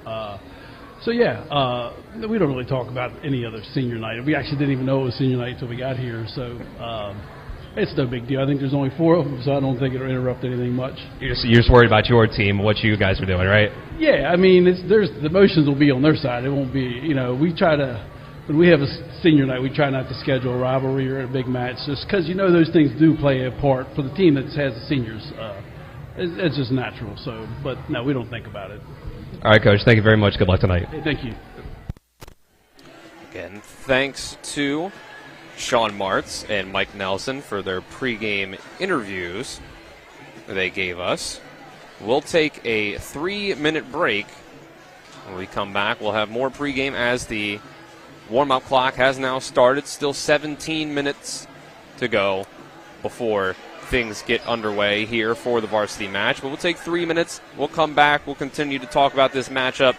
So, yeah, we don't really talk about any other senior night. We actually didn't even know it was senior night until we got here. So, it's no big deal. I think there's only 4 of them, so I don't think it'll interrupt anything much. You're just worried about your team, what you guys are doing, right? Yeah, I mean, the emotions will be on their side. It won't be, we try to, when we have a senior night, we try not to schedule a rivalry or a big match, just because, those things do play a part for the team that has the seniors. It's just natural, so, but no, we don't think about it. All right, Coach, thank you very much. Good luck tonight. Hey, thank you. Again, thanks to Sean Martz and Mike Nelson for their pregame interviews they gave us. We'll take a 3-minute break. When we come back, we'll have more pregame as the warm-up clock has now started. Still 17 minutes to go before things get underway here for the varsity match. But we'll take 3 minutes. We'll come back. We'll continue to talk about this matchup,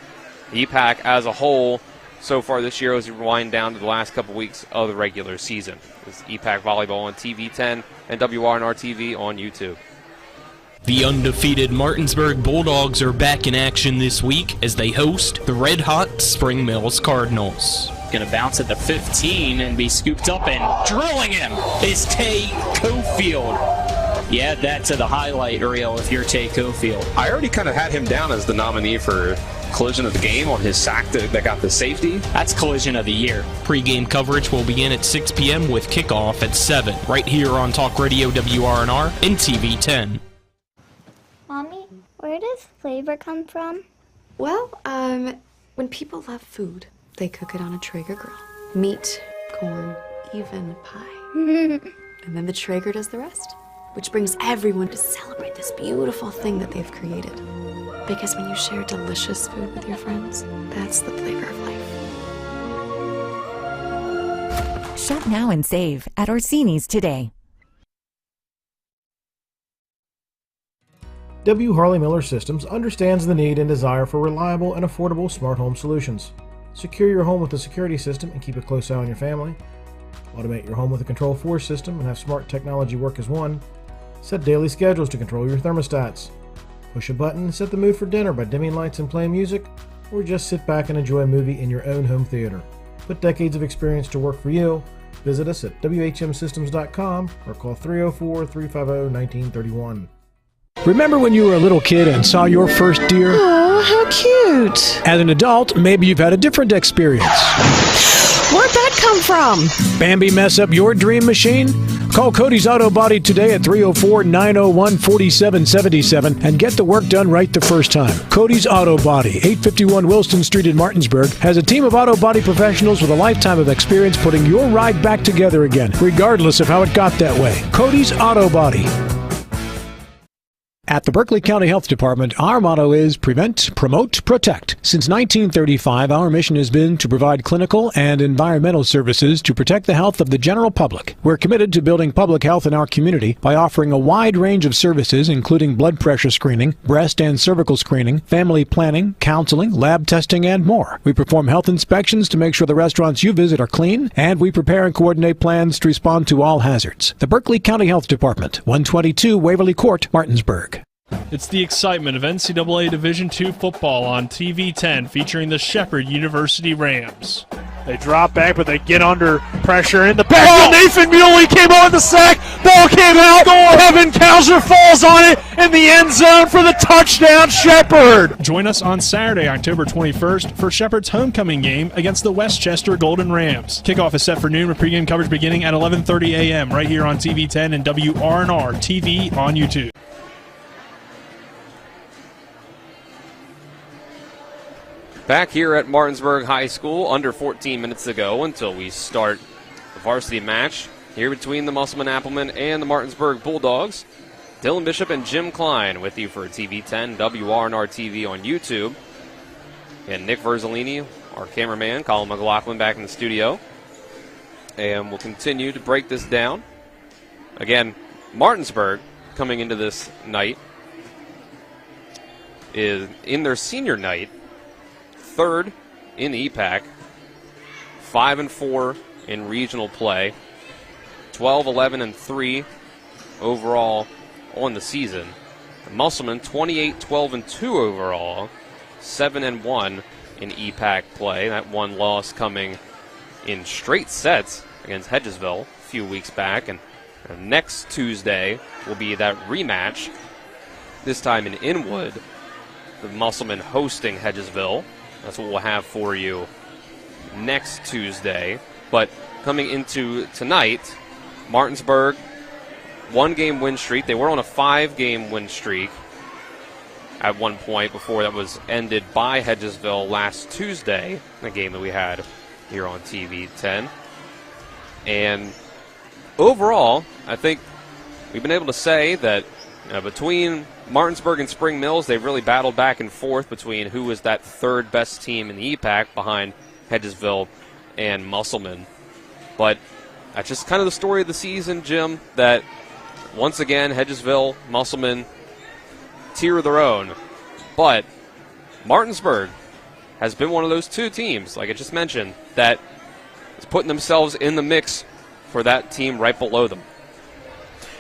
EPAC as a whole, so far this year as we wind down to the last couple weeks of the regular season. This is EPAC Volleyball on TV 10 and WRNR TV on YouTube. The undefeated Martinsburg Bulldogs are back in action this week as they host the red-hot Spring Mills Cardinals. Going to bounce at the 15 and be scooped up, and drilling him is Tay Cofield. You add that to the highlight reel if you're Tay Cofield. I already kind of had him down as the nominee for collision of the game on his sack that got the safety. That's collision of the year. Pre-game coverage will begin at 6 p.m. with kickoff at 7, right here on Talk Radio WRNR and TV 10. Mommy, where does flavor come from? Well, when people love food, they cook it on a Traeger grill. Meat, corn, even pie. And then the Traeger does the rest, which brings everyone to celebrate this beautiful thing that they've created. Because when you share delicious food with your friends, that's the flavor of life. Shop now and save at Orsini's today. W. Harley Miller Systems understands the need and desire for reliable and affordable smart home solutions. Secure your home with a security system and keep a close eye on your family. Automate your home with a Control4 system and have smart technology work as one. Set daily schedules to control your thermostats. Push a button and set the mood for dinner by dimming lights and playing music, or just sit back and enjoy a movie in your own home theater. Put decades of experience to work for you. Visit us at WHMsystems.com or call 304-350-1931. Remember when you were a little kid and saw your first deer? Oh, how cute. As an adult, maybe you've had a different experience. Where'd that come from? Bambi mess up your dream machine? Call Cody's Auto Body today at 304-901-4777 and get the work done right the first time. Cody's Auto Body, 851 Wilston Street in Martinsburg, has a team of auto body professionals with a lifetime of experience putting your ride back together again, regardless of how it got that way. Cody's Auto Body. At the Berkeley County Health Department, our motto is Prevent, Promote, Protect. Since 1935, our mission has been to provide clinical and environmental services to protect the health of the general public. We're committed to building public health in our community by offering a wide range of services, including blood pressure screening, breast and cervical screening, family planning, counseling, lab testing, and more. We perform health inspections to make sure the restaurants you visit are clean, and we prepare and coordinate plans to respond to all hazards. The Berkeley County Health Department, 122 Waverly Court, Martinsburg. It's the excitement of NCAA Division II football on TV 10 featuring the Shepherd University Rams. They drop back, but they get under pressure in the back. Nathan Muley came on the sack. Ball came out. Kevin Kauser falls on it in the end zone for the touchdown, Shepherd. Join us on Saturday, October 21st for Shepherd's homecoming game against the Westchester Golden Rams. Kickoff is set for noon with pregame coverage beginning at 11:30 a.m. right here on TV 10 and WRNR TV on YouTube. Back here at Martinsburg High School, under 14 minutes to go until we start the varsity match here between the Musselman Applemen and the Martinsburg Bulldogs. Dylan Bishop and Jim Klein with you for TV 10, WRNR TV on YouTube. And Nick Verzolini, our cameraman, Colin McLaughlin back in the studio. And we'll continue to break this down. Again, Martinsburg coming into this night is in their senior night, third in the EPAC, 5-4 in regional play, 12-11-3 overall on the season. Musselman 28-12-2 overall, 7-1 in EPAC play. That one loss coming in straight sets against Hedgesville a few weeks back, and next Tuesday will be that rematch, this time in Inwood, the Musselman hosting Hedgesville. That's what we'll have for you next Tuesday. But coming into tonight, Martinsburg, 1-game win streak. They were on a 5-game win streak at one point before that was ended by Hedgesville last Tuesday, the game that we had here on TV 10. And overall, I think we've been able to say that between Martinsburg and Spring Mills, they've really battled back and forth between who was that third best team in the EPAC behind Hedgesville and Musselman. But that's just kind of the story of the season, Jim, that once again, Hedgesville, Musselman, tier of their own. But Martinsburg has been one of those two teams, like I just mentioned, that is putting themselves in the mix for that team right below them.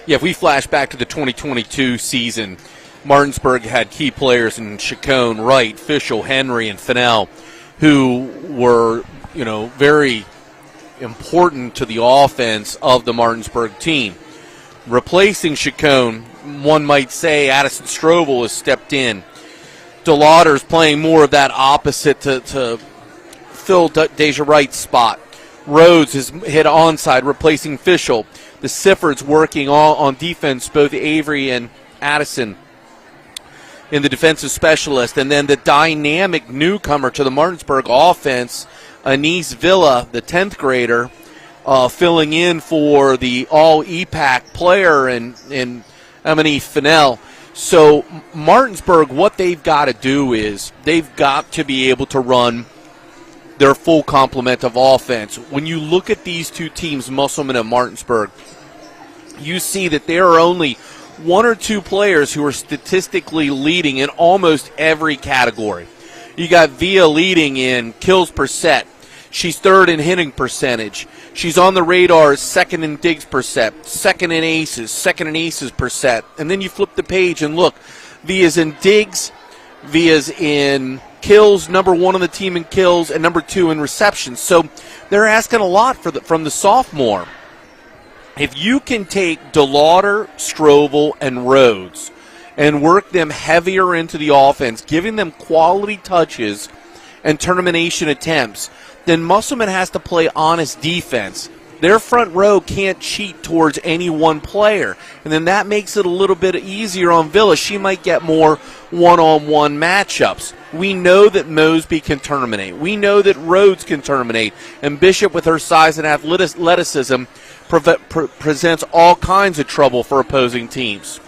Yeah, if we flash back to the 2022 season, Martinsburg had key players in Chacon, Wright, Fischel, Henry, and Fennell, who were, very important to the offense of the Martinsburg team. Replacing Chacon, one might say Addison Strovel has stepped in. DeLauder's playing more of that opposite to fill Deja Wright's spot. Rhodes has hit onside, replacing Fischel. The Siffords working on defense, both Avery and Addison in the defensive specialist. And then the dynamic newcomer to the Martinsburg offense, Anise Villa, the 10th grader, filling in for the all-EPAC player and Emily Fennell. So Martinsburg, what they've got to do is they've got to be able to run their full complement of offense. When you look at these two teams, Musselman and Martinsburg, you see that there are only one or two players who are statistically leading in almost every category. You got Via leading in kills per set. She's third in hitting percentage. She's on the radar as second in digs per set, second in aces per set. And then you flip the page and look, Via's in digs, Via's in kills, number one on the team in kills, and number two in receptions. So they're asking a lot from the sophomore. If you can take DeLauder, Strovel, and Rhodes and work them heavier into the offense, giving them quality touches and termination attempts, then Musselman has to play honest defense. Their front row can't cheat towards any one player, and then that makes it a little bit easier on Villa. She might get more one-on-one matchups. We know that Mosby can terminate. We know that Rhodes can terminate, and Bishop, with her size and athleticism, presents all kinds of trouble for opposing teams.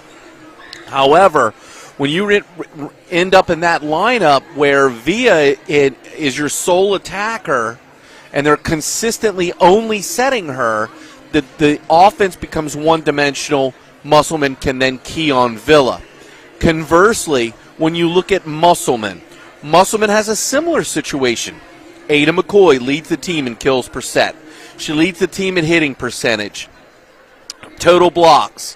However, when you end up in that lineup where Via is your sole attacker and they're consistently only setting her, the offense becomes one-dimensional. Musselman can then key on Villa. Conversely, when you look at Musselman has a similar situation. Ada McCoy leads the team in kills per set. She leads the team in hitting percentage. Total blocks.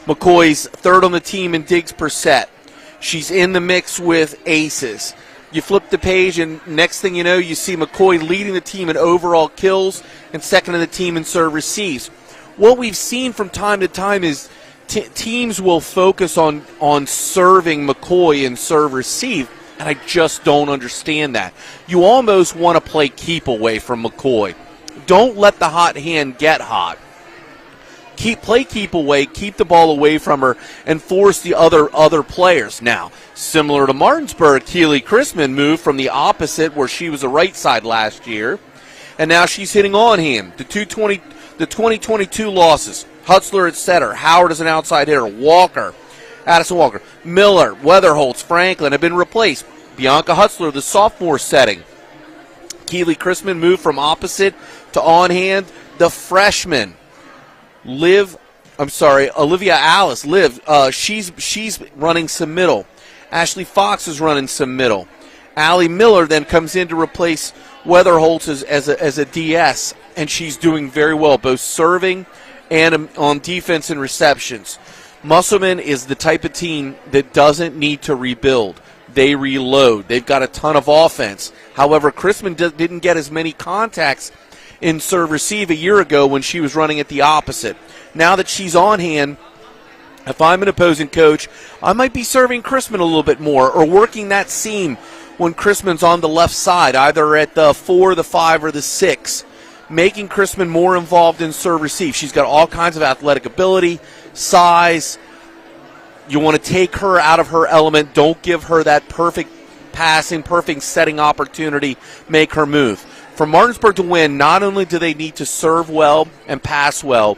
McCoy's third on the team in digs per set. She's in the mix with aces. You flip the page, and next thing you know, you see McCoy leading the team in overall kills and second in the team in serve receives. What we've seen from time to time is teams will focus on serving McCoy and serve receive, and I just don't understand that. You almost want to play keep away from McCoy. Don't let the hot hand get hot. Play keep away, keep the ball away from her, and force the other players. Now, similar to Martinsburg, Keely Chrisman moved from the opposite, where she was the right side last year, and now she's hitting on him. The 2022 losses, Hutzler at center, Howard as an outside hitter, Addison Walker, Miller, Weatherholtz, Franklin have been replaced. Bianca Hutzler, the sophomore setting. Keely Chrisman moved from opposite to on hand. The freshman, Olivia Alice, she's running some middle. Ashley Fox is running some middle. Allie Miller then comes in to replace Weatherholtz as a DS, and she's doing very well, both serving and on defense and receptions. Musselman is the type of team that doesn't need to rebuild. They reload. They've got a ton of offense. However, Chrisman didn't get as many contacts in serve-receive a year ago when she was running at the opposite. Now that she's on hand, if I'm an opposing coach, I might be serving Chrisman a little bit more or working that seam when Chrisman's on the left side, either at the 4, the 5, or the 6, making Chrisman more involved in serve-receive. She's got all kinds of athletic ability, size. You want to take her out of her element. Don't give her that perfect passing, perfect setting opportunity. Make her move. For Martinsburg to win, not only do they need to serve well and pass well,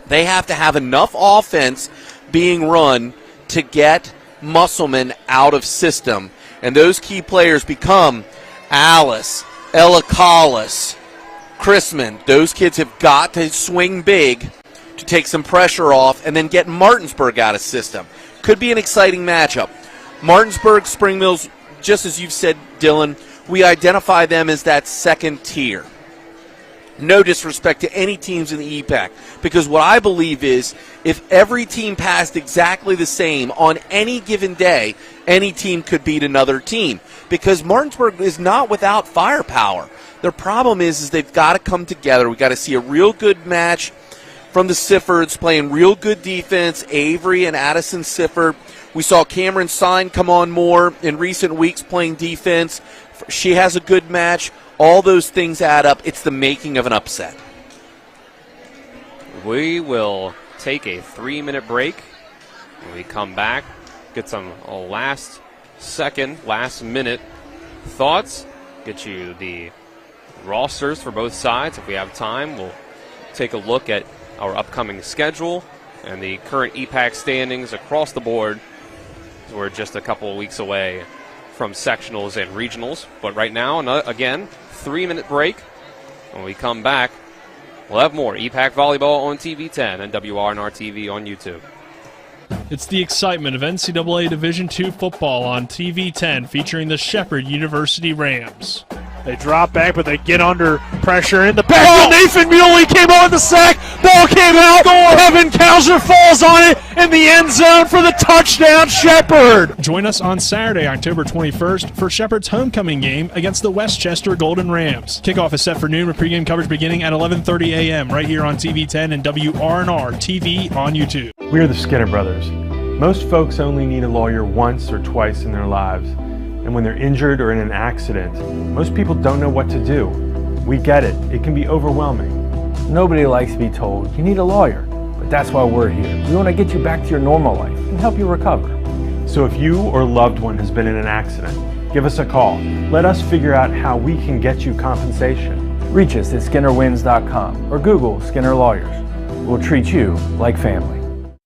they have to have enough offense being run to get Musselman out of system. And those key players become Alice, Ella Collis, Chrisman. Those kids have got to swing big to take some pressure off and then get Martinsburg out of system. Could be an exciting matchup. Martinsburg, Spring Mills, just as you've said, Dylan, we identify them as that second tier. No disrespect to any teams in the EPAC, because what I believe is if every team passed exactly the same on any given day, any team could beat another team, because Martinsburg is not without firepower. Their problem is they've got to come together. We've got to see a real good match from the Siffords playing real good defense, Avery and Addison Sifford. We saw Cameron Sine come on more in recent weeks playing defense. She has a good match. All those things add up. It's the making of an upset. We will take a 3-minute break. When we come back, get some last minute thoughts. Get you the rosters for both sides. If we have time, we'll take a look at our upcoming schedule and the current EPAC standings across the board. We're just a couple of weeks away from sectionals and regionals. But right now, again, 3-minute break. When we come back, we'll have more EPAC Volleyball on TV 10 and WRNR TV on YouTube. It's the excitement of NCAA Division II football on TV 10 featuring the Shepherd University Rams. They drop back, but they get under pressure in the back. Nathan Muley came on the sack. Ball came out. Kevin Kauser falls on it in the end zone for the touchdown, Shepherd. Join us on Saturday, October 21st for Shepherd's homecoming game against the Westchester Golden Rams. Kickoff is set for noon with pregame coverage beginning at 11:30 a.m. right here on TV 10 and WRNR TV on YouTube. We are the Skinner Brothers. Most folks only need a lawyer once or twice in their lives. And when they're injured or in an accident, most people don't know what to do. We get it. It can be overwhelming. Nobody likes to be told, you need a lawyer. But that's why we're here. We want to get you back to your normal life and help you recover. So if you or loved one has been in an accident, give us a call. Let us figure out how we can get you compensation. Reach us at SkinnerWins.com or Google Skinner Lawyers. We'll treat you like family.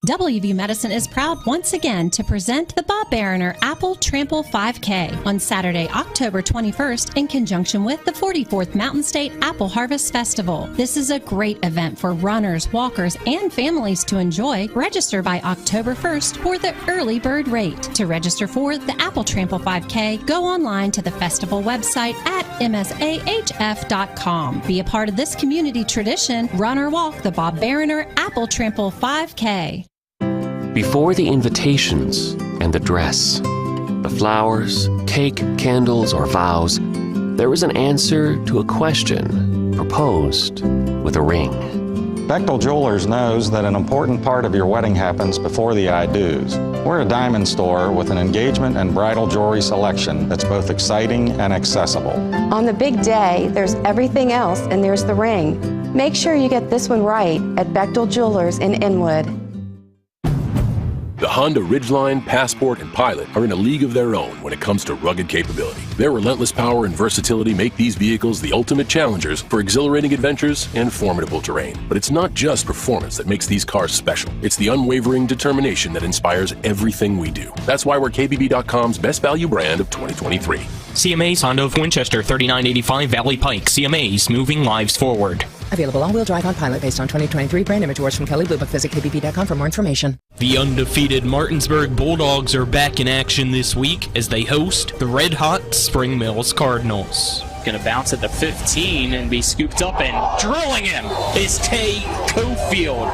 WV Medicine is proud once again to present the Bob Bariner Apple Trample 5K on Saturday, October 21st in conjunction with the 44th Mountain State Apple Harvest Festival. This is a great event for runners, walkers, and families to enjoy. Register by October 1st for the early bird rate. To register for the Apple Trample 5K, go online to the festival website at msahf.com. Be a part of this community tradition. Run or walk the Bob Bariner Apple Trample 5K. Before the invitations and the dress, the flowers, cake, candles, or vows, there was an answer to a question proposed with a ring. Bechtel Jewelers knows that an important part of your wedding happens before the I-dos. We're a diamond store with an engagement and bridal jewelry selection that's both exciting and accessible. On the big day, there's everything else and there's the ring. Make sure you get this one right at Bechtel Jewelers in Inwood. The Honda Ridgeline, Passport, and Pilot are in a league of their own when it comes to rugged capability. Their relentless power and versatility make these vehicles the ultimate challengers for exhilarating adventures and formidable terrain. But it's not just performance that makes these cars special. It's the unwavering determination that inspires everything we do. That's why we're KBB.com's best value brand of 2023. CMA's Honda of Winchester, 3985 Valley Pike. CMA's moving lives forward. Available all-wheel drive on Pilot based on 2023 brand image awards from Kelley Blue Book. Visit kbb.com for more information. The undefeated Martinsburg Bulldogs are back in action this week as they host the red-hot Spring Mills Cardinals. Going to bounce at the 15 and be scooped up, and drilling him is Tay Cofield.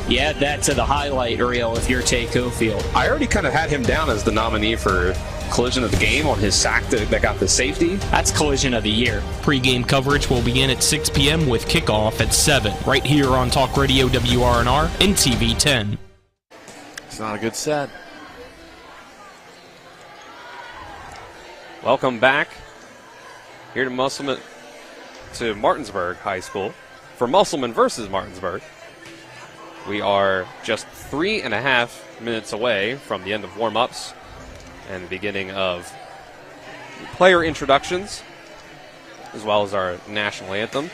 You add that to the highlight reel if you're Tay Cofield. I already kind of had him down as the nominee for collision of the game on his sack that got the safety. That's collision of the year. Pre-game coverage will begin at 6 p.m. with kickoff at 7, right here on Talk Radio WRNR and TV 10. It's not a good set. Welcome back here to Martinsburg High School for Musselman versus Martinsburg. We are just 3.5 minutes away from the end of warm-ups and the beginning of player introductions, as well as our national anthem.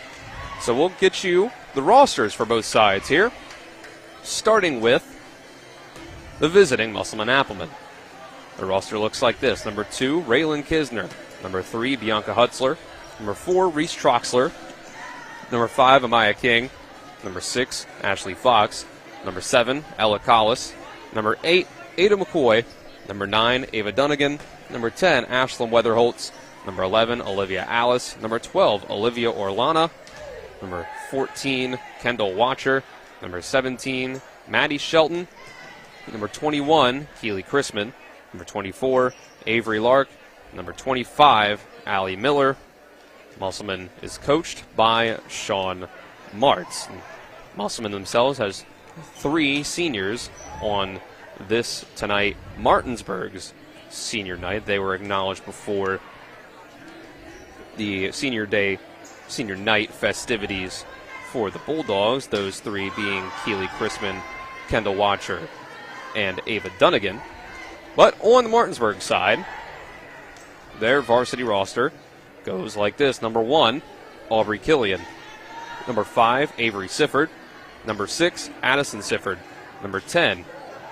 So we'll get you the rosters for both sides here, starting with the visiting Musselman Applemen. The roster looks like this. Number 2, Raylan Kisner. Number 3, Bianca Hutzler. Number 4, Reese Troxler. Number 5, Amaya King. Number 6, Ashley Fox. Number 7, Ella Collis. Number 8, Ada McCoy. Number 9, Ava Dunnigan. Number 10, Ashlyn Weatherholtz. Number 11, Olivia Alice. Number 12, Olivia Orlana. Number 14, Kendall Watcher. Number 17, Maddie Shelton. Number 21, Keely Chrisman. Number 24, Avery Lark. Number 25, Allie Miller. Musselman is coached by Sean Martz. Musselman themselves has 3 seniors on this tonight, Martinsburg's senior night. They were acknowledged before the senior night festivities for the Bulldogs, those 3 being Keely Chrisman, Kendall Watcher, and Ava Dunnigan. But on the Martinsburg side, their varsity roster goes like this. Number 1, Aubrey Killian. Number 5, Avery Sifford. Number 6, Addison Sifford. Number 10,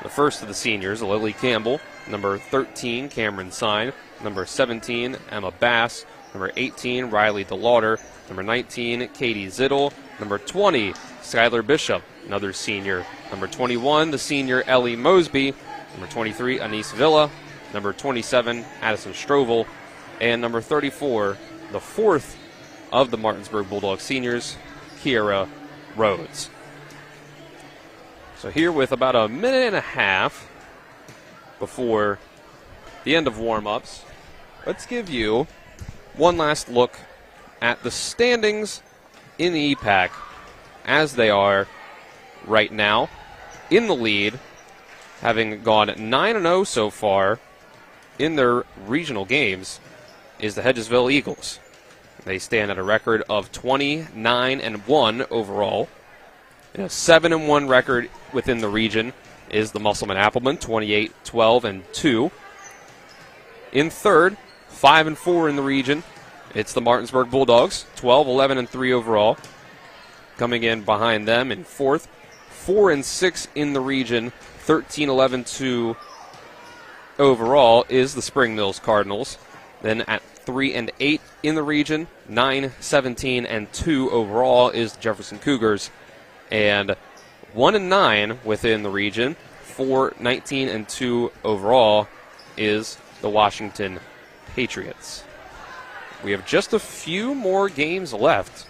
the first of the seniors, Lily Campbell. Number 13, Cameron Sine. Number 17, Emma Bass. Number 18, Riley DeLauder. Number 19, Katie Zittel. Number 20, Skylar Bishop, another senior. Number 21, the senior Ellie Mosby. Number 23, Anise Villa. Number 27, Addison Strovel. And number 34, the 4th of the Martinsburg Bulldogs seniors, Kiera Rhodes. So here with about a minute and a half before the end of warm-ups, let's give you one last look at the standings in the EPAC as they are right now. In the lead, having gone 9-0 so far in their regional games, is the Hedgesville Eagles. They stand at a record of 29-1 overall. And a 7-1 record within the region is the Musselman Applemen, 28-12-2. In third, 5-4 in the region, it's the Martinsburg Bulldogs, 12-11-3 overall. Coming in behind them in fourth, 4-6 in the region, 13-11-2 overall is the Spring Mills Cardinals. Then at 3-8 in the region, 9-17-2 overall is the Jefferson Cougars, and 1-9 within the region, 4-19-2 overall is the Washington Patriots. We have just a few more games left,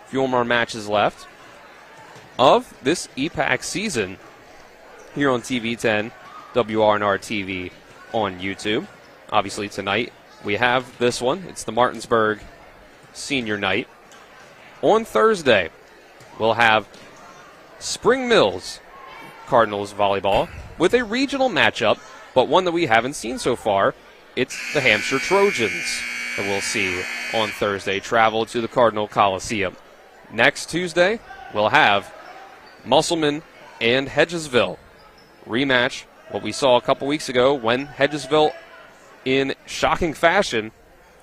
a few more matches left of this EPAC season here on TV 10, WRNR TV on YouTube. Obviously tonight we have this one. It's the Martinsburg Senior Night. On Thursday, we'll have Spring Mills Cardinals volleyball with a regional matchup, but one that we haven't seen so far. It's the Hampshire Trojans that we'll see on Thursday travel to the Cardinal Coliseum. Next Tuesday, we'll have Musselman and Hedgesville rematch what we saw a couple weeks ago when Hedgesville, in shocking fashion,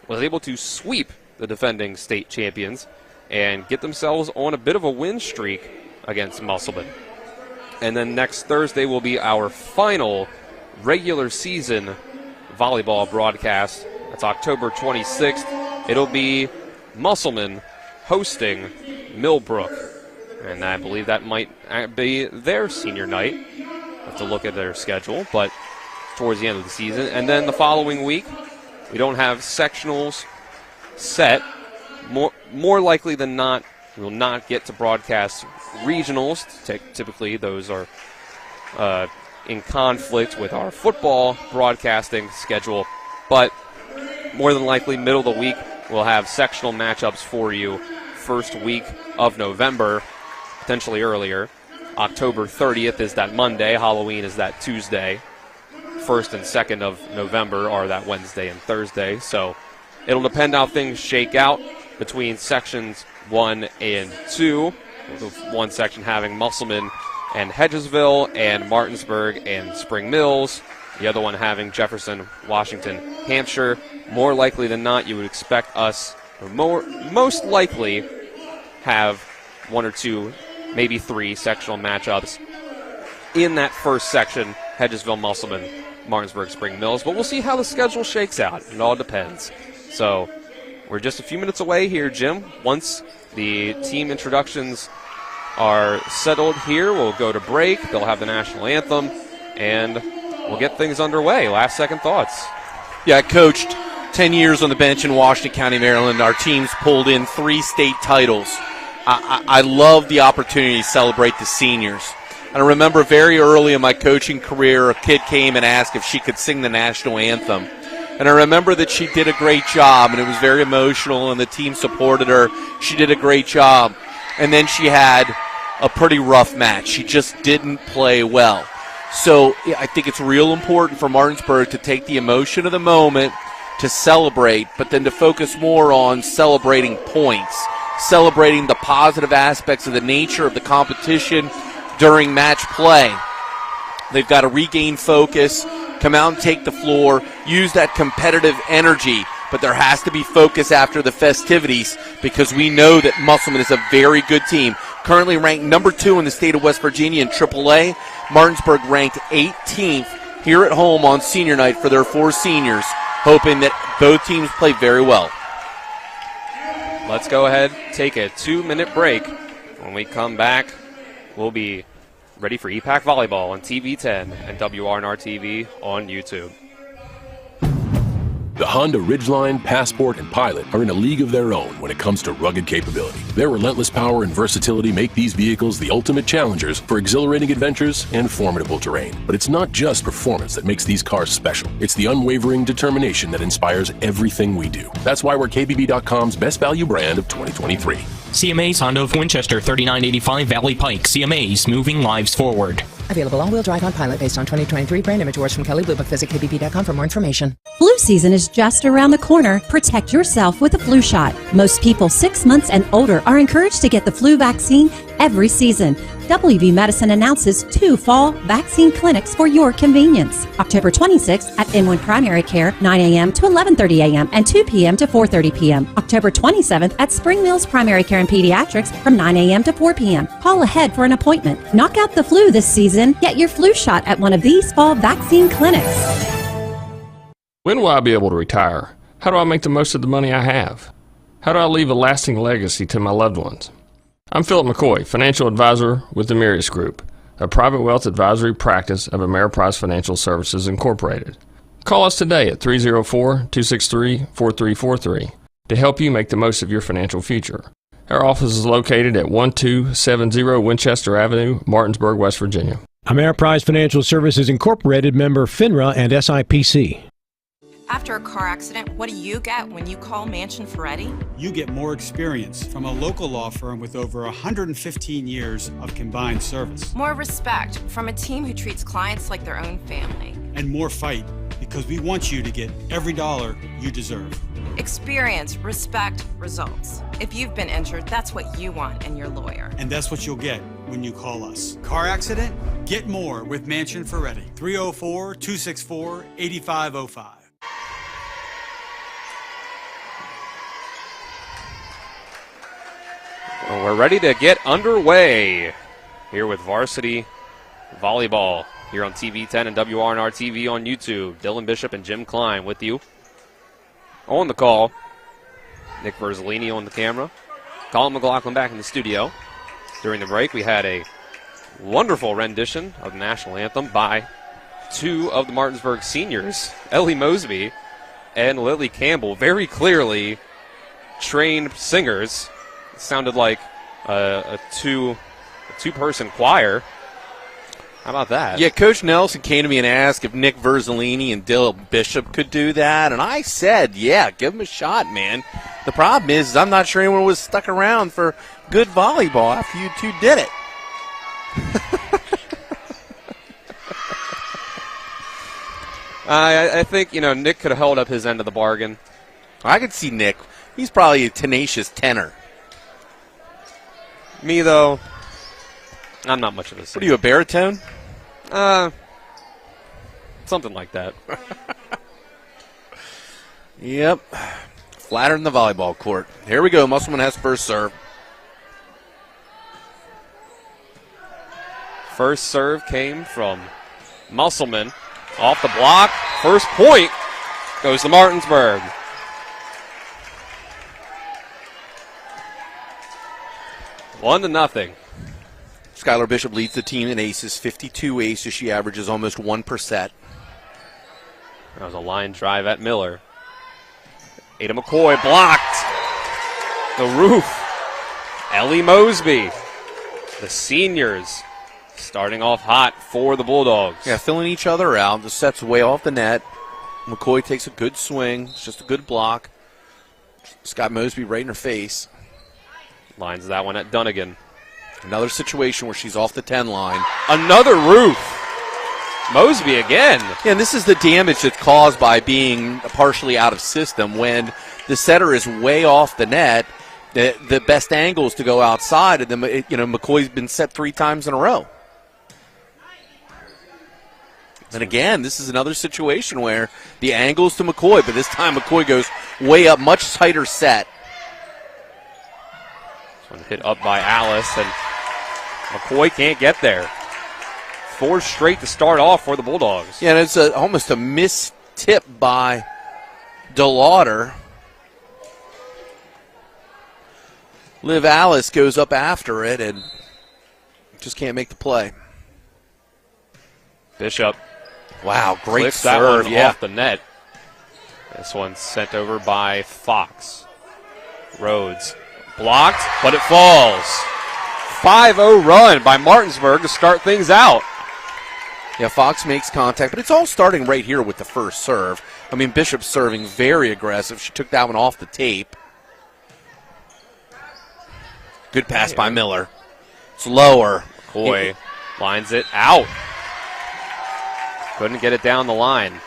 was able to sweep the defending state champions and get themselves on a bit of a win streak against Musselman. And then next Thursday will be our final regular season volleyball broadcast. That's October 26th. It'll be Musselman hosting Millbrook. And I believe that might be their senior night. Have to look at their schedule, but towards the end of the season. And then the following week, we don't have sectionals set. More likely than not, we will not get to broadcast regionals. Typically, those are in conflict with our football broadcasting schedule. But more than likely, middle of the week, we'll have sectional matchups for you first week of November, potentially earlier. October 30th is that Monday. Halloween is that Tuesday. 1st and 2nd of November are that Wednesday and Thursday. So it'll depend how things shake out between sections 1 and 2. The one section having Musselman and Hedgesville and Martinsburg and Spring Mills. The other one having Jefferson, Washington, Hampshire. More likely than not, you would expect us, or most likely, have 1 or 2, maybe 3 sectional matchups in that first section, Hedgesville, Musselman, Martinsburg, Spring Mills. But we'll see how the schedule shakes out. It all depends. So we're just a few minutes away here, Jim. Once the team introductions are settled here, we'll go to break. They'll have the national anthem, and we'll get things underway. Last second thoughts. Yeah, I coached 10 years on the bench in Washington County, Maryland. Our teams pulled in 3 state titles. I love the opportunity to celebrate the seniors. And I remember very early in my coaching career, a kid came and asked if she could sing the national anthem. And I remember that she did a great job, and it was very emotional, and the team supported her. She did a great job. And then she had a pretty rough match. She just didn't play well. So I think it's real important for Martinsburg to take the emotion of the moment to celebrate, but then to focus more on celebrating points, celebrating the positive aspects of the nature of the competition during match play. They've got to regain focus, come out and take the floor, use that competitive energy, but there has to be focus after the festivities because we know that Musselman is a very good team. Currently ranked number 2 in the state of West Virginia in AAA. Martinsburg ranked 18th here at home on senior night for their 4 seniors, hoping that both teams play very well. Let's go ahead, take a 2-minute break. When we come back, we'll be ready for EPAC Volleyball on TV10 and WRNR TV on YouTube. The Honda Ridgeline, Passport, and Pilot are in a league of their own when it comes to rugged capability. Their relentless power and versatility make these vehicles the ultimate challengers for exhilarating adventures and formidable terrain. But it's not just performance that makes these cars special. It's the unwavering determination that inspires everything we do. That's why we're KBB.com's best value brand of 2023. CMA's Honda of Winchester, 3985 Valley Pike. CMA's moving lives forward. Available all-wheel drive on Pilot based on 2023 brand image awards from Kelly Blue Book. Visit KBB.com for more information. Flu season is just around the corner. Protect yourself with a flu shot. Most people 6 months and older are encouraged to get the flu vaccine every season. WV Medicine announces 2 fall vaccine clinics for your convenience. October 26th at Inwood Primary Care, 9 a.m. to 11:30 a.m. and 2 p.m. to 4:30 p.m. October 27th at Spring Mills Primary Care and Pediatrics from 9 a.m. to 4 p.m. Call ahead for an appointment. Knock out the flu this season. Get your flu shot at one of these fall vaccine clinics. When will I be able to retire? How do I make the most of the money I have? How do I leave a lasting legacy to my loved ones? I'm Philip McCoy, financial advisor with the Mirius Group, a private wealth advisory practice of Ameriprise Financial Services Incorporated. Call us today at 304-263-4343 to help you make the most of your financial future. Our office is located at 1270 Winchester Avenue, Martinsburg, West Virginia. Ameriprise Financial Services Incorporated, member FINRA and SIPC. After a car accident, what do you get when you call Mansion Ferretti? You get more experience from a local law firm with over 115 years of combined service. More respect from a team who treats clients like their own family. And more fight, because we want you to get every dollar you deserve. Experience, respect, results. If you've been injured, that's what you want in your lawyer. And that's what you'll get when you call us. Car accident? Get more with Mansion Ferretti. 304-264-8505. Well, we're ready to get underway here with Varsity Volleyball here on TV10 and WRNR TV on YouTube. Dylan Bishop and Jim Klein with you on the call. Nick Verzolini on the camera. Colin McLaughlin back in the studio. During the break, we had a wonderful rendition of the national anthem by two of the Martinsburg seniors, Ellie Mosby and Lily Campbell. Very clearly trained singers. It sounded like a two-person choir. How about that? Yeah, Coach Nelson came to me and asked if Nick Verzolini and Dylan Bishop could do that, and I said, yeah, give them a shot, man. The problem is I'm not sure anyone was stuck around for good volleyball after you two did it. I think, Nick could have held up his end of the bargain. I could see Nick. He's probably a tenacious tenor. Me, though, I'm not much of a singer. What are you, a baritone? Something like that. Yep. Flatter in the volleyball court. Here we go. Musselman has first serve. First serve came from Musselman. Off the block. First point goes to Martinsburg. 1-0. Skylar Bishop leads the team in aces, 52 aces. She averages almost 1%. That was a line drive at Miller. Ada McCoy blocked. The roof. Ellie Mosby. The seniors starting off hot for the Bulldogs. Yeah, filling each other out. The set's way off the net. McCoy takes a good swing. It's just a good block. Scott Mosby right in her face. Lines that one at Dunnigan. Another situation where she's off the 10 line. Another roof. Mosby again. Yeah, and this is the damage that's caused by being partially out of system. When the setter is way off the net, the best angle is to go outside, and then McCoy's been set 3 times in a row. And again, this is another situation where the angle's to McCoy, but this time McCoy goes way up, much tighter set. This one hit up by Alice, and McCoy can't get there. 4 straight to start off for the Bulldogs. Yeah, and it's almost a missed tip by DeLauder. Liv Alice goes up after it and just can't make the play. Bishop. Wow, great Flips serve, that one yeah. off the net. This one's sent over by Fox. Rhodes blocked, but it falls. 5-0 run by Martinsburg to start things out. Yeah, Fox makes contact, but it's all starting right here with the first serve. I mean, Bishop's serving very aggressive. She took that one off the tape. Good pass by Miller. It's lower. McCoy lines it out. Couldn't get it down the line.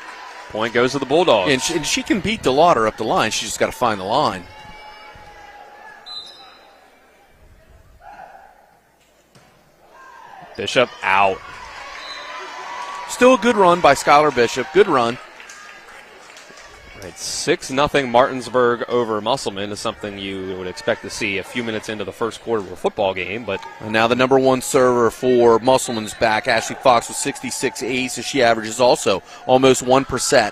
Point goes to the Bulldogs. And she can beat DeLauder up the line. She's just got to find the line. Bishop out. Still a good run by Skylar Bishop. Good run. Right, 6-0 Martinsburg over Musselman is something you would expect to see a few minutes into the first quarter of a football game. But and now the number 1 server for Musselman's back. Ashley Fox with 66 aces. She averages also almost 1%.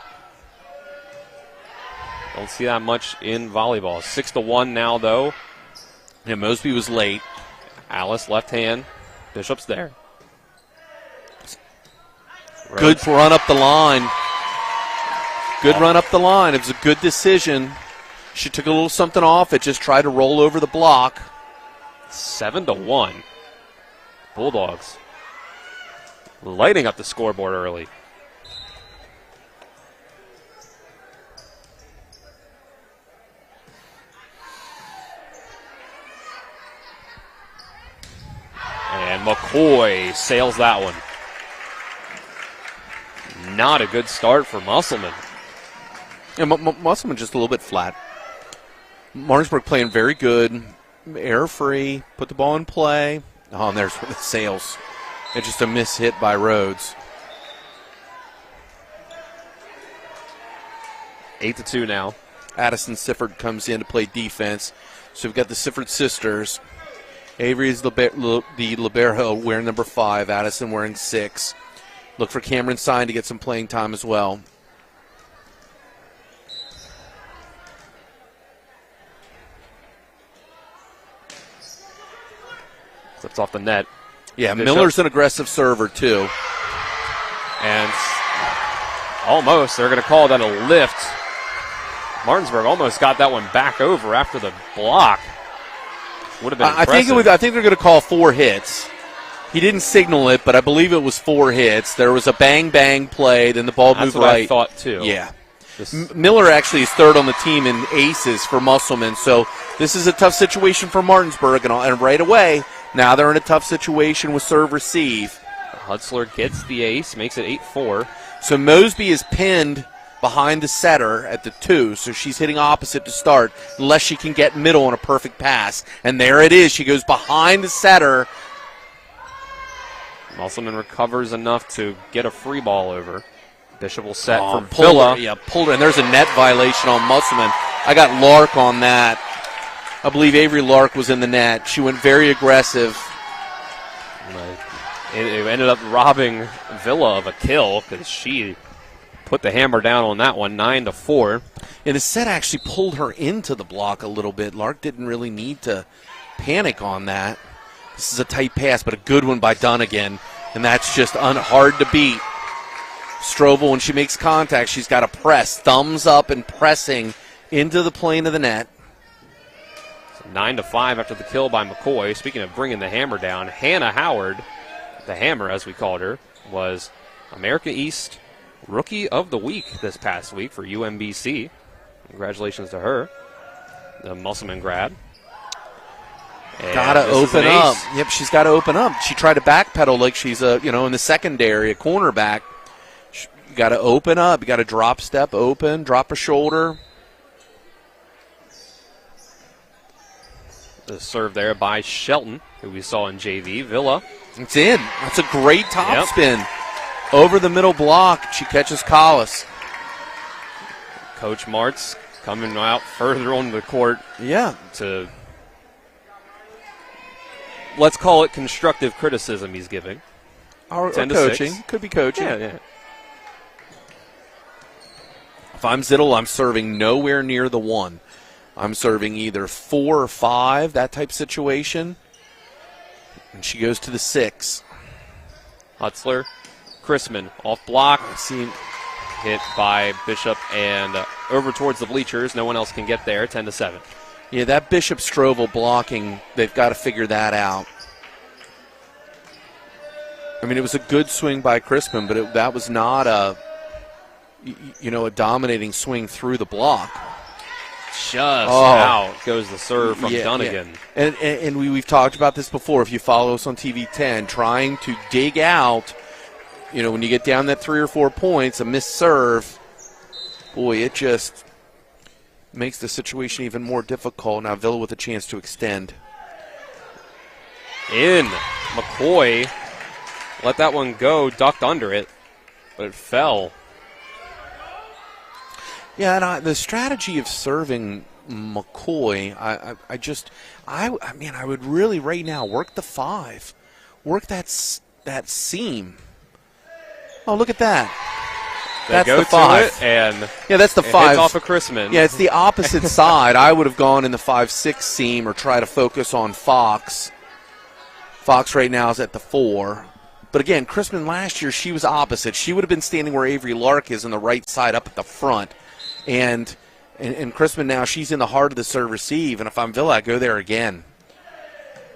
Don't see that much in volleyball. 6-1 now, though. Yeah, Mosby was late. Alice left hand. Bishop's there. Good run up the line. Good run up the line. It was a good decision. She took a little something off it, just tried to roll over the block. 7-1. Bulldogs lighting up the scoreboard early. And McCoy sails that one. Not a good start for Musselman. Yeah, Musselman just a little bit flat. Martinsburg playing very good. Air-free. Put the ball in play. Oh, and there's the sails. It's just a miss hit by Rhodes. 8-2 now. Addison Sifford comes in to play defense. So we've got the Sifford sisters. Avery is the libero wearing number 5. Addison wearing 6. Look for Cameron Sign to get some playing time as well. Slips off the net. Yeah, Miller's an aggressive server, too. And almost, they're going to call that a lift. Martinsburg almost got that one back over after the block. Would have been impressive. I think they're going to call 4 hits. He didn't signal it, but I believe it was 4 hits. There was a bang-bang play, then the ball moved right. That's what I thought, too. Yeah. Miller actually is third on the team in aces for Musselman, so this is a tough situation for Martinsburg, and right away, now they're in a tough situation with serve-receive. Hutzler gets the ace, makes it 8-4. So Mosby is pinned behind the setter at the 2, so she's hitting opposite to start, unless she can get middle on a perfect pass. And there it is. She goes behind the setter. Musselman recovers enough to get a free ball over. Bishop will set for Villa. Yeah, pulled her, and there's a net violation on Musselman. I got Lark on that. I believe Avery Lark was in the net. She went very aggressive. It ended up robbing Villa of a kill because she put the hammer down on that one, 9-4. And the set actually pulled her into the block a little bit. Lark didn't really need to panic on that. This is a tight pass, but a good one by Dunnigan, and that's just hard to beat. Strovel, when she makes contact, she's got to press, thumbs up and pressing into the plane of the net. So 9-5 after the kill by McCoy. Speaking of bringing the hammer down, Hannah Howard, the Hammer as we called her, was America East Rookie of the Week this past week for UMBC. Congratulations to her, the Musselman grad. Got to open up. Yep, she's got to open up. She tried to backpedal like she's in the secondary, a cornerback. You got to open up. You got to drop step, open, drop a shoulder. The serve there by Shelton, who we saw in JV. Villa. It's in. That's a great top spin. Over the middle block, she catches Collis. Coach Martz coming out further on the court. Yeah. To, let's call it constructive criticism he's giving. Or coaching. Could be coaching. Yeah. If I'm Zittel, I'm serving nowhere near the 1. I'm serving either 4 or 5, that type situation. And she goes to the 6. Hutzler, Chrisman off block. Hit by Bishop and over towards the bleachers. No one else can get there. 10-7. Yeah, that Bishop Strovel blocking, they've got to figure that out. I mean, it was a good swing by Chrisman, but that was not a dominating swing through the block. Just out goes the serve from Dunnigan. Yeah. And we've talked about this before. If you follow us on TV 10, trying to dig out, when you get down that 3 or 4 points, a missed serve, boy, it just makes the situation even more difficult. Now Villa with a chance to extend. McCoy let that one go, ducked under it, but it fell. Yeah, and the strategy of serving McCoy, I would really right now work the 5, work that seam. Oh, look at that. That's the 5. That's the 5. Hits off of Chrisman. Yeah, it's the opposite side. I would have gone in the 5-6 seam or try to focus on Fox. Fox right now is at the 4. But again, Chrisman last year, she was opposite. She would have been standing where Avery Lark is on the right side up at the front. And Chrisman now, she's in the heart of the serve receive. And if I'm Villa, I go there again.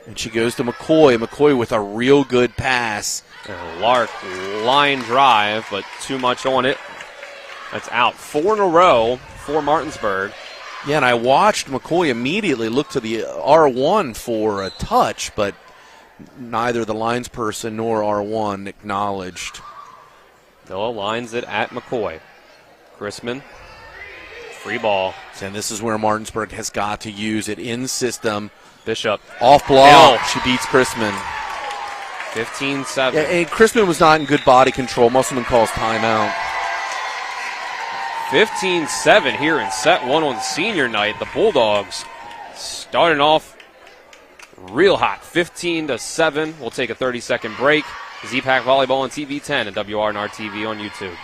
And she goes to McCoy. McCoy with a real good pass. And Lark line drive, but too much on it. That's out. 4 in a row for Martinsburg. Yeah, and I watched McCoy immediately look to the R1 for a touch, but neither the linesperson nor R1 acknowledged. Villa lines it at McCoy. Chrisman. Free ball. And this is where Martinsburg has got to use it in system. Bishop. Off block. She beats Chrisman. 15-7. Yeah, and Chrisman was not in good body control. Musselman calls timeout. 15-7 here in set 1 on senior night. The Bulldogs starting off real hot. 15-7. We'll take a 30-second break. EPAC Volleyball on TV 10 and WRNR TV on YouTube.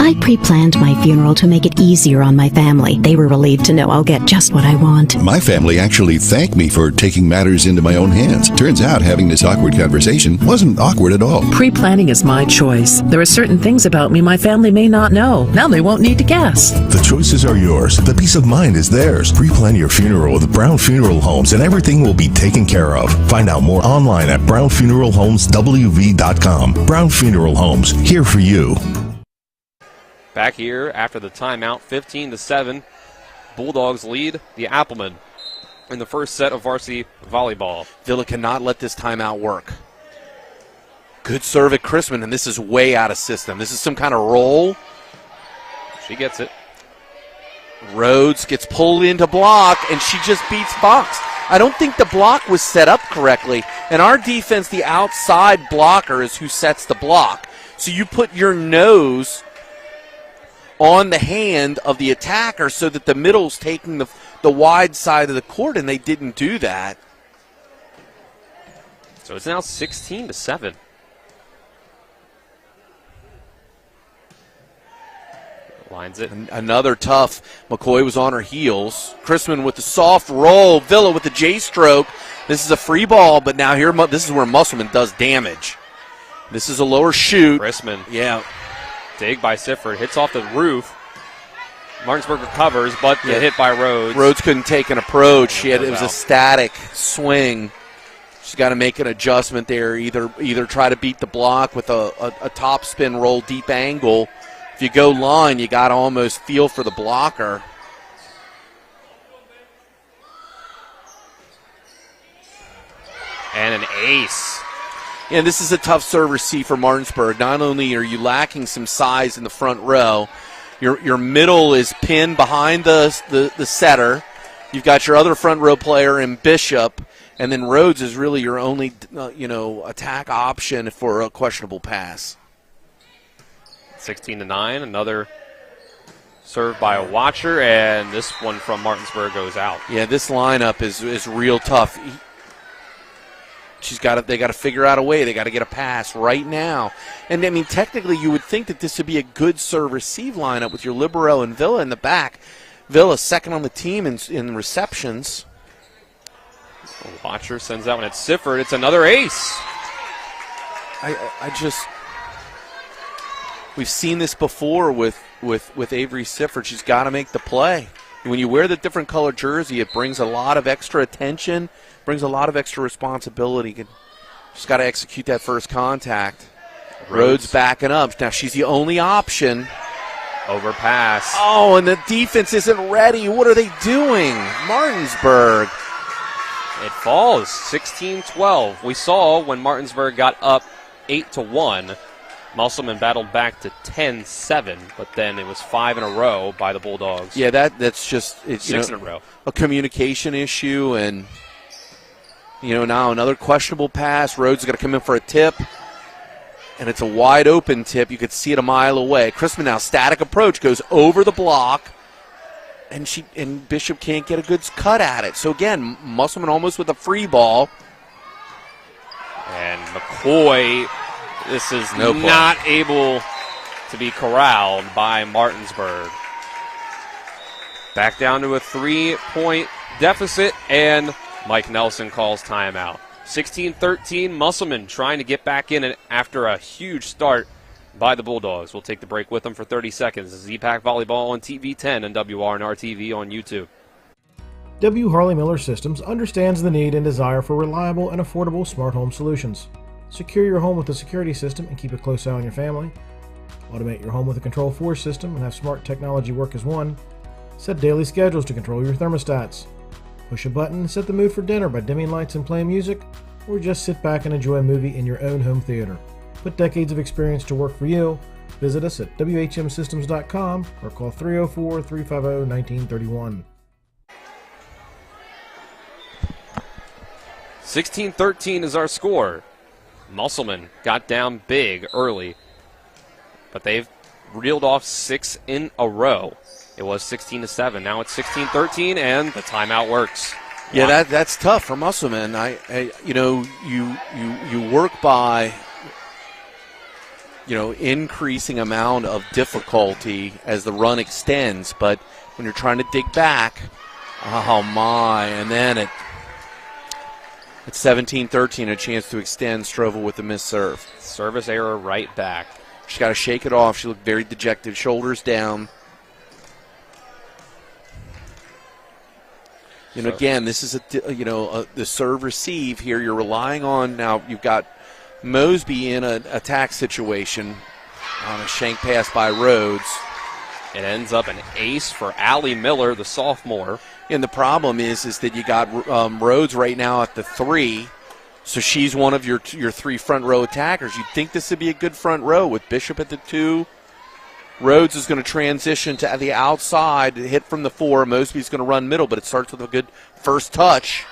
I pre-planned my funeral to make it easier on my family. They were relieved to know I'll get just what I want. My family actually thanked me for taking matters into my own hands. Turns out having this awkward conversation wasn't awkward at all. Pre-planning is my choice. There are certain things about me my family may not know. Now they won't need to guess. The choices are yours. The peace of mind is theirs. Pre-plan your funeral with Brown Funeral Homes and everything will be taken care of. Find out more online at brownfuneralhomeswv.com. Brown Funeral Homes, here for you. Back here after the timeout, 15-7. Bulldogs lead the Applemen in the first set of varsity volleyball. Villa cannot let this timeout work. Good serve at Chrisman, and this is way out of system. This is some kind of roll. She gets it. Rhodes gets pulled into block, and she just beats Fox. I don't think the block was set up correctly. In our defense, the outside blocker is who sets the block. So you put your nose on the hand of the attacker so that the middle's taking the wide side of the court, and they didn't do that. So it's now 16-7. Lines it. Another tough. McCoy was on her heels. Chrisman with the soft roll. Villa with the J-stroke. This is a free ball, but now here, this is where Musselman does damage. This is a lower shoot. Chrisman. Yeah. Dig by Sifford. Hits off the roof. Martinsburg recovers, but get hit by Rhodes. Rhodes couldn't take an approach. It was a static swing. She's got to make an adjustment there. Either try to beat the block with a top spin roll deep angle. If you go line, you got to almost feel for the blocker. And an ace. And this is a tough serve receive for Martinsburg. Not only are you lacking some size in the front row, your middle is pinned behind the setter. You've got your other front row player in Bishop, and then Rhodes is really your only attack option for a questionable pass. 16-9, another serve by a watcher, and this one from Martinsburg goes out. Yeah, this lineup is real tough. They got to figure out a way. They got to get a pass right now. And I mean, technically, you would think that this would be a good serve-receive lineup with your libero and Villa in the back. Villa second on the team in receptions. Watcher sends that one at Sifford. It's another ace. We've seen this before with Avery Sifford. She's got to make the play. When you wear the different color jersey, it brings a lot of extra attention, brings a lot of extra responsibility. Just got to execute that first contact. Rhodes backing up. Now she's the only option. Overpass. Oh, and the defense isn't ready. What are they doing? Martinsburg. It falls 16-12. We saw when Martinsburg got up 8-1. Musselman battled back to 10-7, but then it was 5 in a row by the Bulldogs. Yeah, that's just 6 in a row. A communication issue, and now another questionable pass. Rhodes is going to come in for a tip, and it's a wide open tip. You could see it a mile away. Chrisman now static approach goes over the block, and Bishop can't get a good cut at it. So again, Musselman almost with a free ball, and McCoy. This is not able to be corralled by Martinsburg. Back down to a 3-point deficit, and Mike Nelson calls timeout. 16-13, Musselman trying to get back in it after a huge start by the Bulldogs. We'll take the break with them for 30 seconds. This is EPAC Volleyball on TV 10 and WRNR TV on YouTube. W. Harley Miller Systems understands the need and desire for reliable and affordable smart home solutions. Secure your home with a security system and keep a close eye on your family. Automate your home with a Control4 system and have smart technology work as one. Set daily schedules to control your thermostats. Push a button and set the mood for dinner by dimming lights and playing music, or just sit back and enjoy a movie in your own home theater. Put decades of experience to work for you. Visit us at WHMsystems.com or call 304-350-1931. 16-13 is our score. Musselman got down big early, but they've reeled off 6 in a row. It was 16-7. Now it's 16-13, and the timeout works. Yeah, that's tough for Musselman. You work by increasing amount of difficulty as the run extends. But when you're trying to dig back, oh my, and then at 17-13, a chance to extend. Stroval with the missed serve. Service error right back. She's got to shake it off. She looked very dejected, shoulders down. Again, this is the serve receive here. You're relying on, now you've got Mosby in an attack situation on a shank pass by Rhodes. It ends up an ace for Allie Miller, the sophomore. And the problem is that you got Rhodes right now at the 3, so she's one of your 3 front row attackers. You'd think this would be a good front row with Bishop at the 2. Rhodes is going to transition to the outside, hit from the 4. Mosby's going to run middle, but it starts with a good first touch.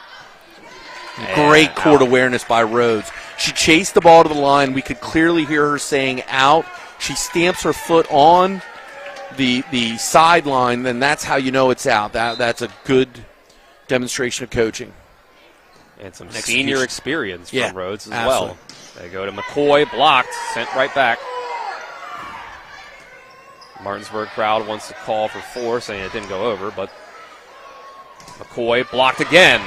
Great court awareness by Rhodes. She chased the ball to the line. We could clearly hear her saying out. She stamps her foot on the sideline, then that's how you know it's out. That's a good demonstration of coaching. And some senior experience from Rhodes as absolutely. well. They go to McCoy, blocked, sent right back. Martinsburg crowd wants to call for 4, saying it didn't go over, but McCoy blocked again.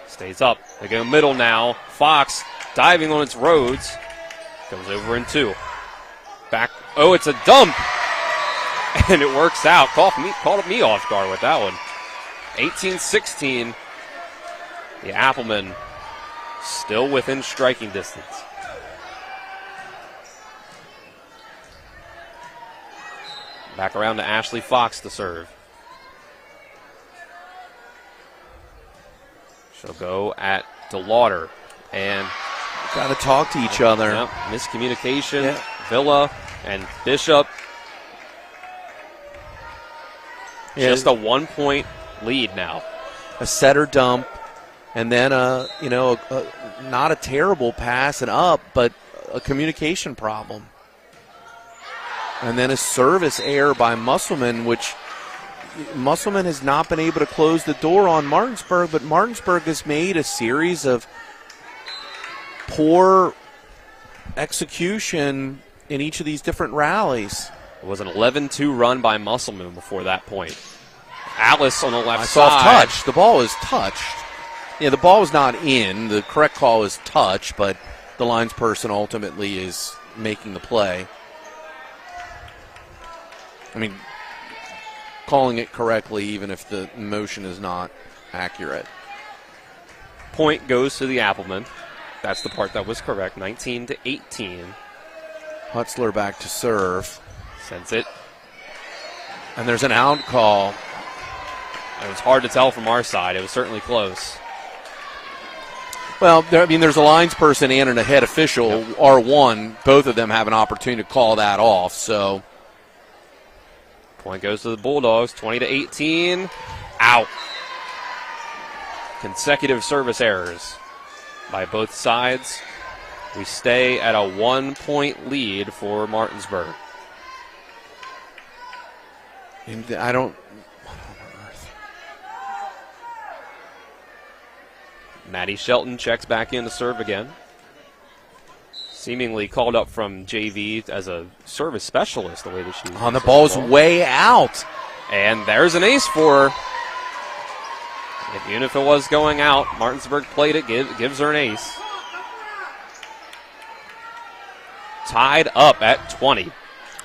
Stays up. They go middle now. Fox diving on its Rhodes. Goes over in 2. Back. Oh, it's a dump. And it works out. Called me off guard with that one. 18-16. The Applemen still within striking distance. Back around to Ashley Fox to serve. She'll go at DeLauder. And got to talk to each other. Yep, miscommunication. Yeah. Villa and Bishop. Yeah. Just a 1-point lead now. A setter dump, and then not a terrible pass and up, but a communication problem. And then a service error by Musselman, which Musselman has not been able to close the door on Martinsburg, but Martinsburg has made a series of poor execution in each of these different rallies. It was an 11-2 run by Musselman before that point. Alice on the left side. Touch. The ball is touched. Yeah, the ball was not in. The correct call is touch, but the linesperson ultimately is making the play. I mean, calling it correctly even if the motion is not accurate. Point goes to the Applemen. That's the part that was correct, 19-18. Hutzler back to serve. Sends it. And there's an out call. It was hard to tell from our side. It was certainly close. Well, there's a linesperson and a head official, yep. R1. Both of them have an opportunity to call that off, so. Point goes to the Bulldogs, 20-18. Out. Consecutive service errors by both sides. We stay at a 1-point lead for Martinsburg. And I don't. Maddie Shelton checks back in to serve again. Seemingly called up from JV as a service specialist, the way that she's on the ball's way out. And there's an ace for her. Even if it was going out, Martinsburg played it, gives her an ace. Tied up at 20.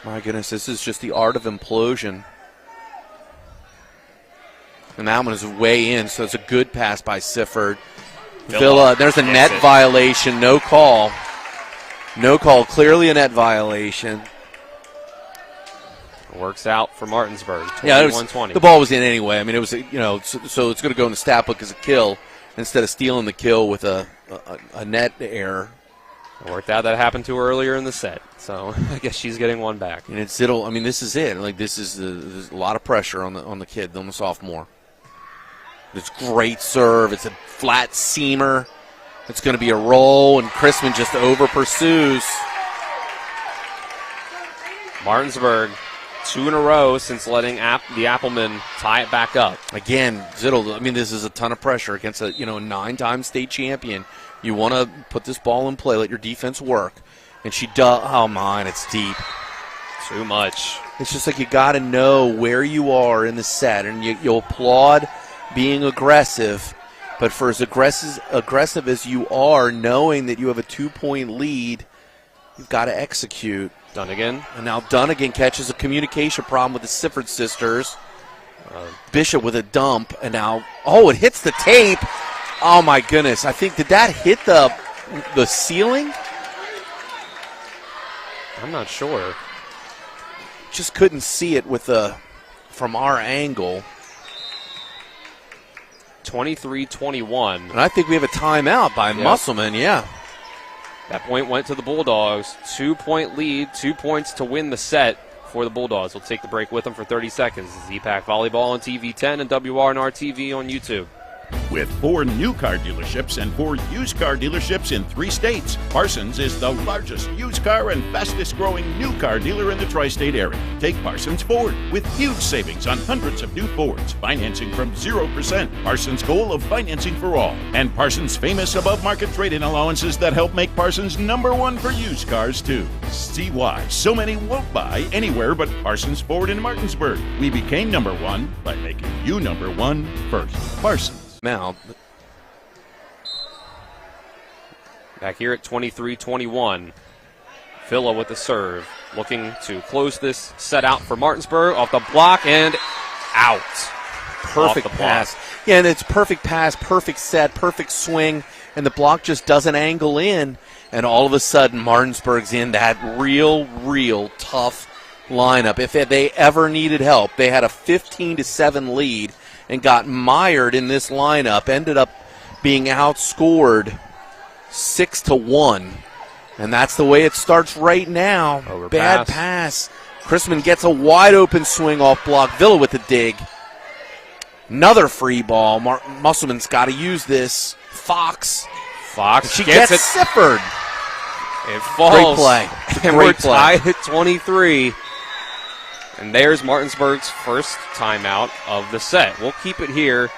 My goodness, this is just the art of implosion. And that one is way in, so it's a good pass by Sifford. Villa, there's a net violation, no call. No call, clearly a net violation. Works out for Martinsburg, 21-20. The ball was in anyway. I mean, it was, so it's going to go in the stat book as a kill instead of stealing the kill with a net error. It worked out that happened to her earlier in the set, so I guess she's getting one back. And it's Zittel. I mean, this is it. Like, there's a lot of pressure on the kid, on the sophomore. It's great serve. It's a flat seamer. It's going to be a roll, and Chrisman just over pursues. Martinsburg, 2 in a row since letting the Applemen tie it back up. Again, Zittel, I mean, this is a ton of pressure against a 9-time state champion. You want to put this ball in play, let your defense work. And she does. Oh, man, it's deep. Too much. It's just like you got to know where you are in the set, and you'll applaud being aggressive. But for as aggressive as you are, knowing that you have a 2-point lead, you've got to execute. Dunnigan. And now Dunnigan catches a communication problem with the Sifford sisters. Bishop with a dump, and now, it hits the tape. Oh, my goodness. I think, did that hit the ceiling? I'm not sure. Just couldn't see it from our angle. 23-21. And I think we have a timeout by Musselman, yeah. That point went to the Bulldogs. 2-point lead, 2 points to win the set for the Bulldogs. We'll take the break with them for 30 seconds. This is EPAC Volleyball on TV 10 and WRNR TV on YouTube. With 4 new car dealerships and 4 used car dealerships in 3 states, Parsons is the largest used car and fastest growing new car dealer in the tri-state area. Take Parsons Ford with huge savings on hundreds of new Fords, financing from 0%. Parsons' goal of financing for all, and Parsons' famous above-market trade-in allowances that help make Parsons #1 for used cars too. See why so many won't buy anywhere but Parsons Ford in Martinsburg. We became #1 by making you #1 first. Parsons. Now, back here at 23-21, Villa with the serve, looking to close this set out for Martinsburg, off the block and out. Perfect pass. Yeah, and it's perfect pass, perfect set, perfect swing, and the block just doesn't angle in, and all of a sudden Martinsburg's in that real tough lineup. If they ever needed help, they had a 15-7 lead and got mired in this lineup, ended up being outscored 6-1. And that's the way it starts right now. Bad pass. Chrisman gets a wide open swing off block. Villa with the dig. Another free ball. Musselman's got to use this. Fox. She gets it. Sifford. It falls. Great play. And we're tied at 23. And there's Martinsburg's first timeout of the set. We'll keep it here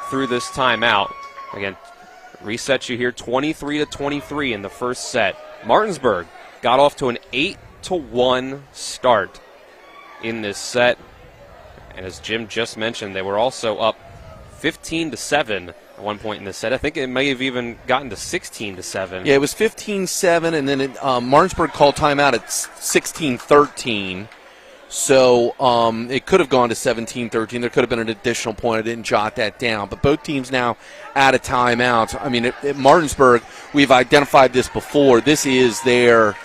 through this timeout. Again, reset you here 23-23 in the first set. Martinsburg got off to an 8-1 start in this set. And as Jim just mentioned, they were also up 15-7 at one point in the set. I think it may have even gotten to 16-7. Yeah, it was 15-7, and then Martinsburg called timeout at 16-13. So it could have gone to 17-13. There could have been an additional point. I didn't jot that down. But both teams now out of timeout. I mean, at Martinsburg, we've identified this before. This is their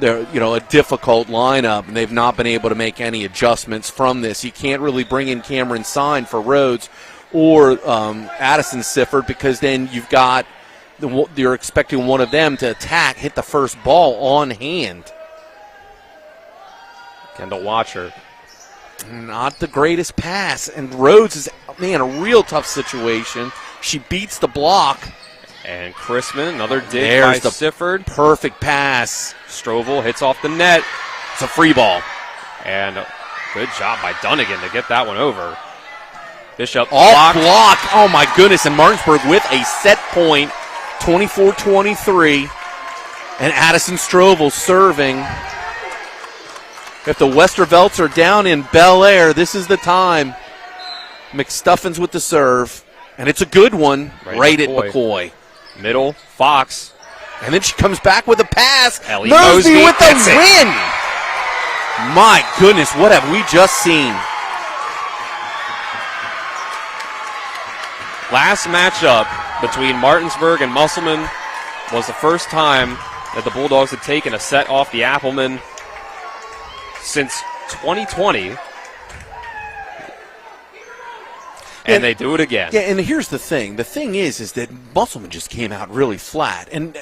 a difficult lineup, and they've not been able to make any adjustments from this. You can't really bring in Cameron Sign for Rhodes or Addison Sifford, because then you've got you're expecting one of them to attack, hit the first ball on hand. Kendall Watcher. Not the greatest pass. And Rhodes is, a real tough situation. She beats the block. And Chrisman, another dig by Sifford. Perfect pass. Strovel hits off the net. It's a free ball. And good job by Dunnigan to get that one over. Bishop off block. Oh, my goodness. And Martinsburg with a set point, 24-23. And Addison Strovel serving. If the Westervelts are down in Bel Air, this is the time. McStuffins with the serve. And it's a good one right at McCoy. Middle, Fox. And then she comes back with a pass. Ellie Mosby with the win. My goodness, what have we just seen? Last matchup between Martinsburg and Musselman was the first time that the Bulldogs had taken a set off the Applemen since 2020. And they do it again. Yeah, and here's the thing. The thing is that Musselman just came out really flat. And,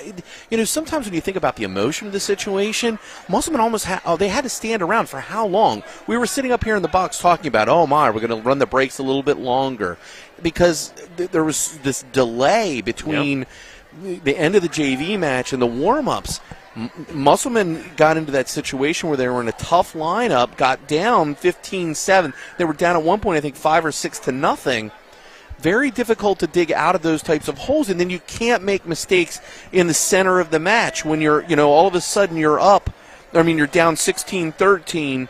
sometimes when you think about the emotion of the situation, Musselman almost they had to stand around for how long? We were sitting up here in the box talking about, we're going to run the brakes a little bit longer. Because there was this delay between the end of the JV match and the warm-ups. Musselman got into that situation where they were in a tough lineup, got down 15-7. They were down at one point, I think, 5 or 6-0. very difficult to dig out of those types of holes, and then you can't make mistakes in the center of the match when you're, all of a sudden you're up. I mean, you're down 16-13.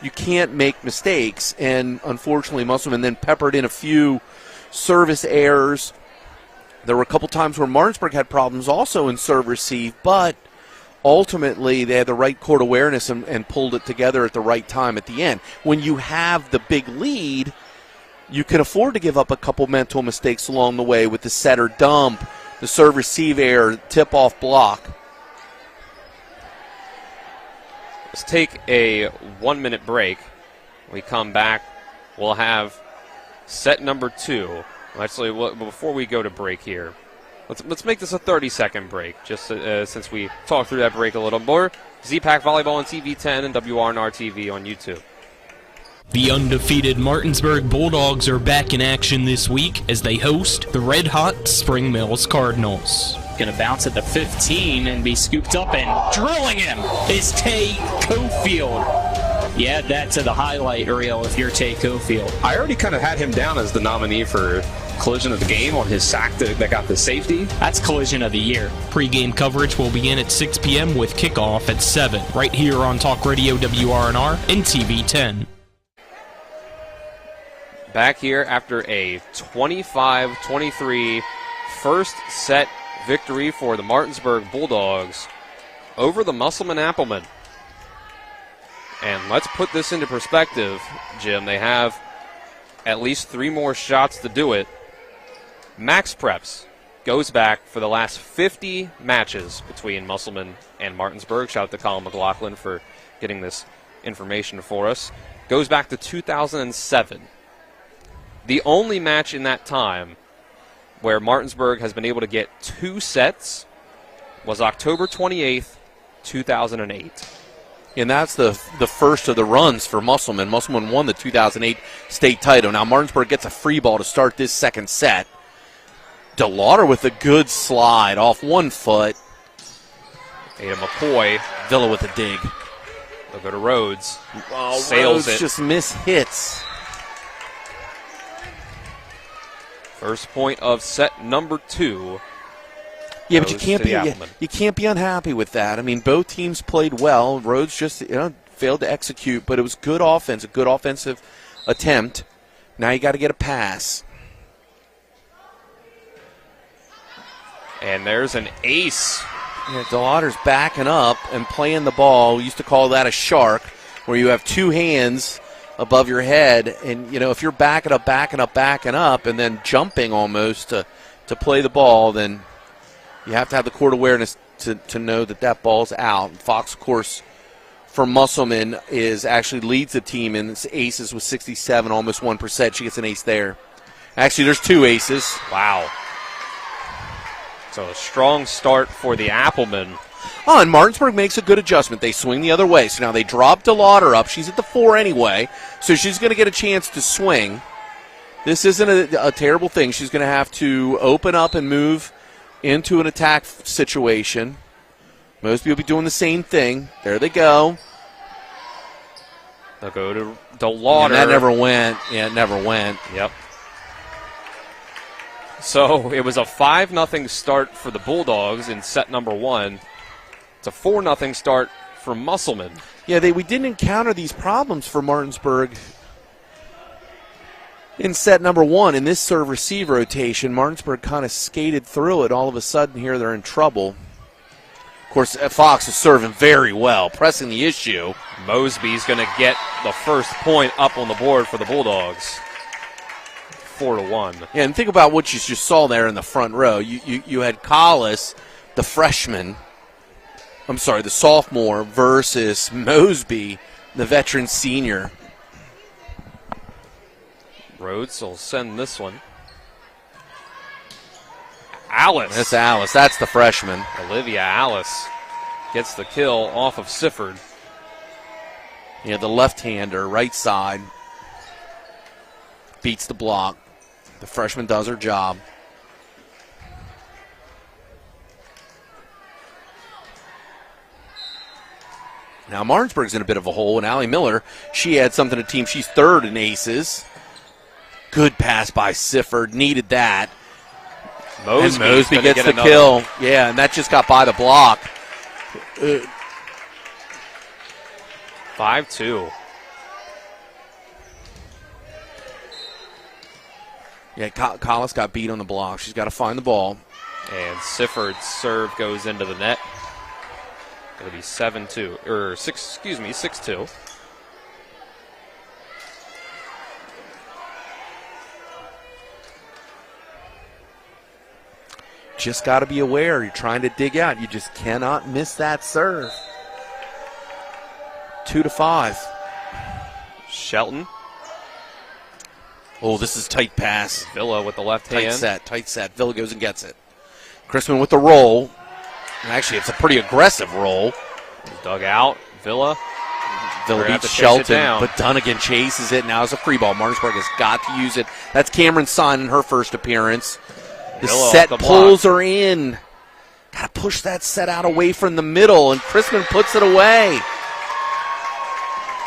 You can't make mistakes, and unfortunately Musselman then peppered in a few service errors. There were a couple times where Martinsburg had problems also in serve receive, but ultimately they had the right court awareness and pulled it together at the right time at the end. When you have the big lead, you can afford to give up a couple mental mistakes along the way with the setter dump, the serve receive error, tip-off block. Let's take a 1-minute break. When we come back, we'll have set number 2. Actually, before we go to break here, let's make this a 30-second break, just since we talked through that break a little more. EPAC Volleyball on TV 10 and WRNR TV on YouTube. The undefeated Martinsburg Bulldogs are back in action this week as they host the red-hot Spring Mills Cardinals. Going to bounce at the 15 and be scooped up, and drilling him is Tay Cofield. Yeah, that to the highlight reel if you're Tay Cofield. I already kind of had him down as the nominee for collision of the game on his sack that got the safety. That's collision of the year. Pre-game coverage will begin at 6 p.m. with kickoff at 7, right here on Talk Radio WRNR and TV 10. Back here after a 25-23 first set victory for the Martinsburg Bulldogs over the Musselman Applemen. And let's put this into perspective, Jim. They have at least 3 more shots to do it. Max Preps goes back for the last 50 matches between Musselman and Martinsburg. Shout out to Colin McLaughlin for getting this information for us. Goes back to 2007. The only match in that time where Martinsburg has been able to get 2 sets was October 28th, 2008. And that's the first of the runs for Musselman. Musselman won the 2008 state title. Now Martinsburg gets a free ball to start this second set. DeLauder with a good slide off 1 foot. Ada McCoy. Villa with a dig. They'll go to Rhodes. Oh, Sails Rhodes it. Just miss hits. First point of set number 2. Yeah, but you can't be unhappy with that. I mean, both teams played well. Rhodes just failed to execute, but it was good offense, a good offensive attempt. Now you got to get a pass. And there's an ace. Yeah, DeLauder's backing up and playing the ball. We used to call that a shark, where you have 2 hands above your head, and if you're backing up, and then jumping almost to play the ball, then you have to have the court awareness to know that ball's out. And Fox, of course, for Musselman actually leads the team in aces with 67, almost 1%. She gets an ace there. Actually, there's 2 aces. Wow. So a strong start for the Applemen. Oh, and Martinsburg makes a good adjustment. They swing the other way. So now they drop DeLauder up. She's at the 4 anyway, so she's going to get a chance to swing. This isn't a terrible thing. She's going to have to open up and move into an attack situation. Mosby will be doing the same thing. There they go. They'll go to DeLauder. And that never went. Yeah, it never went. Yep. So it was a 5-0 start for the Bulldogs in set number 1. It's a 4-0 start for Musselman. Yeah, we didn't encounter these problems for Martinsburg in set number 1. In this serve-receive rotation, Martinsburg kind of skated through it. All of a sudden here they're in trouble. Of course, Fox is serving very well, pressing the issue. Mosby's going to get the first point up on the board for the Bulldogs. 4-1. Yeah, and think about what you just saw there in the front row. You had Collis, the sophomore, versus Mosby, the veteran senior. Rhodes will send this one. Alice. That's Alice. That's the freshman. Olivia Alice gets the kill off of Sifford. Yeah, the left-hander, right side, beats the block. The freshman does her job. Now Martinsburg's in a bit of a hole, and Allie Miller, she had something to team. She's 3rd in aces. Good pass by Sifford. Needed that. Mosby gets the kill. Yeah, and that just got by the block. 5-2. Yeah, Collis got beat on the block. She's got to find the ball. And Sifford's serve goes into the net. Going to be 7-2, or 6-2. Just got to be aware. You're trying to dig out. You just cannot miss that serve. 2-5. Shelton. Oh, this is tight pass. Villa with the left hand. Tight set. Villa goes and gets it. Chrisman with the roll. Actually, it's a pretty aggressive roll. Dug out. Villa beats Shelton, but Dunnigan chases it. Now it's a free ball. Martinsburg has got to use it. That's Cameron Son in her first appearance. The set pulls her in. Got to push that set out away from the middle, and Chrisman puts it away.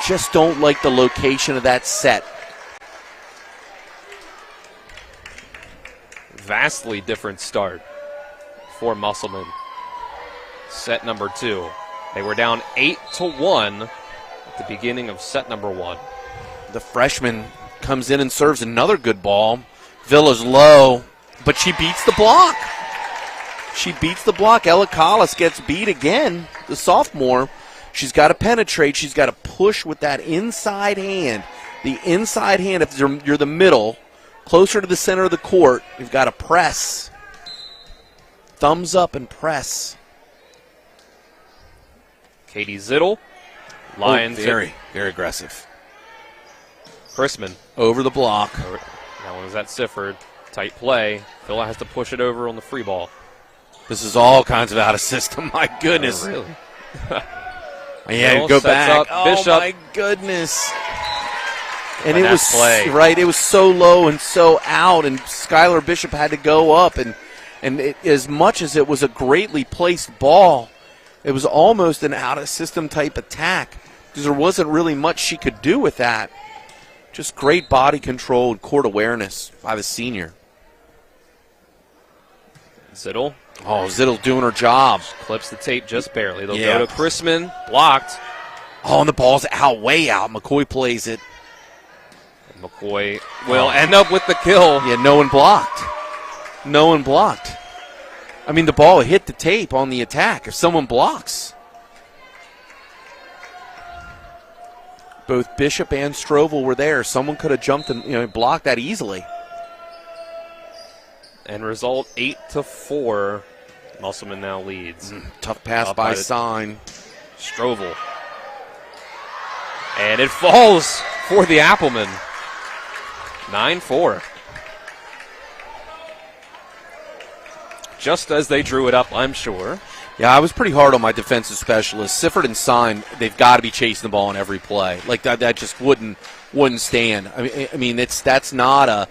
Just don't like the location of that set. Vastly different start for Musselman. Set number 2. They were down 8-1 at the beginning of set number 1. The freshman comes in and serves another good ball. Villa's low, but she beats the block. Ella Collis gets beat again, the sophomore. She's got to penetrate. She's got to push with that inside hand. The inside hand, if you're the middle, closer to the center of the court, you've got to press. Thumbs up and press. Katie Zittel. Lions. Very aggressive. Chrisman. Over the block. That one was at Sifford. Tight play. Villa has to push it over on the free ball. This is all kinds of out of system. My goodness. Oh, really? Yeah, go back. Bishop. Oh, my goodness. And it was play. Right. It was so low and so out, and Skylar Bishop had to go up. And as much as it was a greatly placed ball, it was almost an out-of-system type attack because there wasn't really much she could do with that. Just great body control and court awareness by the senior. Zittel. Oh, Zittel doing her job. Clips the tape just barely. They'll go to Chrisman. Blocked. Oh, and the ball's out, way out. McCoy plays it. McCoy will end up with the kill. Yeah, no one blocked. I mean, the ball hit the tape on the attack. If someone blocks. Both Bishop and Strovel were there. Someone could have jumped and blocked that easily. And result 8-4. Musselman now leads. Tough pass by Sign. Strovel. And it falls for the Applemen. 9-4. Just as they drew it up, I'm sure. Yeah, I was pretty hard on my defensive specialists. Sifford and Sign, they've got to be chasing the ball on every play. Like that just wouldn't stand. I mean, that's not a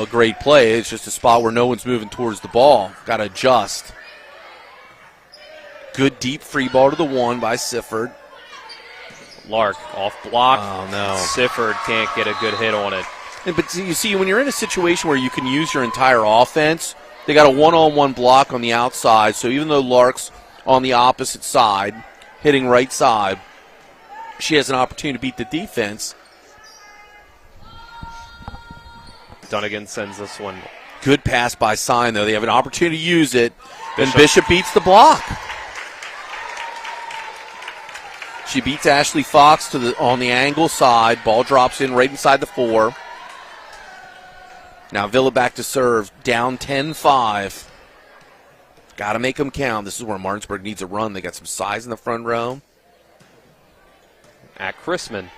great play. It's just a spot where no one's moving towards the ball. Got to adjust. Good deep free ball to the one by Sifford. Lark off block. Oh no, Sifford can't get a good hit on it. But you see, when you're in a situation where you can use your entire offense. They got a one-on-one block on the outside, so even though Lark's on the opposite side, hitting right side, she has an opportunity to beat the defense. Dunnigan sends this one. Good pass by Sign, though. They have an opportunity to use it, and Bishop beats the block. She beats Ashley Fox on the angle side. Ball drops in right inside the 4. Now Villa back to serve, down 10-5. Got to make them count. This is where Martinsburg needs a run. They got some size in the front row. At Chrisman.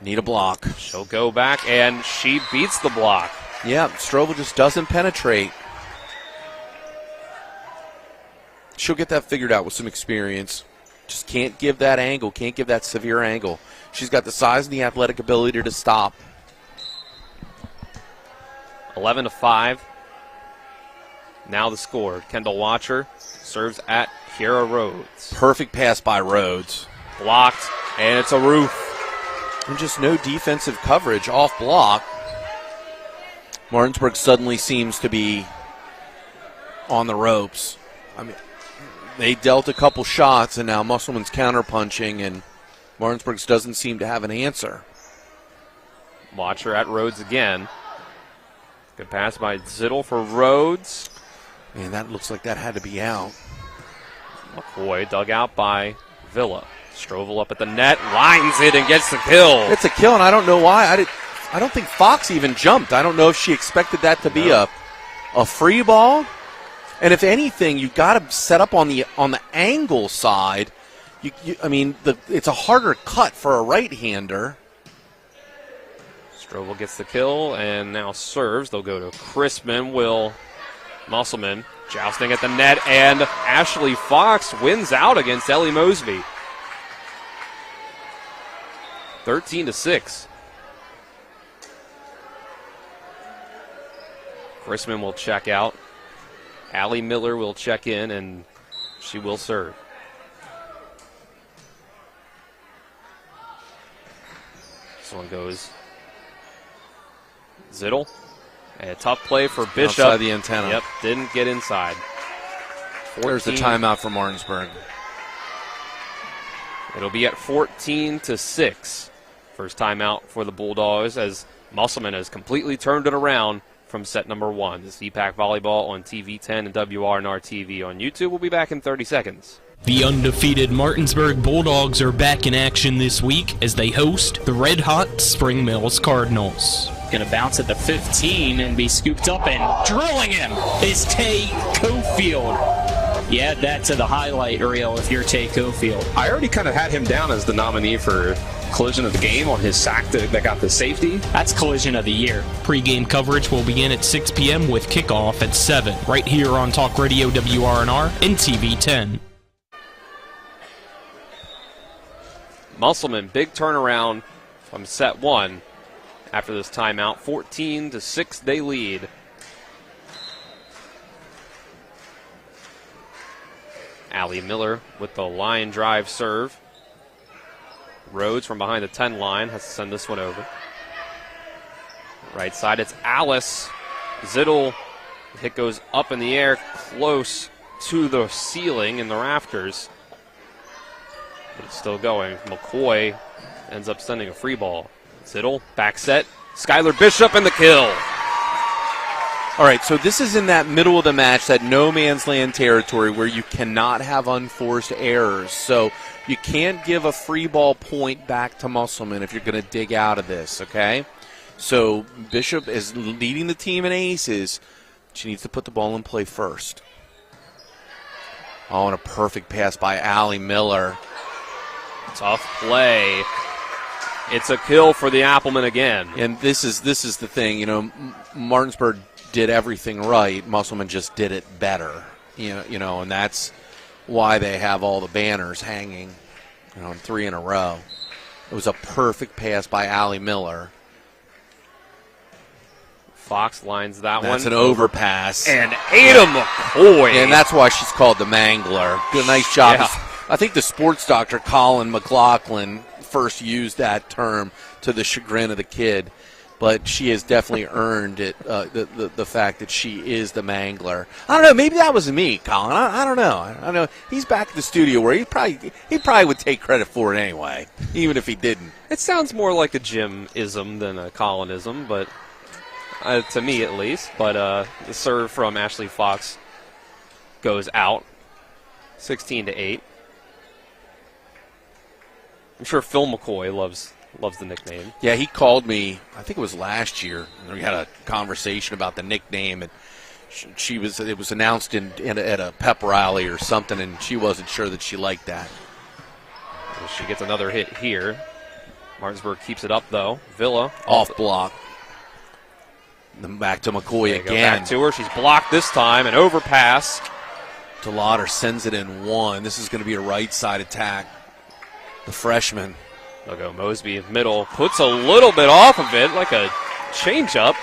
Need a block. She'll go back, and she beats the block. Yeah, Strovel just doesn't penetrate. She'll get that figured out with some experience. Just can't give that angle, can't give that severe angle. She's got the size and the athletic ability to stop. 11-5. Now the score. Kendall Watcher serves at Kiera Rhodes. Perfect pass by Rhodes. Blocked, and it's a roof. And just no defensive coverage off block. Martinsburg suddenly seems to be on the ropes. I mean, they dealt a couple shots, and now Musselman's counterpunching, and Martinsburg doesn't seem to have an answer. Watcher at Rhodes again. Good pass by Zittel for Rhodes. Man, that looks like that had to be out. McCoy dug out by Villa. Strovel up at the net, lines it, and gets the kill. It's a kill, and I don't know why. I don't think Fox even jumped. I don't know if she expected that to be a free ball. And if anything, you've got to set up on the angle side. It's a harder cut for a right-hander. Strovel gets the kill and now serves. They'll go to Crispin. Musselman jousting at the net, and Ashley Fox wins out against Ellie Mosby. 13-6. Crispin will check out. Allie Miller will check in, and she will serve. This one goes Zittel. And a tough play for Bishop. Outside the antenna. Yep, didn't get inside. There's the timeout for Martinsburg. It'll be at 14-6. First timeout for the Bulldogs as Musselman has completely turned it around from set number 1. This is EPAC Volleyball on TV 10 and WRNR TV on YouTube. We'll be back in 30 seconds. The undefeated Martinsburg Bulldogs are back in action this week as they host the red-hot Spring Mills Cardinals. Going to bounce at the 15 and be scooped up, and drilling him is Tay Cofield. Yeah, that to the highlight reel if you're Tay Cofield. I already kind of had him down as the nominee for collision of the game on his sack that got the safety. That's collision of the year. Pre-game coverage will begin at 6 p.m. with kickoff at 7, right here on Talk Radio WRNR and TV 10. Musselman, big turnaround from set 1 after this timeout. 14-6 they lead. Allie Miller with the line drive serve. Rhodes from behind the 10 line has to send this one over. Right side, it's Alice. Zittel, the hit goes up in the air close to the ceiling in the rafters. But it's still going. McCoy ends up sending a free ball. Zittel, back set. Skylar Bishop and the kill. All right, so this is in that middle of the match, that no man's land territory where you cannot have unforced errors. So you can't give a free ball point back to Musselman if you're going to dig out of this, okay? So Bishop is leading the team in aces. She needs to put the ball in play first. Oh, and a perfect pass by Allie Miller. Tough play. It's a kill for the Applemen again. And this is the thing, you know, Martinsburg did everything right. Musselman just did it better, you know, and that's why they have all the banners hanging, you know, 3 in a row. It was a perfect pass by Allie Miller. Fox lines that one. That's an overpass. And Ada McCoy. And that's why she's called the Mangler. Good, nice job. Yeah. I think the sports doctor, Colin McLaughlin, first used that term to the chagrin of the kid. But she has definitely earned it, the fact that she is the Mangler. I don't know. Maybe that was me, Colin. I don't know. I don't know. He's back at the studio where he probably would take credit for it anyway, even if he didn't. It sounds more like a Jim-ism than a Colin-ism, but to me at least. But the serve from Ashley Fox goes out, 16-8. I'm sure Phil McCoy loves the nickname. Yeah, he called me, I think it was last year, and we had a conversation about the nickname, and it was announced at a pep rally or something, and she wasn't sure that she liked that. She gets another hit here. Martinsburg keeps it up, though. Villa. Off block. Then back to McCoy again. Back to her. She's blocked this time. An overpass. DeLauder sends it in one. This is going to be a right side attack. The freshman. They'll go Mosby middle. Puts a little bit off of it, like a changeup.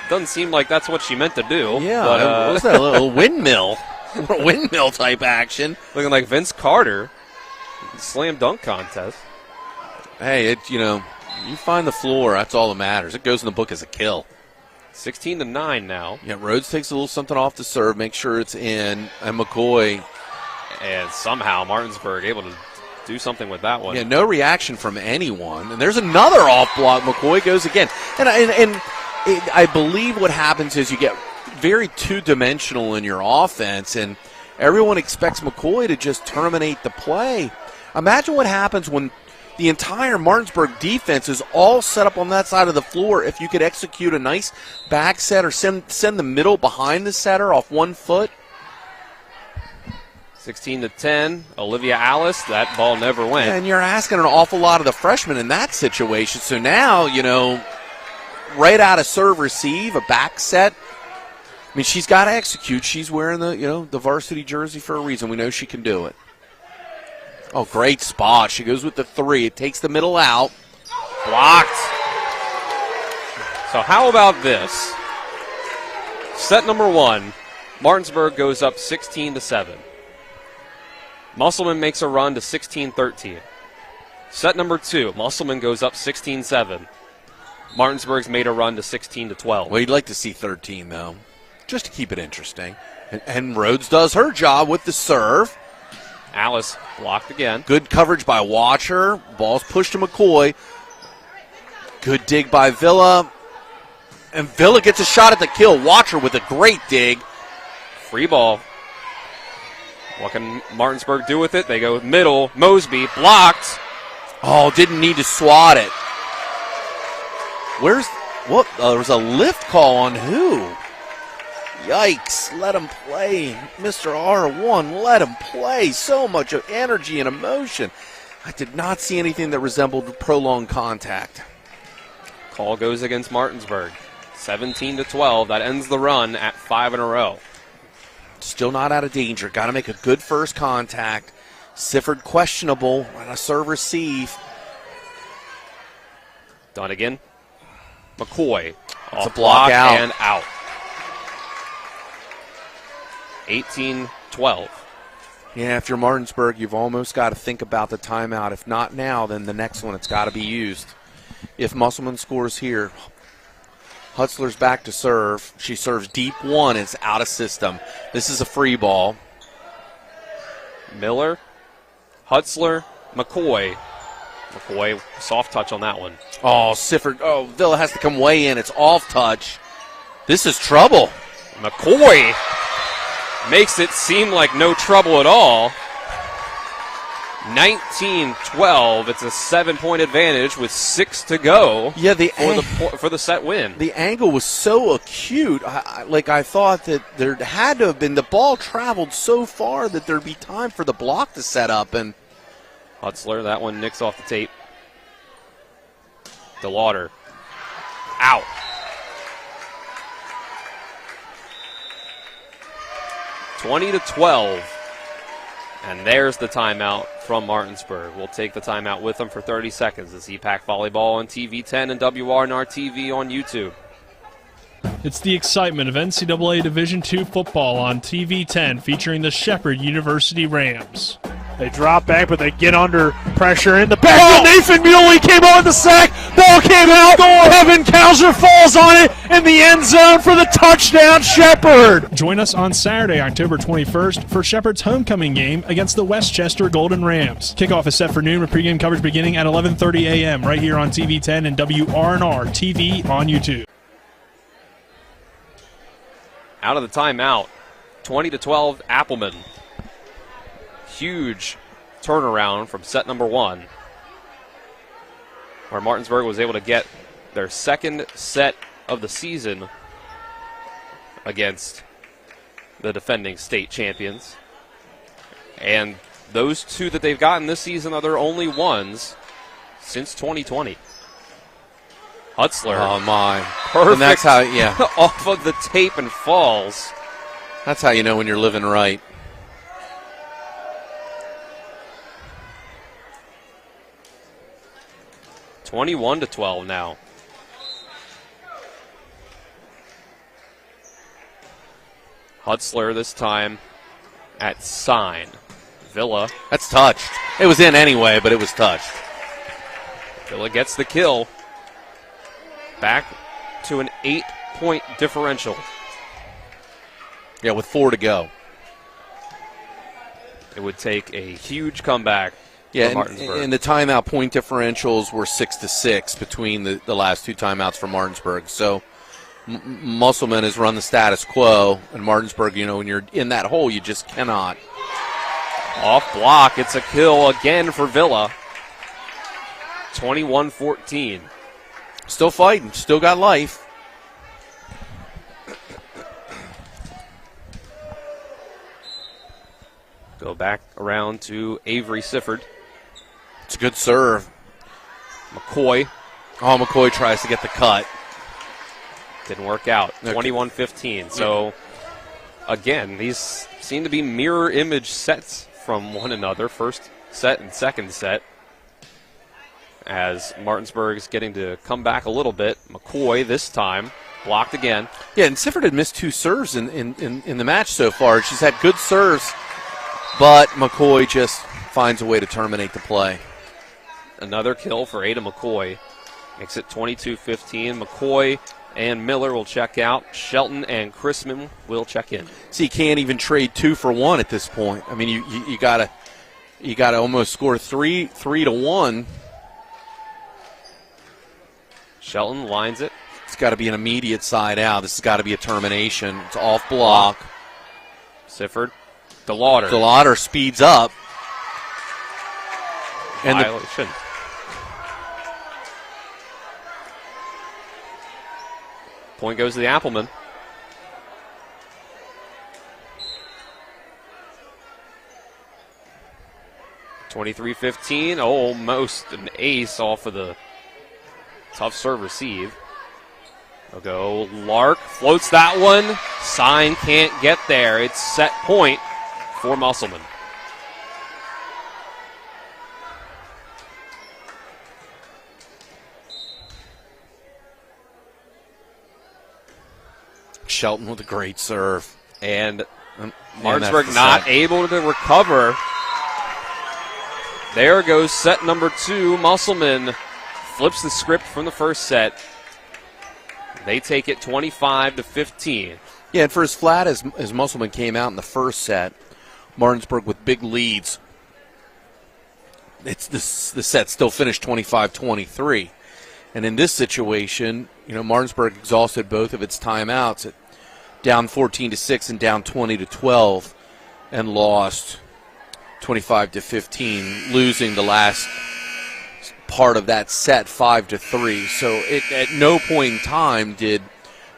Doesn't seem like that's what she meant to do. Yeah, but, what was that, a little windmill? Windmill type action. Looking like Vince Carter. Slam dunk contest. Hey, you find the floor. That's all that matters. It goes in the book as a kill. 16-9 now. Yeah, Rhodes takes a little something off the serve, make sure it's in, and McCoy. And somehow Martinsburg able to do something with that one. Yeah, no reaction from anyone. And there's another off block. McCoy goes again. And I believe what happens is you get very two-dimensional in your offense, and everyone expects McCoy to just terminate the play. Imagine what happens when the entire Martinsburg defense is all set up on that side of the floor. If you could execute a nice back set or send the middle behind the setter off 1 foot. 16-10, Olivia Alice. That ball never went. Yeah, and you're asking an awful lot of the freshmen in that situation. So now, right out of serve receive, a back set. I mean, she's got to execute. She's wearing the varsity jersey for a reason. We know she can do it. Oh, great spot. She goes with the 3. It takes the middle out. Blocked. So how about this? Set number 1, Martinsburg goes up 16-7. Musselman makes a run to 16-13. Set number 2, Musselman goes up 16-7. Martinsburg's made a run to 16-12. Well, you'd like to see 13, though, just to keep it interesting. And Rhodes does her job with the serve. Alice blocked again. Good coverage by Watcher. Ball's pushed to McCoy. Good dig by Villa. And Villa gets a shot at the kill. Watcher with a great dig. Free ball. What can Martinsburg do with it? They go middle. Mosby blocked. Oh, didn't need to swat it. There was a lift call on who? Yikes, let him play. Mr. R1, let him play. So much of energy and emotion. I did not see anything that resembled prolonged contact. Call goes against Martinsburg. 17-12. That ends the run at 5 in a row. Still not out of danger. Got to make a good first contact. Sifford questionable on a serve receive. Dunnigan. McCoy. It's a block out. And out. 18-12. Yeah, if you're Martinsburg, you've almost got to think about the timeout. If not now, then the next one, it's got to be used. If Musselman scores here, Hutzler's back to serve. She serves deep 1. It's out of system. This is a free ball. Miller, Hutzler, McCoy. McCoy, soft touch on that one. Oh, Sifford. Oh, Villa has to come way in. It's off touch. This is trouble. McCoy makes it seem like no trouble at all. 19-12. It's a 7-point advantage with 6 to go. Yeah, for the set win. The angle was so acute. I thought that there had to have been. The ball traveled so far that there'd be time for the block to set up. And Hutzler, that one nicks off the tape. DeLauder. Out. $20-12. And there's the timeout from Martinsburg. We'll take the timeout with them for 30 seconds. It's EPAC Volleyball on TV 10 and WRNR TV on YouTube. It's the excitement of NCAA Division II football on TV 10 featuring the Shepherd University Rams. They drop back, but they get under pressure in the back. Nathan Muley came on the sack. Ball came out. Kevin Kauser falls on it in the end zone for the touchdown, Shepherd. Join us on Saturday, October 21st for Shepherd's homecoming game against the Westchester Golden Rams. Kickoff is set for noon with pregame coverage beginning at 11:30 a.m. right here on TV 10 and WRNR TV on YouTube. Out of the timeout, 20-12, Applemen. Huge turnaround from set number 1, where Martinsburg was able to get their second set of the season against the defending state champions. And those 2 that they've gotten this season are their only ones since 2020. Hutzler. Oh, my. Perfect. And that's how, yeah. Off of the tape and falls. That's how you know when you're living right. $21-12 now. Hutzler this time at sign. Villa. That's touched. It was in anyway, but it was touched. Villa gets the kill. Back to an 8 point differential. Yeah, with 4 to go. It would take a huge comeback Yeah, for Martinsburg. and the timeout point differentials were 6-6 between the last 2 timeouts for Martinsburg. So Musselman has run the status quo, and Martinsburg, when you're in that hole, you just cannot. Off block, it's a kill again for Villa. 21-14. Still fighting, still got life. Go back around to Avery Sifford. It's a good serve. McCoy. Oh, McCoy tries to get the cut. Didn't work out. 21-15. So, again, these seem to be mirror image sets from one another. First set and second set. As Martinsburg is getting to come back a little bit. McCoy this time blocked again. Yeah, and Sifford had missed 2 serves in the match so far. She's had good serves, but McCoy just finds a way to terminate the play. Another kill for Ada McCoy. Makes it 22-15. McCoy and Miller will check out. Shelton and Chrisman will check in. So you can't even trade 2 for 1 at this point. I mean, you gotta almost score 3 to 1. Shelton lines it. It's got to be an immediate side out. This has got to be a termination. It's off block. Sifford. DeLauder speeds up. And violation. Point goes to the Applemen. (23-15). Almost an ace off of the tough serve receive. They'll go Lark. Floats that one. Sign can't get there. It's set point for Musselman. Shelton with a great serve. And Martinsburg not able to recover. There goes set number 2. Musselman flips the script from the first set. They take it 25-15. Yeah, and for as flat as Musselman came out in the first set, Martinsburg with big leads. The set still finished 25-23. And in this situation, Martinsburg exhausted both of its timeouts at down 14-6 and down 20-12 and lost 25-15, losing the last part of that set 5-3. So at no point in time did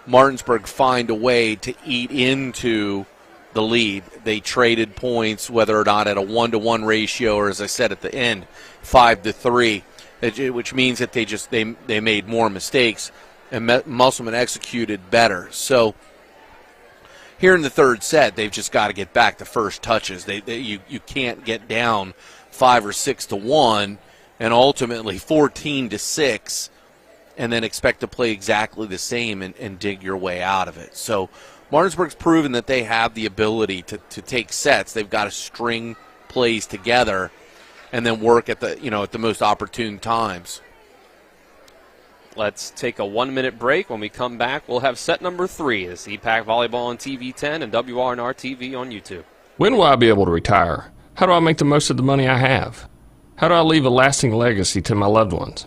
Martinsburg find a way to eat into the lead. They traded points, whether or not at a 1-to-1 ratio or, as I said at the end, 5-3, which means that they made more mistakes and Musselman executed better. So here in the third set, they've just got to get back to first touches. You can't get down 5 or 6 to 1 and ultimately 14-6 and then expect to play exactly the same and dig your way out of it. So Martinsburg's proven that they have the ability to take sets. They've got to string plays together and then work at the most opportune times. Let's take a 1-minute break. When we come back, we'll have set number 3. This EPAC Volleyball on TV 10 and WRNR TV on YouTube. When will I be able to retire? How do I make the most of the money I have? How do I leave a lasting legacy to my loved ones?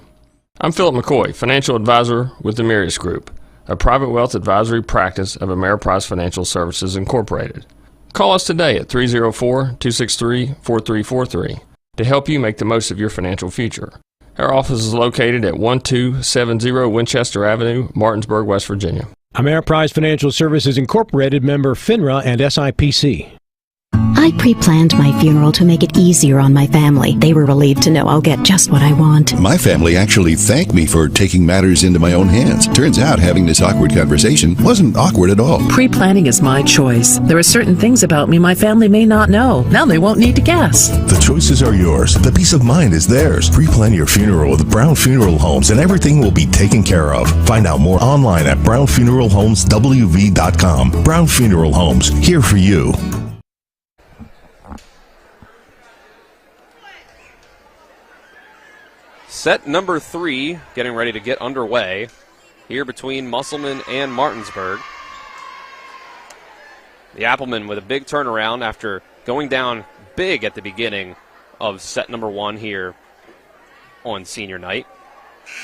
I'm Philip McCoy, financial advisor with the Mirius Group, a private wealth advisory practice of Ameriprise Financial Services Incorporated. Call us today at 304-263-4343 to help you make the most of your financial future. Our office is located at 1270 Winchester Avenue, Martinsburg, West Virginia. Ameriprise Financial Services Incorporated, member FINRA and SIPC. I pre-planned my funeral to make it easier on my family. They were relieved to know I'll get just what I want. My family actually thanked me for taking matters into my own hands. Turns out having this awkward conversation wasn't awkward at all. Pre-planning is my choice. There are certain things about me my family may not know. Now they won't need to guess. The choices are yours. The peace of mind is theirs. Pre-plan your funeral with Brown Funeral Homes and everything will be taken care of. Find out more online at brownfuneralhomeswv.com. Brown Funeral Homes, here for you. Set number 3 getting ready to get underway. here between Musselman and Martinsburg. The Applemen with a big turnaround after going down big at the beginning of set number 1 here on senior night.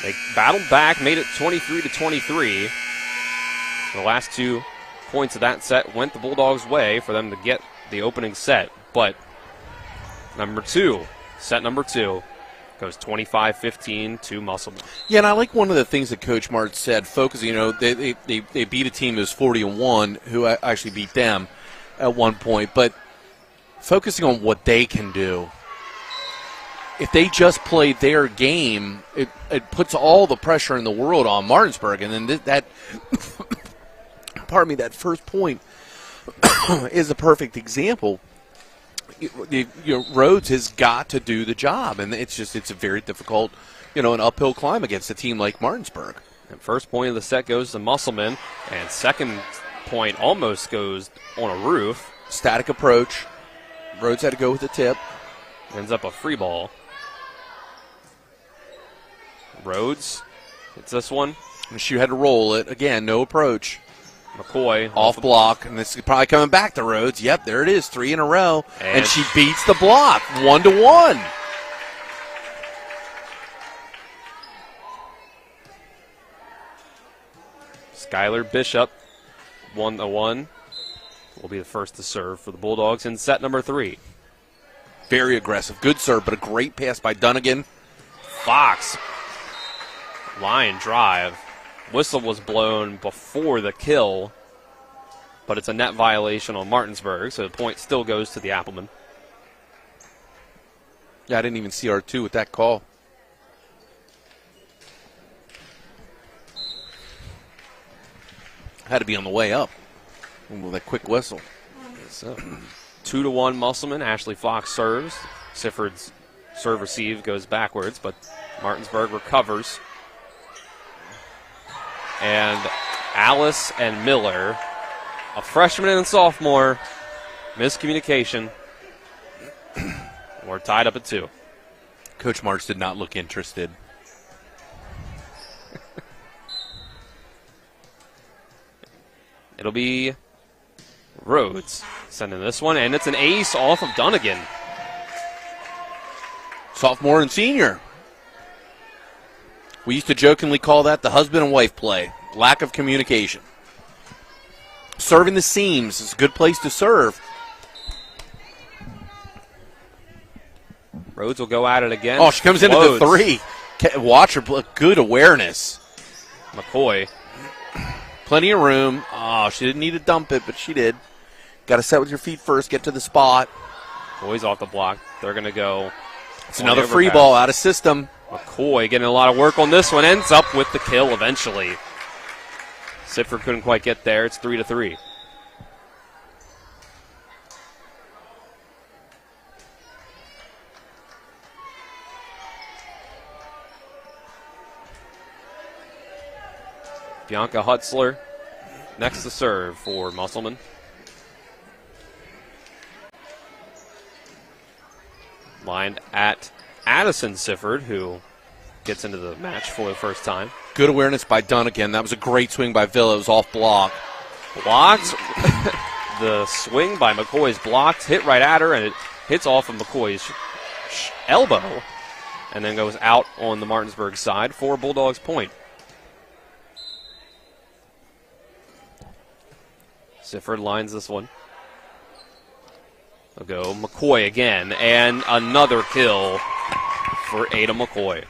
They battled back, made it 23-23. The last 2 points of that set went the Bulldogs' way for them to get the opening set. But set number two, goes 25-15 to Musselman. Yeah, and I like one of the things that Coach Mart said, focusing, they beat a team that was 40-1, who actually beat them at one point, but focusing on what they can do. If they just play their game, it puts all the pressure in the world on Martinsburg, and then that that first point is a perfect example. Rhodes has got to do the job, and it's a very difficult, an uphill climb against a team like Martinsburg. And first point of the set goes to Musselman, and second point almost goes on a roof. Static approach. Rhodes had to go with the tip. Ends up a free ball. Rhodes hits this one. And she had to roll it. Again, no approach. McCoy. Off block, and this is probably coming back to Rhodes. Yep, there it is, 3 in a row. And she beats the block, 1-1. Skylar Bishop, 1-1, will be the first to serve for the Bulldogs in set number 3. Very aggressive. Good serve, but a great pass by Dunnigan. Fox. Line drive. Whistle was blown before the kill, but it's a net violation on Martinsburg, so the point still goes to the Applemen. Yeah, I didn't even see R2 with that call. Had to be on the way up with that quick whistle. So, 2-1 Musselman. Ashley Fox serves. Sifford's serve receive goes backwards, but Martinsburg recovers. And Alice and Miller, a freshman and a sophomore, miscommunication. We're tied up at 2. Coach March did not look interested. It'll be Rhodes sending this one, and it's an ace off of Dunnigan. Sophomore and senior. We used to jokingly call that the husband and wife play. Lack of communication. Serving the seams is a good place to serve. Rhodes will go at it again. Oh, she comes into the 3. Watch her. Good awareness. McCoy. Plenty of room. Oh, she didn't need to dump it, but she did. Got to set with your feet first, get to the spot. Boys off the block. They're going to go. It's another free ball out of system. McCoy getting a lot of work on this one. Ends up with the kill eventually. Sifford couldn't quite get there. It's 3-3. Bianca Hutzler next to serve for Musselman. Lined at Addison Sifford, who gets into the match for the first time. Good awareness by Dunnigan. That was a great swing by Villa. It was off block. Blocked. The swing by McCoy's blocked, hit right at her, and it hits off of McCoy's elbow and then goes out on the Martinsburg side for Bulldogs point. Sifford lines this one. They'll go McCoy again, and another kill for Ada McCoy.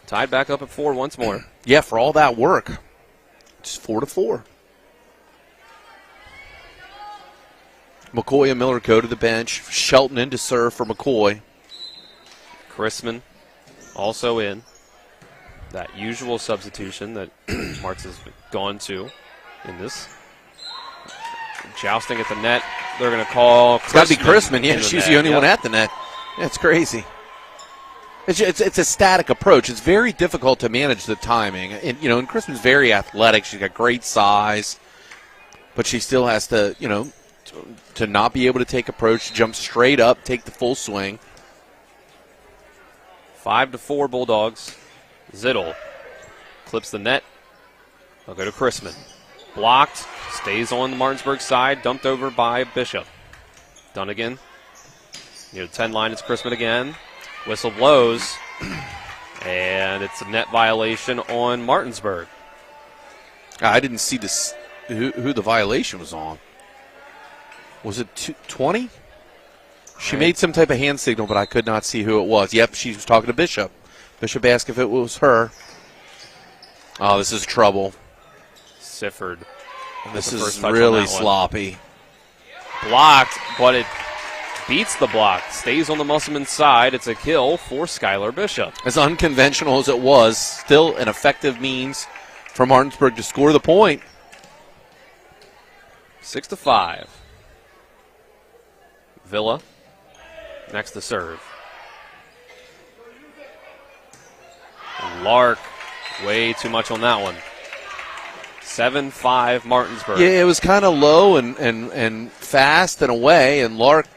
Tied back up at 4 once more. Yeah, for all that work. It's 4-4. McCoy and Miller go to the bench. Shelton in to serve for McCoy. Chrisman also in. That usual substitution that Marks has gone to in this. Jousting at the net. They're going to call Chrisman. It's got to be Chrisman. Yeah, she's the only one at the net. That's crazy. It's a static approach. It's very difficult to manage the timing. And Chrisman's very athletic. She's got great size. But she still has to, to not be able to take approach, jump straight up, take the full swing. 5-4 Bulldogs. Zittel clips the net. They'll go to Chrisman. Blocked. Stays on the Martinsburg side. Dumped over by Bishop. Dunnigan. Near the 10 line, it's Chrisman again. Whistle blows. And it's a net violation on Martinsburg. I didn't see this. Who the violation was on. Was it 20? She made some type of hand signal, but I could not see who it was. Yep, she was talking to Bishop. Bishop asked if it was her. Oh, this is trouble. Sifford. This is really sloppy. Blocked, but it beats the block. Stays on the Musselman side. It's a kill for Skylar Bishop. As unconventional as it was, still an effective means for Martinsburg to score the point. 6-5. Villa next to serve. Lark, way too much on that one. 7-5 Martinsburg. Yeah, it was kind of low and fast and away, and Lark,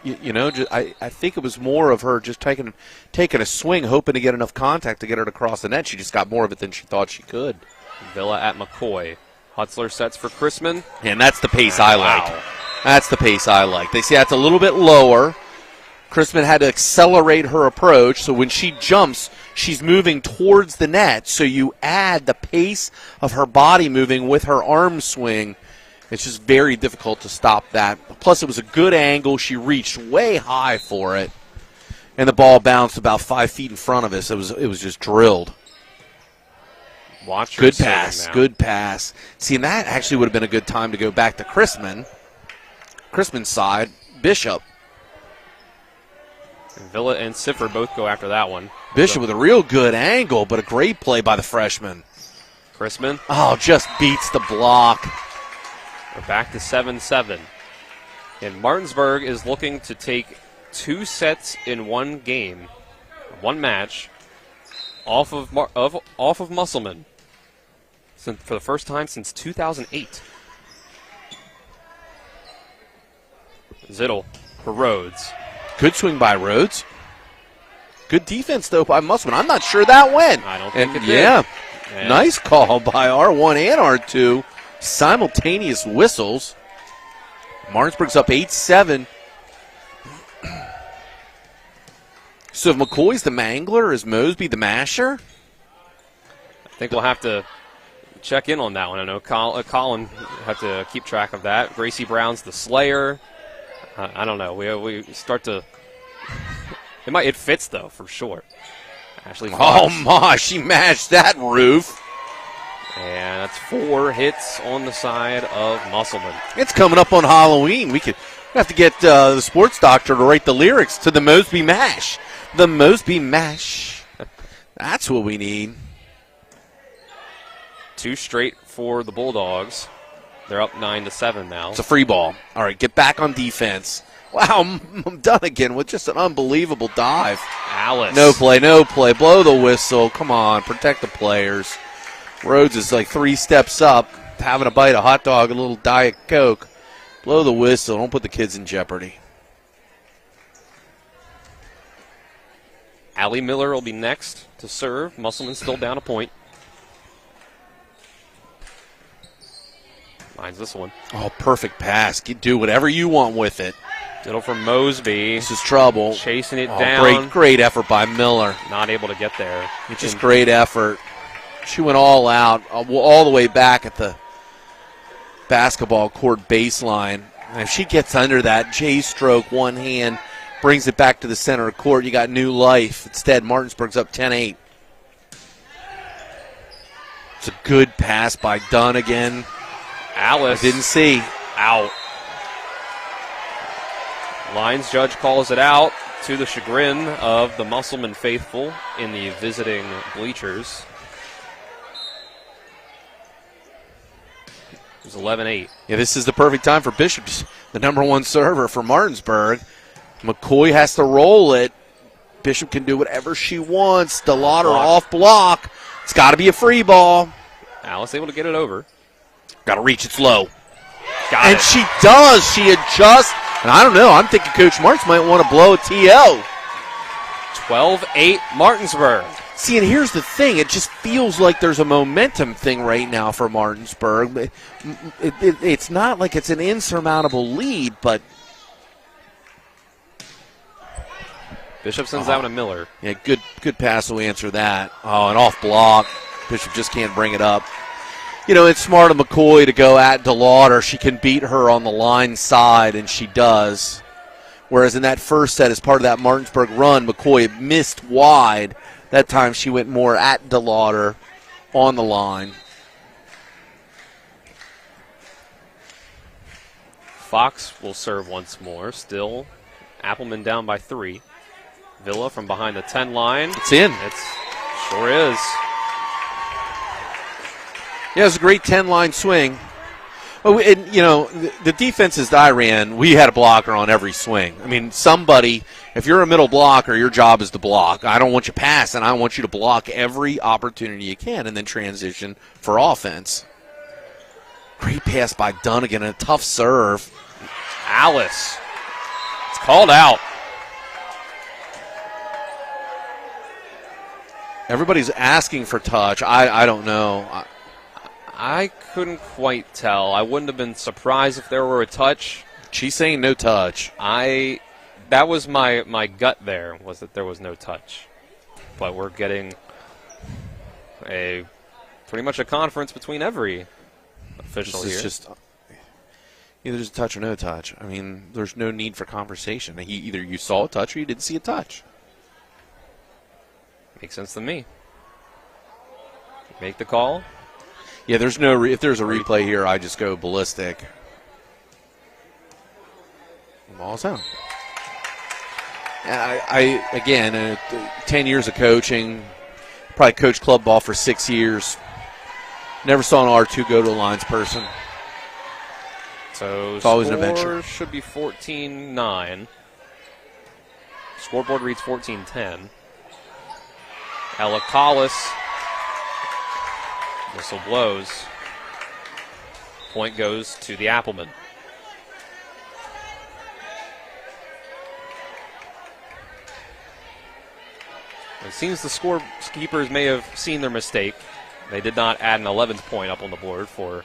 I think it was more of her just taking a swing, hoping to get enough contact to get her to cross the net. She just got more of it than she thought she could. Villa at McCoy. Hutzler sets for Chrisman. And that's the pace I like. That's the pace I like. They see that's a little bit lower. Chrisman had to accelerate her approach, so when she jumps, she's moving towards the net. So you add the pace of her body moving with her arm swing. It's just very difficult to stop that. Plus, it was a good angle. She reached way high for it, and the ball bounced about 5 feet in front of us. It was just drilled. Watch good pass, good pass. See, and that actually would have been a good time to go back to Chrisman. Chrisman's side, Bishop. And Villa and Sifford both go after that one. Bishop with a real good angle, but a great play by the freshman. Chrisman. Oh, just beats the block. We're back to 7-7. And Martinsburg is looking to take 2 sets in one game, one match, off of Musselman for the first time since 2008. Zittel for Rhodes. Good swing by Rhodes. Good defense, though, by Musselman. I'm not sure that went. I don't think it did. Yeah, nice call by R1 and R2. Simultaneous whistles. Martinsburg's up 8-7. So if McCoy's the mangler, is Mosby the masher? I think we'll have to check in on that one. I know Colin have to keep track of that. Gracie Brown's the slayer. I don't know. We start to. It fits though for sure. Ashley Fox. Oh my! She mashed that roof. And that's 4 hits on the side of Musselman. It's coming up on Halloween. We have to get the sports doctor to write the lyrics to the Mosby Mash. The Mosby Mash. That's what we need. 2 straight for the Bulldogs. They're up 9-7 now. It's a free ball. All right, get back on defense. Wow, Dunnigan with just an unbelievable dive. Alice. No play. Blow the whistle. Come on, protect the players. Rhodes is like 3 steps up, having a bite of hot dog, a little Diet Coke. Blow the whistle. Don't put the kids in jeopardy. Allie Miller will be next to serve. Musselman still down a point. Finds this one. Oh, perfect pass. Do whatever you want with it. Diddle from Mosby. This is trouble. Chasing it down. Great effort by Miller. Not able to get there. It's just great effort. She went all out, all the way back at the basketball court baseline. And if she gets under that J-stroke, one hand, brings it back to the center of court, you got new life. Instead, Martinsburg's up 10-8. It's a good pass by Dunnigan. Alice. I didn't see. Out. Lines judge calls it out to the chagrin of the Musselman faithful in the visiting bleachers. It was 11-8. Yeah, this is the perfect time for Bishop, the number 1 server for Martinsburg. McCoy has to roll it. Bishop can do whatever she wants. DeLauder off block. It's got to be a free ball. Alice able to get it over. Got to reach it low. Got it. She does. She adjusts. And I don't know. I'm thinking Coach Martz might want to blow a TO. 12-8 Martinsburg. See, and here's the thing. It just feels like there's a momentum thing right now for Martinsburg. It's not like it's an insurmountable lead, but Bishop sends out a Miller. Yeah, good pass will answer that. Oh, an off block. Bishop just can't bring it up. You know, it's smart of McCoy to go at DeLauder. She can beat her on the line side, and she does. Whereas in that first set, as part of that Martinsburg run, McCoy missed wide. That time she went more at DeLauder on the line. Fox will serve once more. Still Applemen down by 3. Villa from behind the 10 line. It's in. It sure is. Yeah, it was a great 10-line swing. Oh, and, you know, the defenses that I ran, we had a blocker on every swing. I mean, somebody, if you're a middle blocker, your job is to block. I don't want you passing. I want you to block every opportunity you can and then transition for offense. Great pass by Dunnigan and a tough serve. Alice. It's called out. Everybody's asking for touch. I don't know. I couldn't quite tell. I wouldn't have been surprised if there were a touch. She's saying no touch. That was my gut there, was that there was no touch. But we're getting pretty much a conference between every official here. It's just either there's a touch or no touch. I mean, there's no need for conversation. Either you saw a touch or you didn't see a touch. Makes sense to me. Make the call. Yeah, there's no. If there's a replay here, I just go ballistic. Ball's out. I again, 10 years of coaching, probably coached club ball for 6 years. Never saw an R2 go to a lines person. So it's always an adventure. Should be 14-9. Scoreboard reads 14-10. Ella Collis. Whistle blows. Point goes to the Applemen. It seems the scorekeepers may have seen their mistake. They did not add an 11th point up on the board for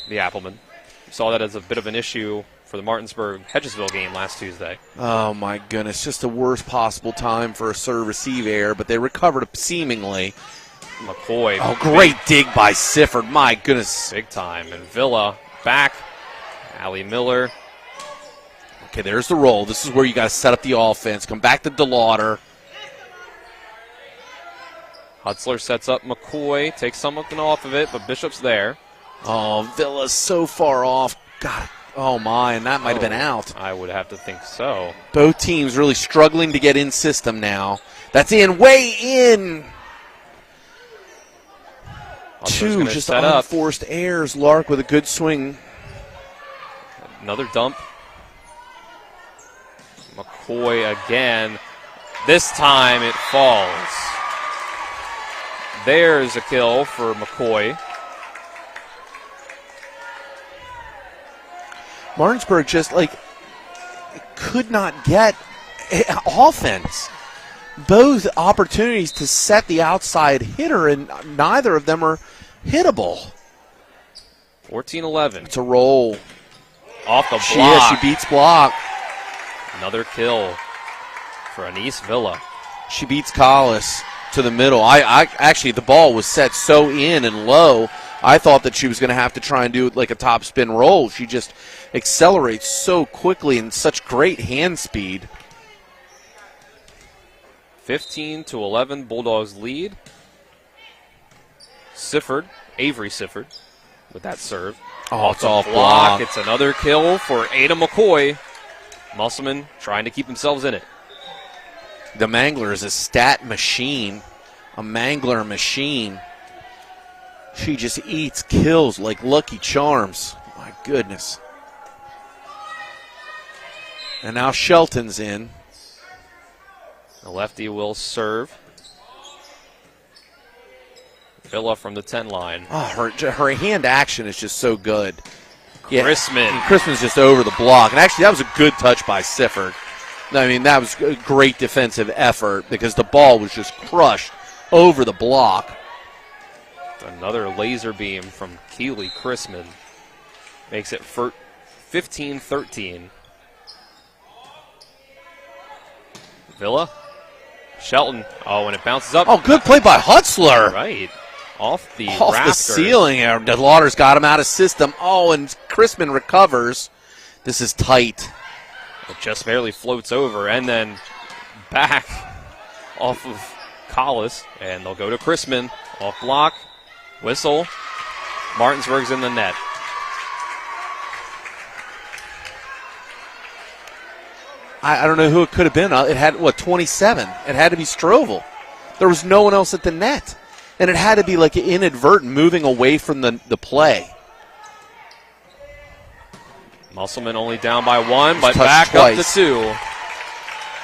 the Applemen. We saw that as a bit of an issue for the Martinsburg-Hedgesville game last Tuesday. Oh, my goodness. Just the worst possible time for a serve-receive error, but they recovered it seemingly. McCoy. Oh, great dig by Sifford. My goodness. Big time. And Villa back. Allie Miller. Okay, there's the roll. This is where you got to set up the offense. Come back to DeLauder. Hutzler sets up McCoy. Takes something off of it, but Bishop's there. Oh, Villa's so far off. God. Oh, my, and that might have been out. I would have to think so. Both teams really struggling to get in system now. That's in, way in. Two just unforced errors. Lark with a good swing. Another dump. McCoy again. This time it falls. There's a kill for McCoy. Martinsburg just, could not get offense. Both opportunities to set the outside hitter, and neither of them are hittable. 14-11. It's a roll. Off the block. She beats block. Another kill for Anise Villa. She beats Collis to the middle. I actually, the ball was set so in and low, I thought that she was going to have to try and do like a top spin roll. She just accelerates so quickly and such great hand speed. 15-11, Bulldogs lead. Avery Sifford, with that serve. Oh, it's all block. It's another kill for Ada McCoy. Musselman trying to keep themselves in it. The Mangler is a stat machine, a Mangler machine. She just eats kills like Lucky Charms. My goodness. And now Shelton's in. The lefty will serve. Villa from the 10 line. Oh, her hand action is just so good. Chrisman. Chrisman's just over the block. And actually, that was a good touch by Sifford. I mean, that was a great defensive effort because the ball was just crushed over the block. Another laser beam from Keely Chrisman makes it 15-13. Villa. Shelton. Oh, and it bounces up. Oh, good play by Hutzler. Right. Off the the ceiling. DeLauder's got him out of system. Oh, and Chrisman recovers. This is tight. It just barely floats over and then back off of Collis. And they'll go to Chrisman. Off block. Whistle. Martinsburg's in the net. I don't know who it could have been. It had, 27? It had to be Strovel. There was no one else at the net. And it had to be like inadvertent moving away from the play. Musselman only down by 1, but touched back twice. up to 2.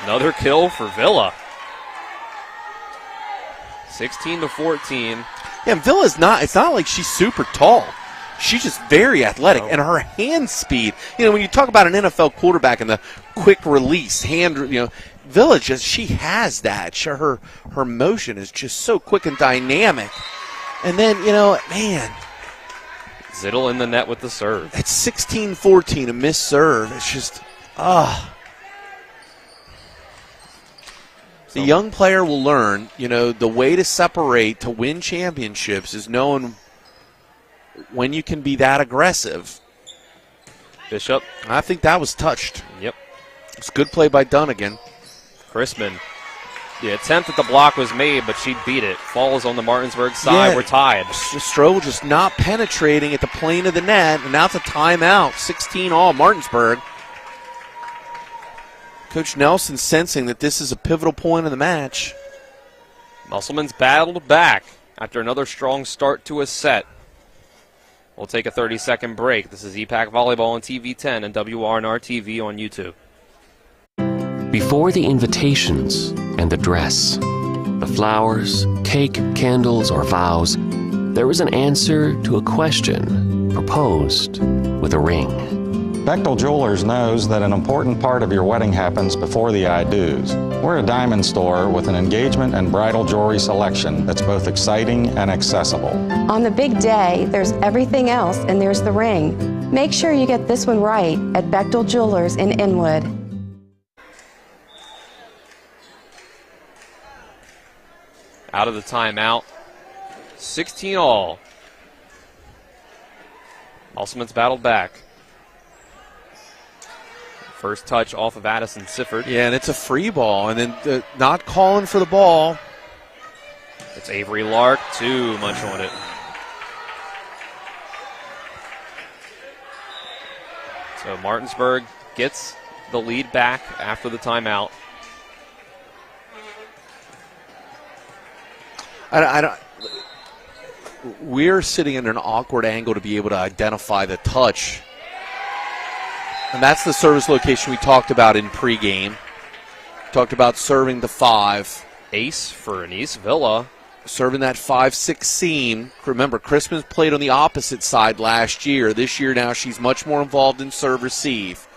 Another kill for Villa. 16-14. Yeah, and Villa's it's not like she's super tall. She's just very athletic, and her hand speed. You know, when you talk about an NFL quarterback and the quick release, Villa she has that. Her motion is just so quick and dynamic. And then, man. Zittel in the net with the serve. It's 16-14, a missed serve. It's just, The young player will learn, the way to separate, to win championships is knowing when you can be that aggressive. Bishop. I think that was touched. Yep. It's good play by Dunnigan. Chrisman. The attempt at the block was made, but she beat it. Falls on the Martinsburg side. Yeah. We're tied. Stroll just not penetrating at the plane of the net, and now it's a timeout. 16-all Martinsburg. Coach Nelson sensing that this is a pivotal point in the match. Musselman's battled back after another strong start to a set. We'll take a 30-second break. This is EPAC Volleyball on TV 10 and WRNR TV on YouTube. Before the invitations and the dress, the flowers, cake, candles, or vows, there was an answer to a question proposed with a ring. Bechtel Jewelers knows that an important part of your wedding happens before the I-dos. We're a diamond store with an engagement and bridal jewelry selection that's both exciting and accessible. On the big day, there's everything else and there's the ring. Make sure you get this one right at Bechtel Jewelers in Inwood. Out of the timeout. 16-all. Musselman's battled back. First touch off of Addison Sifford. Yeah, and it's a free ball, and then not calling for the ball. It's Avery Lark, too much on it. So Martinsburg gets the lead back after the timeout. We're sitting in an awkward angle to be able to identify the touch. And that's the service location we talked about in pregame. Talked about serving the 5. Ace for Anise Villa. Serving that 5-6 seam. Remember, Christmas played on the opposite side last year. This year now she's much more involved in serve-receive.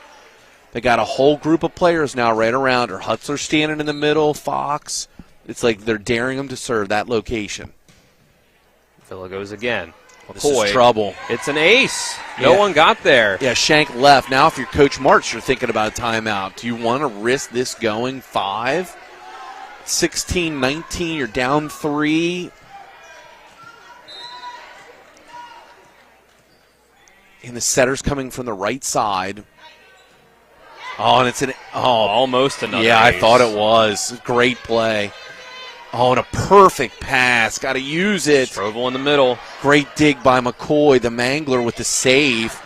They got a whole group of players now right around her. Hutzler standing in the middle, Fox. It's like they're daring them to serve that location. Villa goes again. This is trouble. It's an ace. No one got there. Yeah, Shank left. Now if you're Coach March, you're thinking about a timeout. Do you want to risk this going 5? 16-19, you're down 3. And the setter's coming from the right side. Oh, and it's almost another Yeah, ace. I thought it was. Great play. Oh, and a perfect pass. Got to use it. Strovel in the middle. Great dig by McCoy, the Mangler with the save.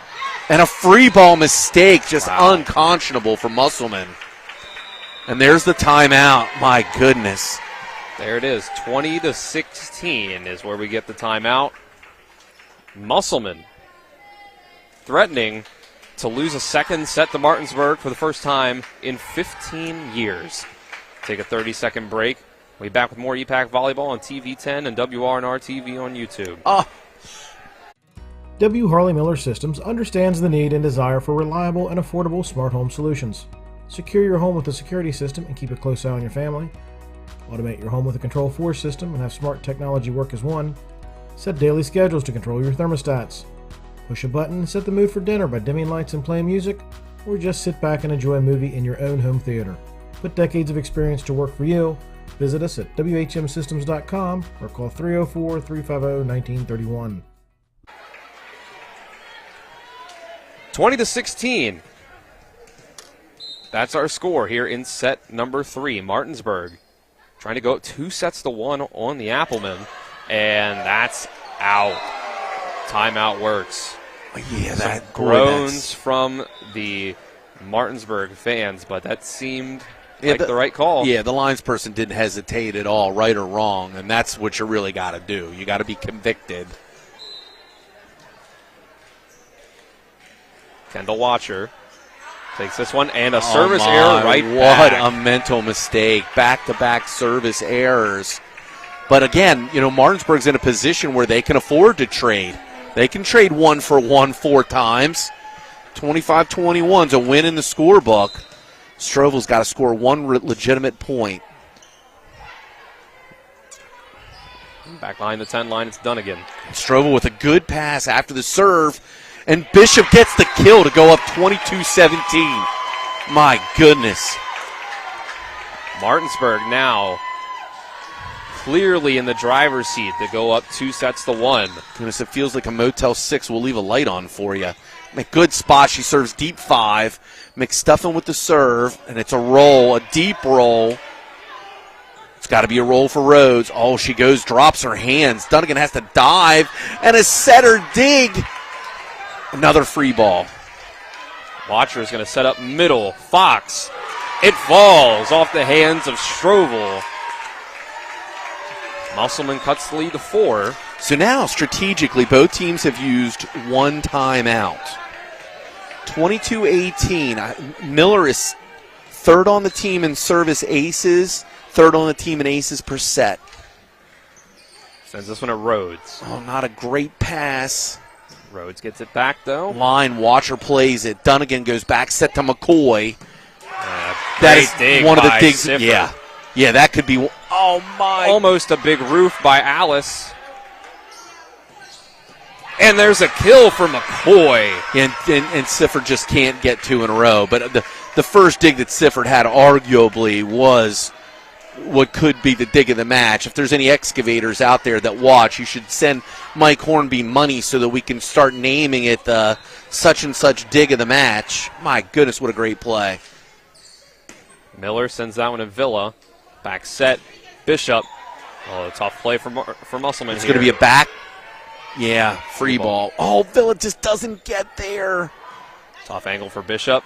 And a free ball mistake, just unconscionable for Musselman. And there's the timeout. My goodness. There it is. 20-16 is where we get the timeout. Musselman threatening to lose a second set to Martinsburg for the first time in 15 years. Take a 30-second break. We'll be back with more EPAC Volleyball on TV 10 and WRNR TV on YouTube. W. Harley Miller Systems understands the need and desire for reliable and affordable smart home solutions. Secure your home with a security system and keep a close eye on your family. Automate your home with a Control4 system and have smart technology work as one. Set daily schedules to control your thermostats. Push a button and set the mood for dinner by dimming lights and playing music, or just sit back and enjoy a movie in your own home theater. Put decades of experience to work for you. Visit us at WHMsystems.com or call 304-350-1931. 20-16. That's our score here in set number 3. Martinsburg trying to go up 2-1 on the Applemen, and that's out. Timeout works. Yeah, that groans from the Martinsburg fans, but that seemed like the right call. Yeah, the lines person didn't hesitate at all, right or wrong, and that's what you really got to do. You got to be convicted. Kendall Watcher takes this one, and a service error right back. What a mental mistake. Back-to-back service errors. But again, Martinsburg's in a position where they can afford to trade. They can trade 1-for-1 4 times. 25-21's a win in the scorebook. Strovel's got to score one legitimate point. Back line, the 10 line, it's done again. Strovel with a good pass after the serve. And Bishop gets the kill to go up 22-17. My goodness. Martinsburg now clearly in the driver's seat to go up 2-1. Goodness, it feels like a Motel 6 will leave a light on for you. Good spot. She serves deep 5. McStuffin with the serve, and it's a roll, a deep roll. It's got to be a roll for Rhodes. Oh, she goes, drops her hands. Dunnigan has to dive, and a setter dig. Another free ball. Watcher is going to set up middle. Fox. It falls off the hands of Strovel. Musselman cuts the lead to 4. So now, strategically, both teams have used one timeout. 22-18. Miller is third on the team in service aces, third on the team in aces per set. Sends this one to Rhodes. Oh, not a great pass. Rhodes gets it back, though. Line, Watcher plays it. Dunnigan goes back, set to McCoy. That is one of the digs. Siffer. Yeah, that could be. Oh, my. Almost a big roof by Alice. And there's a kill for McCoy. And Sifford just can't get 2 in a row. But the first dig that Sifford had arguably was what could be the dig of the match. If there's any excavators out there that watch, you should send Mike Hornby money so that we can start naming it the such and such dig of the match. My goodness, what a great play. Miller sends that one to Villa. Back set. Bishop. Oh, a tough play for Musselman. It's going to be a back. Yeah, free ball. Oh, Villa just doesn't get there. Tough angle for Bishop.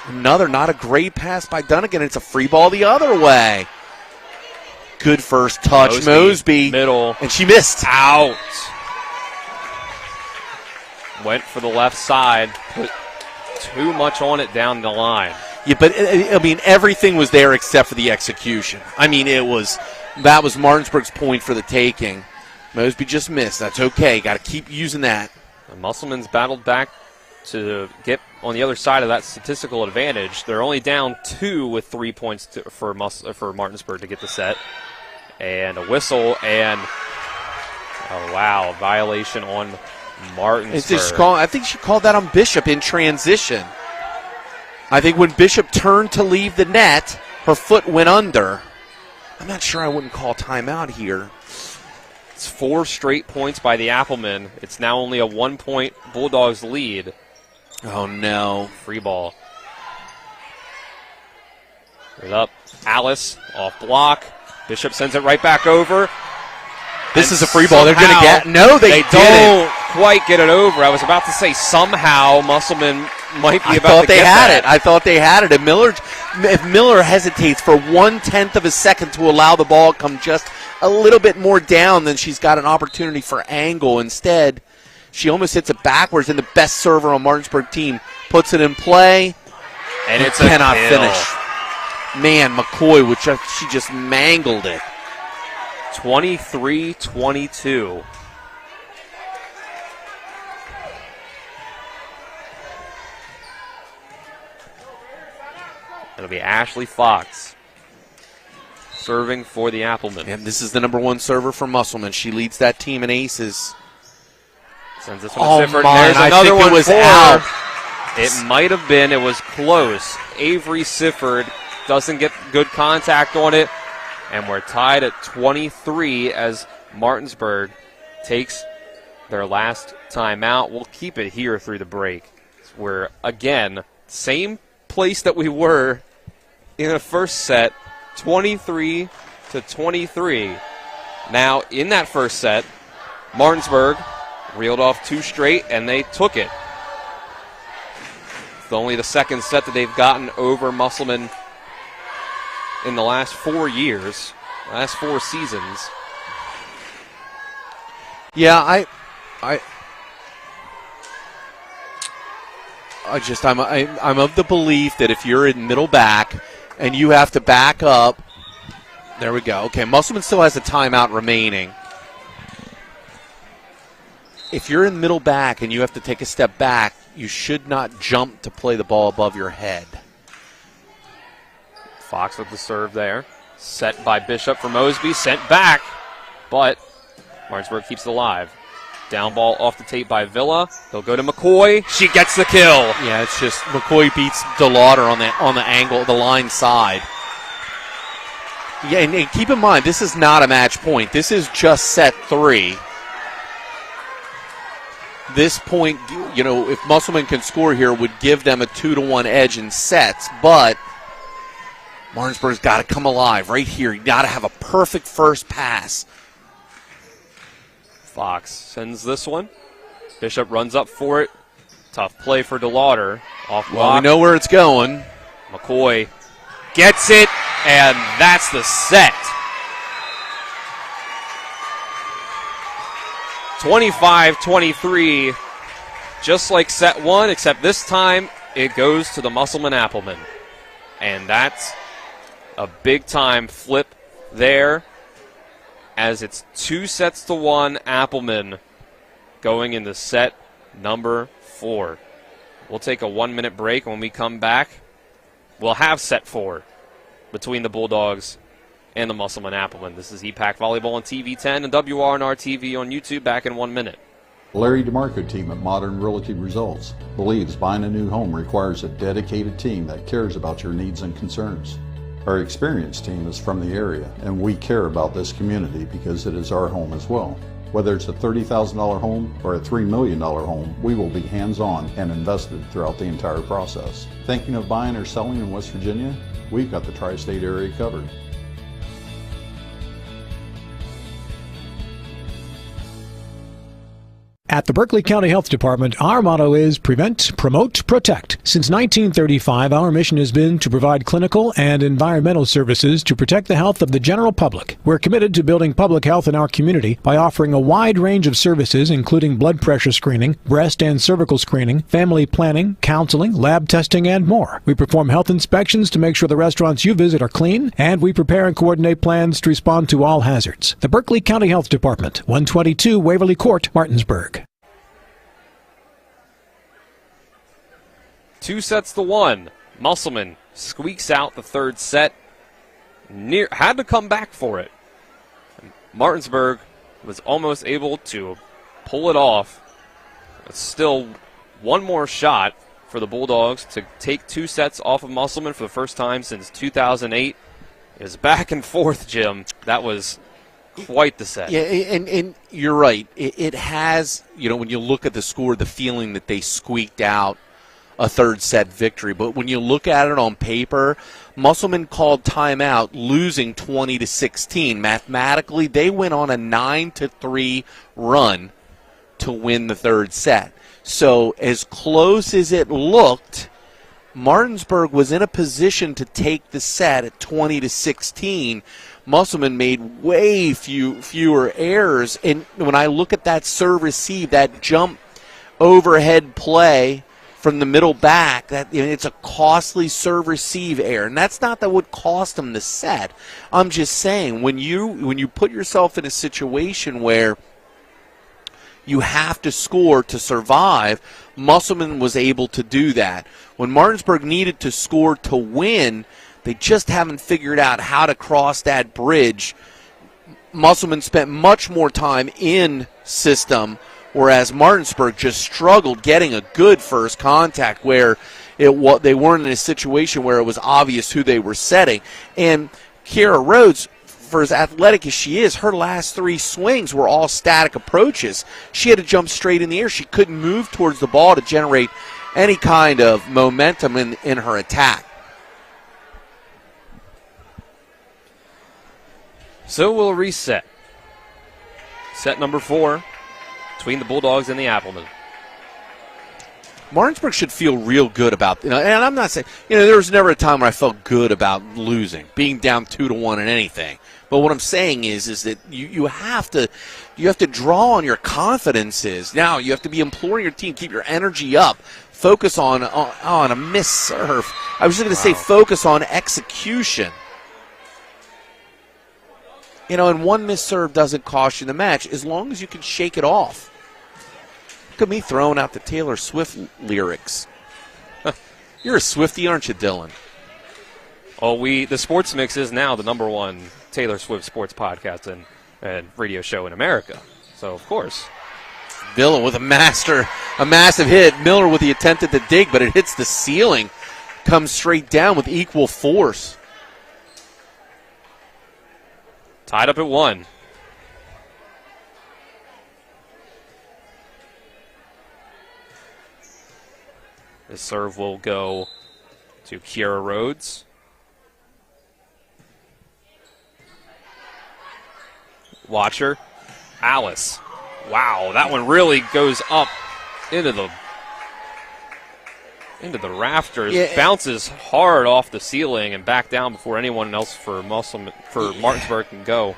Another, not a great pass by Dunnigan. It's a free ball the other way. Good first touch, Mosby. Middle. And she missed. Out. Went for the left side. Put too much on it down the line. Yeah, but, everything was there except for the execution. That was Martinsburg's point for the taking. Mosby just missed. That's okay. Got to keep using that. The Musselman's battled back to get on the other side of that statistical advantage. They're only down 2 with 3 points for Martinsburg to get the set. And a whistle, and violation on Martinsburg. I think she called that on Bishop in transition. I think when Bishop turned to leave the net, her foot went under. I'm not sure I wouldn't call timeout here. It's 4 straight points by the Applemen. It's now only a 1-point Bulldogs lead. Oh, no. Free ball. It up. Alice off block. Bishop sends it right back over. This is a free ball. They're going to get. No, they don't quite get it over. I was about to say somehow Musselman might be about to get that. I thought they had it. If Miller hesitates for 1/10 of a second to allow the ball to come just a little bit more down, then she's got an opportunity for angle. Instead, she almost hits it backwards, and the best server on Martinsburg team puts it in play. And it's cannot finish. Man, McCoy, she just mangled it. 23-22. And a It'll be Ashley Fox serving for the Applemen. And this is the number 1 server for Musselman. She leads that team in aces. Sends this one to Sifford. My, There's another one. It was out. It might have been. It was close. Avery Sifford doesn't get good contact on it. And we're tied at 23 as Martinsburg takes their last timeout. We'll keep it here through the break. We're, again, same place that we were in the first set, 23-23. Now, in that first set, Martinsburg reeled off 2 straight, and they took it. It's only the second set that they've gotten over Musselman in the last 4 years, last 4 seasons. Yeah, I'm of the belief that if you're in middle back and you have to back up, there we go. Okay, Musselman still has a timeout remaining. If you're in middle back and you have to take a step back, you should not jump to play the ball above your head. Fox with the serve there. Set by Bishop for Mosby. Sent back, but Martinsburg keeps it alive. Down ball off the tape by Villa. They'll go to McCoy. She gets the kill. Yeah, it's just McCoy beats DeLauder on the angle, the line side. Yeah, and keep in mind, this is not a match point. This is just set 3. This point, you know, if Musselman can score here, would give them a 2-1 edge in sets, but Martinsburg's got to come alive right here. You got to have a perfect first pass. Fox sends this one. Bishop runs up for it. Tough play for DeLauder. Off block. Well, we know where it's going. McCoy gets it, and that's the set. 25-23, just like set 1, except this time it goes to the Musselman Applemen. And that's a big-time flip there, as it's 2-1 Applemen going into set number 4. We'll take a 1-minute break. When we come back, we'll have set 4 between the Bulldogs and the Musselman Applemen. This is EPAC Volleyball on TV 10 and WRNR TV on YouTube. Back in 1 minute. Larry DeMarco team at Modern Realty Results believes buying a new home requires a dedicated team that cares about your needs and concerns. Our experienced team is from the area, and we care about this community because it is our home as well. Whether it's a $30,000 home or a $3 million home, we will be hands-on and invested throughout the entire process. Thinking of buying or selling in West Virginia? We've got the tri-state area covered. At the Berkeley County Health Department, our motto is Prevent, Promote, Protect. Since 1935, our mission has been to provide clinical and environmental services to protect the health of the general public. We're committed to building public health in our community by offering a wide range of services, including blood pressure screening, breast and cervical screening, family planning, counseling, lab testing, and more. We perform health inspections to make sure the restaurants you visit are clean, and we prepare and coordinate plans to respond to all hazards. The Berkeley County Health Department, 122 Waverly Court, Martinsburg. 2-1. Musselman squeaks out the third set. Had to come back for it. Martinsburg was almost able to pull it off. But still one more shot for the Bulldogs to take 2 sets off of Musselman for the first time since 2008. It was back and forth, Jim. That was quite the set. Yeah, and you're right. It has, when you look at the score, the feeling that they squeaked out a third set victory. But when you look at it on paper, Musselman called timeout, losing 20-16. Mathematically, they went on a 9-3 run to win the third set. So as close as it looked, Martinsburg was in a position to take the set at 20-16. Musselman made way fewer errors. And when I look at that serve receive, that jump overhead play from the middle back, it's a costly serve receive error, and that's not that would cost them the set. I'm just saying when you put yourself in a situation where You have to score to survive. Musselman was able to do that. When Martinsburg needed to score to win, they just haven't figured out how to cross that bridge. Musselman spent much more time in system, whereas Martinsburg just struggled getting a good first contact where they weren't in a situation where it was obvious who they were setting. And Kiera Rhodes, for as athletic as she is, her last 3 swings were all static approaches. She had to jump straight in the air. She couldn't move towards the ball to generate any kind of momentum in her attack. So we'll reset. Set number 4 between the Bulldogs and the Applemen. Martinsburg should feel real good about, and I'm not saying, there was never a time where I felt good about losing, being down 2-1 in anything. But what I'm saying is that you have to draw on your confidences. Now you have to be imploring your team, keep your energy up, focus on a missed serve. I was just going to say focus on execution. And one missed serve doesn't cost you the match as long as you can shake it off. Look at me throwing out the Taylor Swift lyrics. You're a Swiftie, aren't you, Dylan? Oh, the Sports Mix is now the number 1 Taylor Swift sports podcast and radio show in America. So, of course. Dylan with a massive hit. Miller with the attempt at the dig, but it hits the ceiling. Comes straight down with equal force. Tied up at 1. The serve will go to Kiera Rhodes. Watcher. Alice. Wow, that one really goes up into the rafters. Yeah. Bounces hard off the ceiling and back down before anyone else for Martinsburg can go.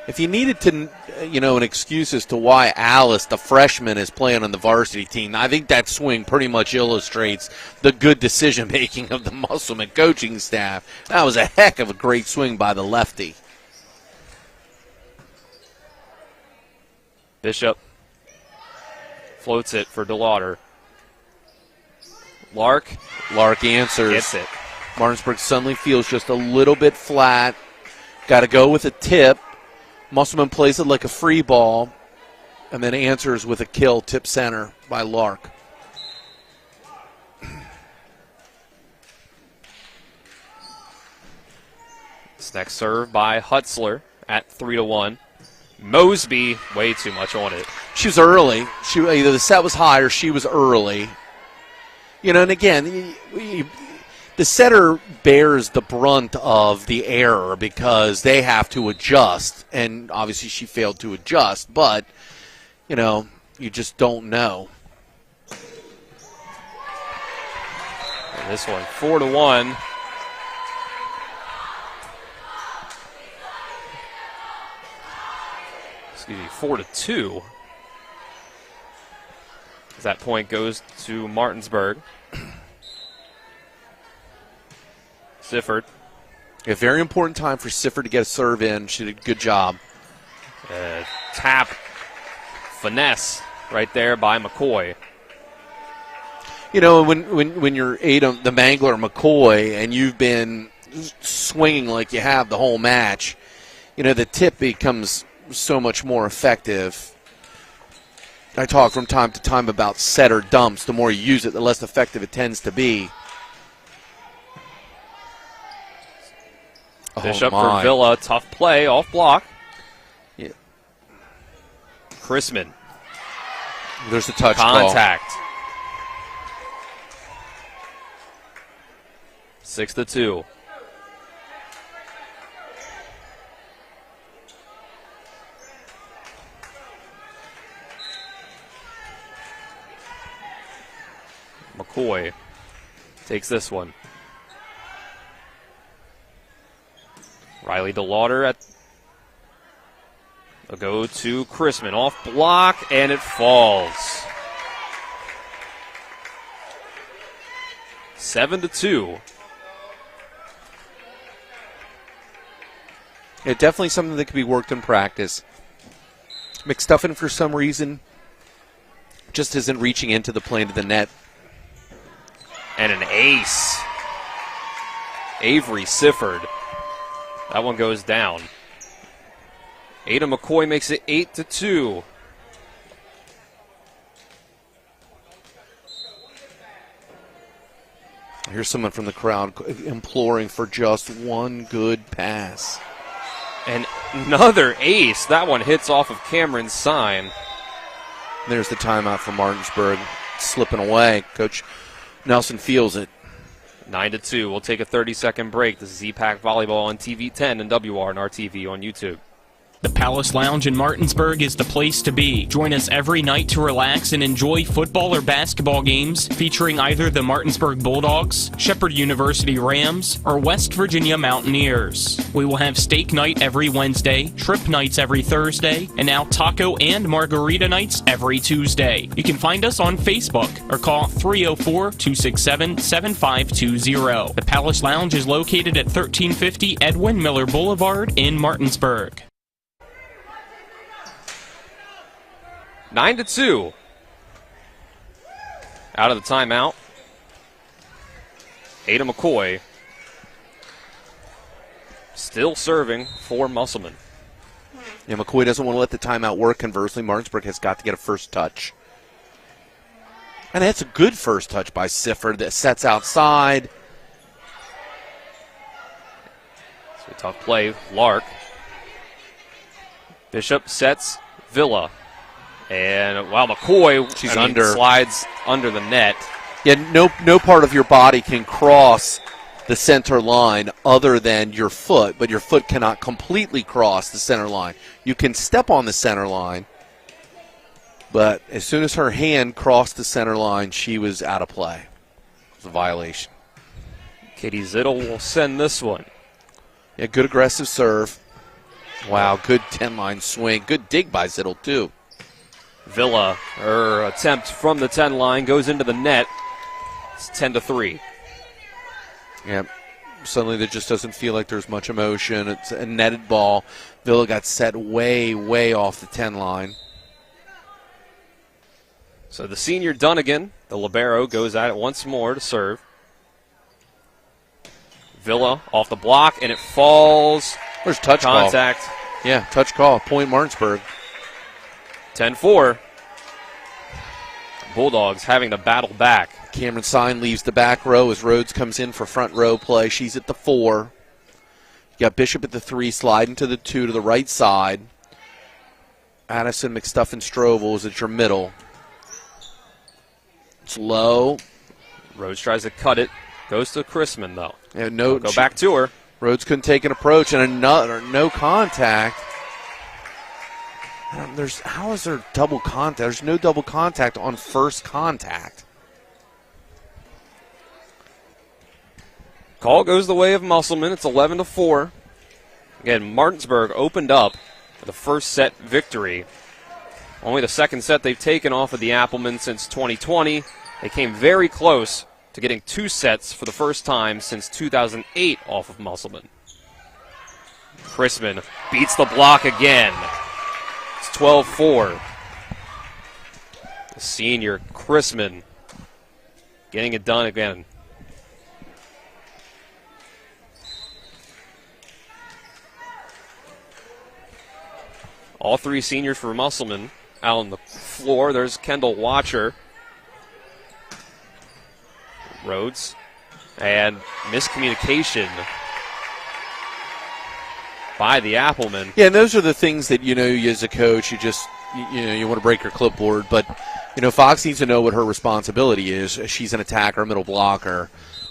If you needed to, an excuse as to why Alice, the freshman, is playing on the varsity team, I think that swing pretty much illustrates the good decision-making of the Musselman coaching staff. That was a heck of a great swing by the lefty. Bishop floats it for DeLauder. Lark answers. Gets it. Martinsburg suddenly feels just a little bit flat. Got to go with a tip. Musselman plays it like a free ball and then answers with a kill tip center by Lark. This next serve by Hutzler at 3-1. Mosby, way too much on it. She was early. Either the set was high or she was early. And again, the setter bears the brunt of the error because they have to adjust, and obviously she failed to adjust, but, you just don't know. And this one, 4-1. Excuse me, 4-2. That point goes to Martinsburg. Sifford. A very important time for Sifford to get a serve in. She did a good job. Tap. Finesse right there by McCoy. When you're Adam, the Mangler McCoy, and you've been swinging like you have the whole match, the tip becomes so much more effective. I talk from time to time about setter dumps. The more you use it, the less effective it tends to be. Bishop for Villa. Tough play. Off block. Yeah. Chrisman. There's a touch Contact. 6-2. McCoy takes this one. Riley DeLauder at a go to Chrisman. Off block, and it falls. 7-2. Yeah, definitely something that could be worked in practice. McStuffin, for some reason, just isn't reaching into the plane of the net. And an ace. Avery Sifford. That one goes down. Ada McCoy makes it 8-2. Here's someone from the crowd imploring for just one good pass. And another ace. That one hits off of Cameron's sign. There's the timeout for Martinsburg. Slipping away. Coach Nelson feels it. 9-2. We'll take a 30-second break. This is EPAC Volleyball on TV 10 and WRNR TV on YouTube. The Palace Lounge in Martinsburg is the place to be. Join us every night to relax and enjoy football or basketball games featuring either the Martinsburg Bulldogs, Shepherd University Rams, or West Virginia Mountaineers. We will have steak night every Wednesday, trip nights every Thursday, and now taco and margarita nights every Tuesday. You can find us on Facebook or call 304-267-7520. The Palace Lounge is located at 1350 Edwin Miller Boulevard in Martinsburg. 9-2. Out of the timeout. Ada McCoy still serving for Musselman. Yeah, McCoy doesn't want to let the timeout work. Conversely, Martinsburg has got to get a first touch. And that's a good first touch by Sifford that sets outside. It's a tough play. Lark. Bishop sets Villa. And while McCoy slides under the net. Yeah, no part of your body can cross the center line other than your foot, but your foot cannot completely cross the center line. You can step on the center line, but as soon as her hand crossed the center line, she was out of play. It was a violation. Katie Zittel will send this one. Yeah, good aggressive serve. Wow, good 10-line swing. Good dig by Zittel, too. Villa, her attempt from the 10 line goes into the net. It's 10-3. Yeah, suddenly there just doesn't feel like there's much emotion. It's a netted ball. Villa got set way, way off the 10 line. So the senior Dunnigan, the libero, goes at it once more to serve. Villa off the block, and it falls. There's touch contact. Call. Yeah, touch call. Point Martinsburg. 10-4. Bulldogs having to battle back. Cameron Sign leaves the back row as Rhodes comes in for front row play. She's at the 4. You got Bishop at the 3, sliding to the 2 to the right side. Addison, McStuffin, Strovel is at your middle. It's low. Rhodes tries to cut it. Goes to Chrisman, though. Yeah, go back to her. Rhodes couldn't take an approach, and no contact. How is there double contact? There's no double contact on first contact. Call goes the way of Musselman. It's 11-4. Again, Martinsburg opened up for the first set victory. Only the second set they've taken off of the Applemen since 2020. They came very close to getting 2 sets for the first time since 2008 off of Musselman. Chrisman beats the block again. It's 12-4. The senior Chrisman getting it done again. All 3 seniors for Musselman out on the floor. There's Kendall Watcher. Rhodes. And miscommunication by the Applemen. Yeah, and those are the things that, you as a coach, you want to break your clipboard. But, Fox needs to know what her responsibility is. She's an attacker, middle blocker.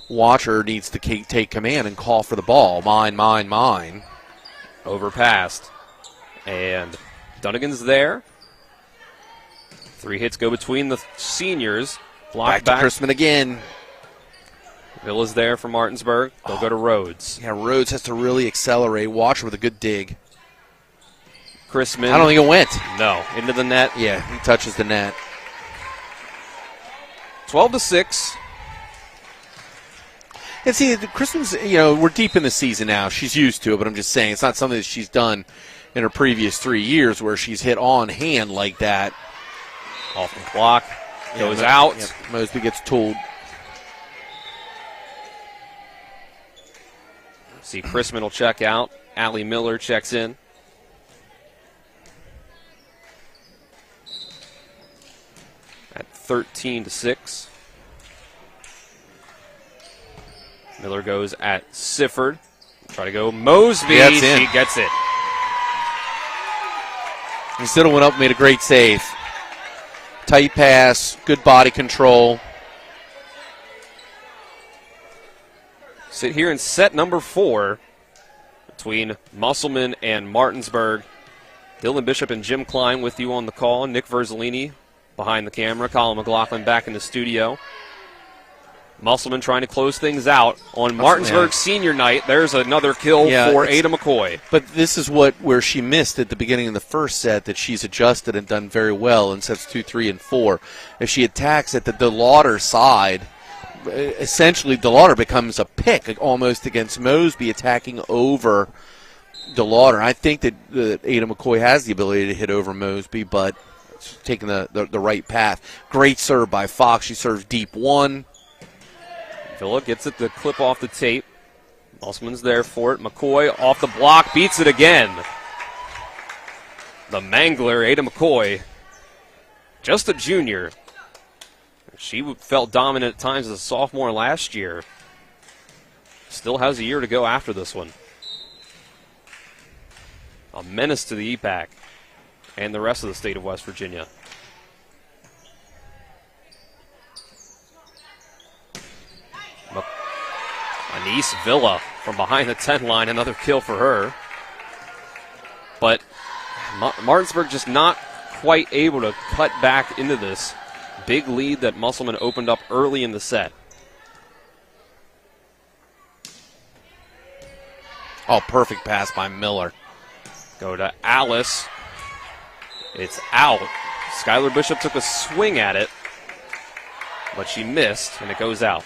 Watcher needs to take command and call for the ball. Mine. Overpassed. And Dunnigan's there. 3 hits go between the seniors. Blocked back to Chrisman again. Villa's there for Martinsburg. They'll go to Rhodes. Yeah, Rhodes has to really accelerate. Watcher with a good dig. Chrisman. I don't think it went. No. Into the net. Yeah, he touches the net. 12-6. And see, Chrisman's, we're deep in the season now. She's used to it, but I'm just saying it's not something that she's done in her previous 3 years where she's hit on hand like that. Off the block. Goes out. Yep. Mosby gets tooled. See, Chrisman will check out. Allie Miller checks in. At 13-6. Miller goes at Sifford. Try to go Mosby. She gets it. He still went up and made a great save. Tight pass, good body control. Sit here in set number 4 between Musselman and Martinsburg. Dylan Bishop and Jim Klein with you on the call. Nick Verzolini behind the camera. Colin McLaughlin back in the studio. Musselman trying to close things out on Martinsburg senior night. There's another kill for Ada McCoy. But this is where she missed at the beginning of the first set, that she's adjusted and done very well in sets 2, 3, and 4. If she attacks at the DeLauder side, essentially DeLauder becomes a pick almost against Mosby, attacking over DeLauder. I think that Ada McCoy has the ability to hit over Mosby, but taking the right path. Great serve by Fox. She serves deep 1. Villa gets it to clip off the tape. Musselman's there for it. McCoy off the block, beats it again. The mangler, Ada McCoy, just a junior. She felt dominant at times as a sophomore last year. Still has a year to go after this one. A menace to the EPAC and the rest of the state of West Virginia. Anise Villa from behind the 10 line, another kill for her. But Martinsburg just not quite able to cut back into this big lead that Musselman opened up early in the set. Oh, perfect pass by Miller. Go to Alice. It's out. Skylar Bishop took a swing at it, but she missed, and it goes out.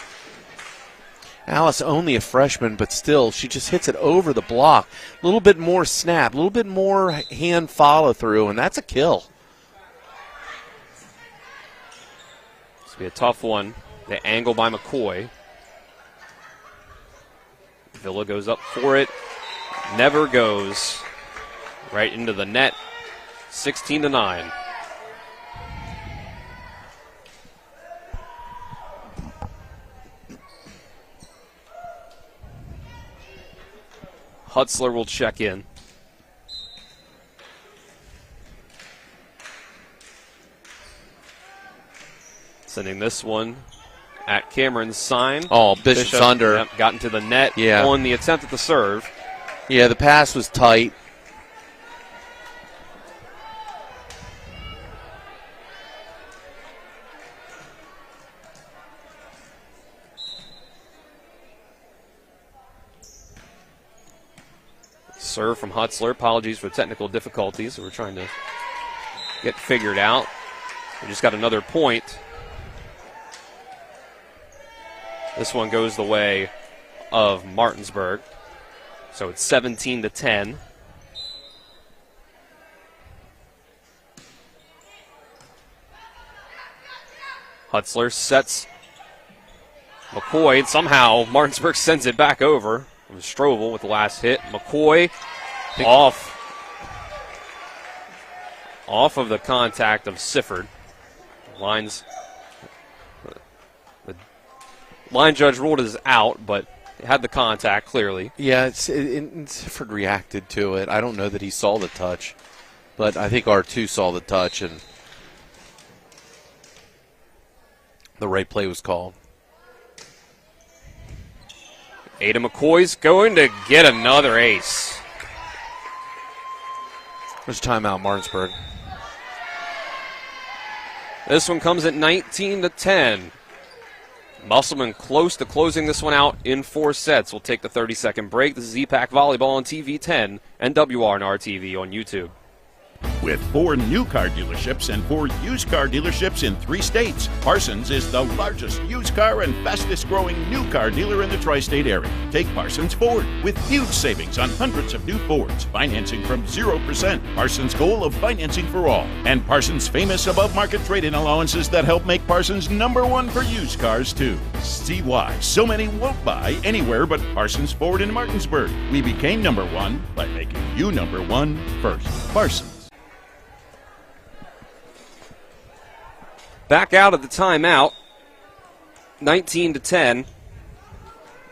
Alice, only a freshman, but still, she just hits it over the block. A little bit more snap, a little bit more hand follow-through, and that's a kill. This will be a tough one. The angle by McCoy. Villa goes up for it. Never goes. Right into the net. 16-9. Hutzler will check in. Sending this one at Cameron's sign. Oh, Bishop's under. Yep, got into the net Yeah. on the attempt at the serve. Yeah, the pass was tight. Serve from Hutzler. Apologies for technical difficulties. We're trying to get figured out. We just got another point. This one goes the way of Martinsburg. So it's 17-10. Hutzler sets McCoy, and somehow Martinsburg sends it back over. It was Strovel with the last hit. McCoy off of the contact of Sifford. The line judge ruled it as out, but it had the contact clearly. Yeah, Sifford reacted to it. I don't know that he saw the touch, but I think R2 saw the touch, and the right play was called. Ada McCoy's going to get another ace. There's timeout, Martinsburg. This one comes at 19-10. Musselman close to closing this one out in 4 sets. We'll take the 30-second break. This is EPAC Volleyball on TV 10 and WRNR TV on YouTube. With 4 new car dealerships and 4 used car dealerships in 3 states, Parsons is the largest used car and fastest growing new car dealer in the tri-state area. Take Parsons Ford with huge savings on hundreds of new Fords, financing from 0%. Parsons' goal of financing for all. And Parsons' famous above-market trade-in allowances that help make Parsons #1 for used cars, too. See why so many won't buy anywhere but Parsons Ford in Martinsburg. We became #1 by making you #1 first. Parsons. Back out of the timeout, 19-10.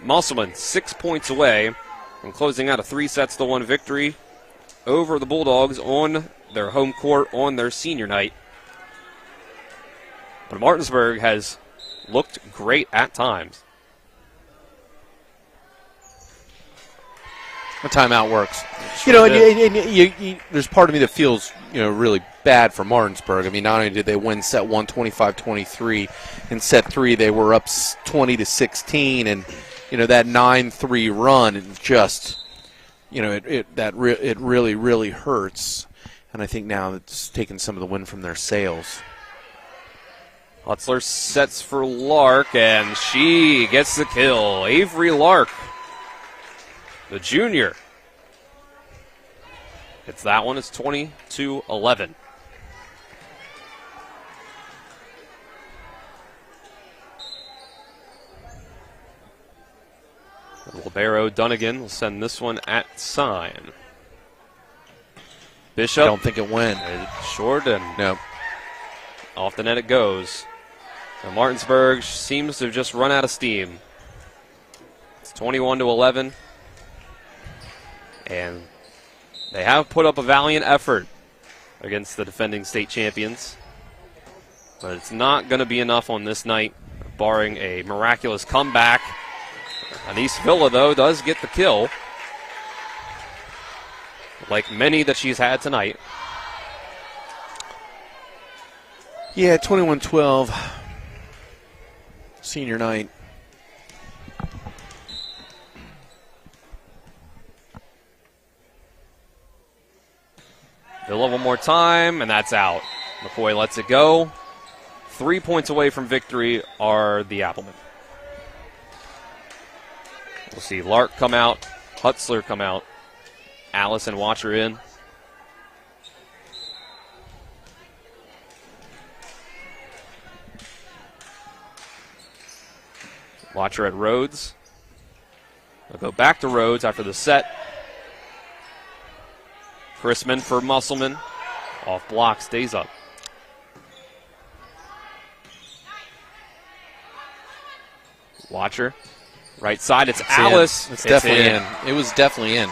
Musselman 6 points away from closing out a 3-1 victory over the Bulldogs on their home court on their senior night. But Martinsburg has looked great at times. The timeout works. Sure and there's part of me that feels, really bad for Martinsburg. I mean, not only did they win set 1 25-23, in set 3 they were up 20-16, and that 9-3 run just, it really, really hurts. And I think now it's taken some of the wind from their sails. Hutzler sets for Lark, and she gets the kill. Avery Lark, the junior. It's that one. It's 20-11. Libero Dunnigan will send this one at sign. Bishop. I don't think it went. It sure didn't. No. Off the net it goes. So Martinsburg seems to have just run out of steam. It's 21-11. And they have put up a valiant effort against the defending state champions. But it's not going to be enough on this night, barring a miraculous comeback. Anise Villa, though, does get the kill, like many that she's had tonight. Yeah, 21-12, senior night. Villa one more time, and that's out. McCoy lets it go. 3 points away from victory are the Applemen. We'll see Lark come out, Hutzler come out, Allison Watcher in. Watcher at Rhodes. They'll go back to Rhodes after the set. Chrisman for Musselman. Off block, stays up. Watcher. Right side, it's Alice. It's definitely in. It was definitely in.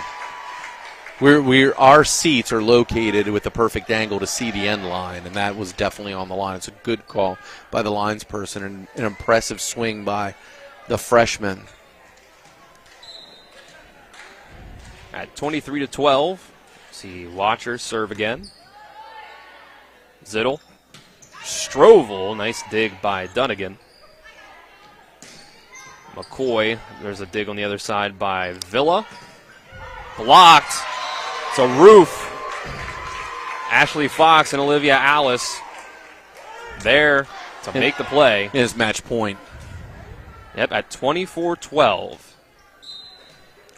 Our seats are located with the perfect angle to see the end line, and that was definitely on the line. It's a good call by the lines person and an impressive swing by the freshman. At 23-12, see Watcher serve again. Zittel. Strovel, nice dig by Dunnigan. McCoy, there's a dig on the other side by Villa. Blocked. It's a roof. Ashley Fox and Olivia Alice there to make the play. It is match point. Yep, at 24-12.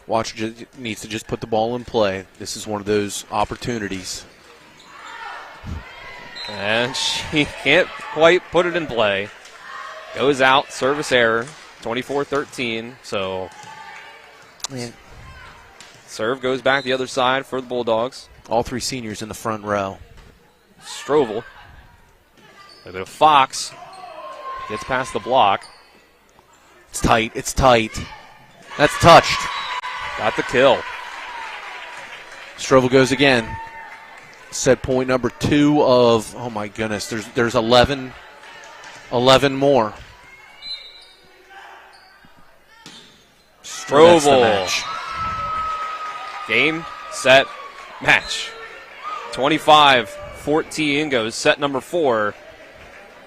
Watcher needs to just put the ball in play. This is one of those opportunities. And she can't quite put it in play. Goes out, service error. 24-13, so serve goes back the other side for the Bulldogs. All 3 seniors in the front row. Strovel. A bit of Fox. Gets past the block. It's tight. It's tight. That's touched. Got the kill. Strovel goes again. Set point number 2 of, oh my goodness, there's 11 more. Strovel. Game, set, match. 25-14 goes set number 4.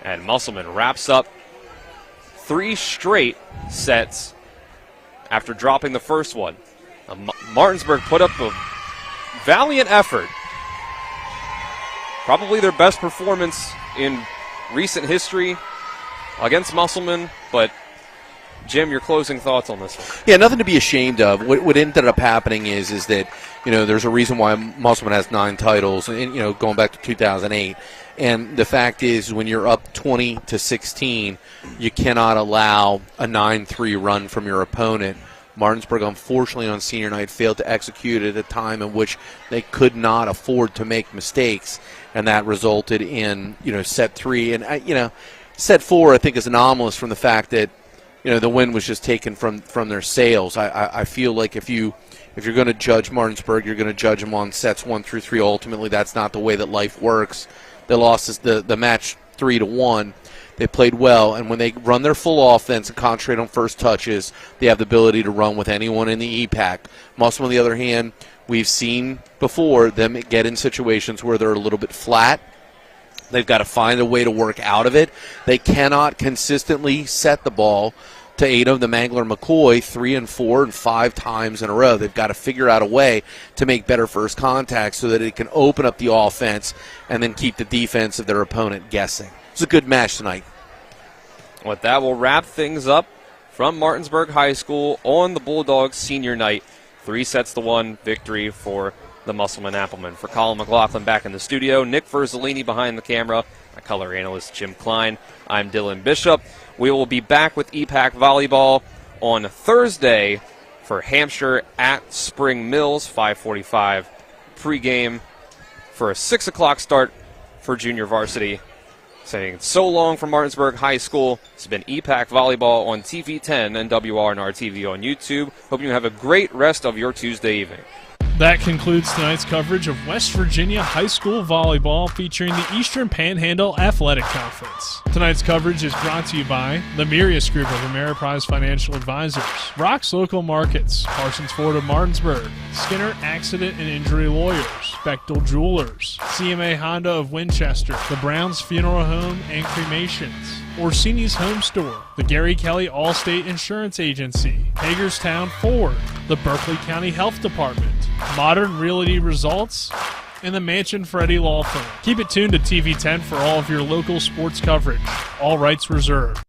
And Musselman wraps up 3 straight sets after dropping the first one. Martinsburg put up a valiant effort probably their best performance in recent history against Musselman. But, Jim, your closing thoughts on this one? Yeah, nothing to be ashamed of. What ended up happening is that, there's a reason why Musselman has 9 titles, and going back to 2008. And the fact is, when you're up 20-16, you cannot allow a 9-3 run from your opponent. Martinsburg, unfortunately, on senior night, failed to execute at a time in which they could not afford to make mistakes, and that resulted in, set 3. And, set 4, I think, is anomalous from the fact that, the win was just taken from their sails. I feel like if you're going to judge Martinsburg, you're going to judge them on sets 1 through 3. Ultimately, that's not the way that life works. They lost the match 3-1. They played well, and when they run their full offense and concentrate on first touches, they have the ability to run with anyone in the EPAC. Musselman, on the other hand, we've seen before them get in situations where they're a little bit flat. They've got to find a way to work out of it. They cannot consistently set the ball to 8 of the Mangler McCoy 3 and 4 and 5 times in a row. They've got to figure out a way to make better first contact so that it can open up the offense and then keep the defense of their opponent guessing. It's a good match tonight. With that, we'll wrap things up from Martinsburg High School on the Bulldogs senior night. 3-1 victory for the Musselman Applemen. For Colin McLaughlin back in the studio, Nick Verzolini behind the camera, my color analyst Jim Klein, I'm Dylan Bishop. We will be back with EPAC Volleyball on Thursday for Hampshire at Spring Mills, 5:45 pregame for a 6 o'clock start for junior varsity. Saying so long from Martinsburg High School. It's been EPAC Volleyball on TV10 and WRNR TV on YouTube. Hope you have a great rest of your Tuesday evening. That concludes tonight's coverage of West Virginia High School Volleyball featuring the Eastern Panhandle Athletic Conference. Tonight's coverage is brought to you by the Mirius Group of Ameriprise Financial Advisors, Rock's Local Markets, Parsons Ford of Martinsburg, Skinner Accident and Injury Lawyers, Bechtel Jewelers, CMA Honda of Winchester, the Browns Funeral Home and Cremations, Orsini's Home Store, the Gary Kelly Allstate Insurance Agency, Hagerstown Ford, the Berkeley County Health Department, Modern Realty Results, and the Mansion Freddie Law Firm. Keep it tuned to TV10 for all of your local sports coverage. All rights reserved.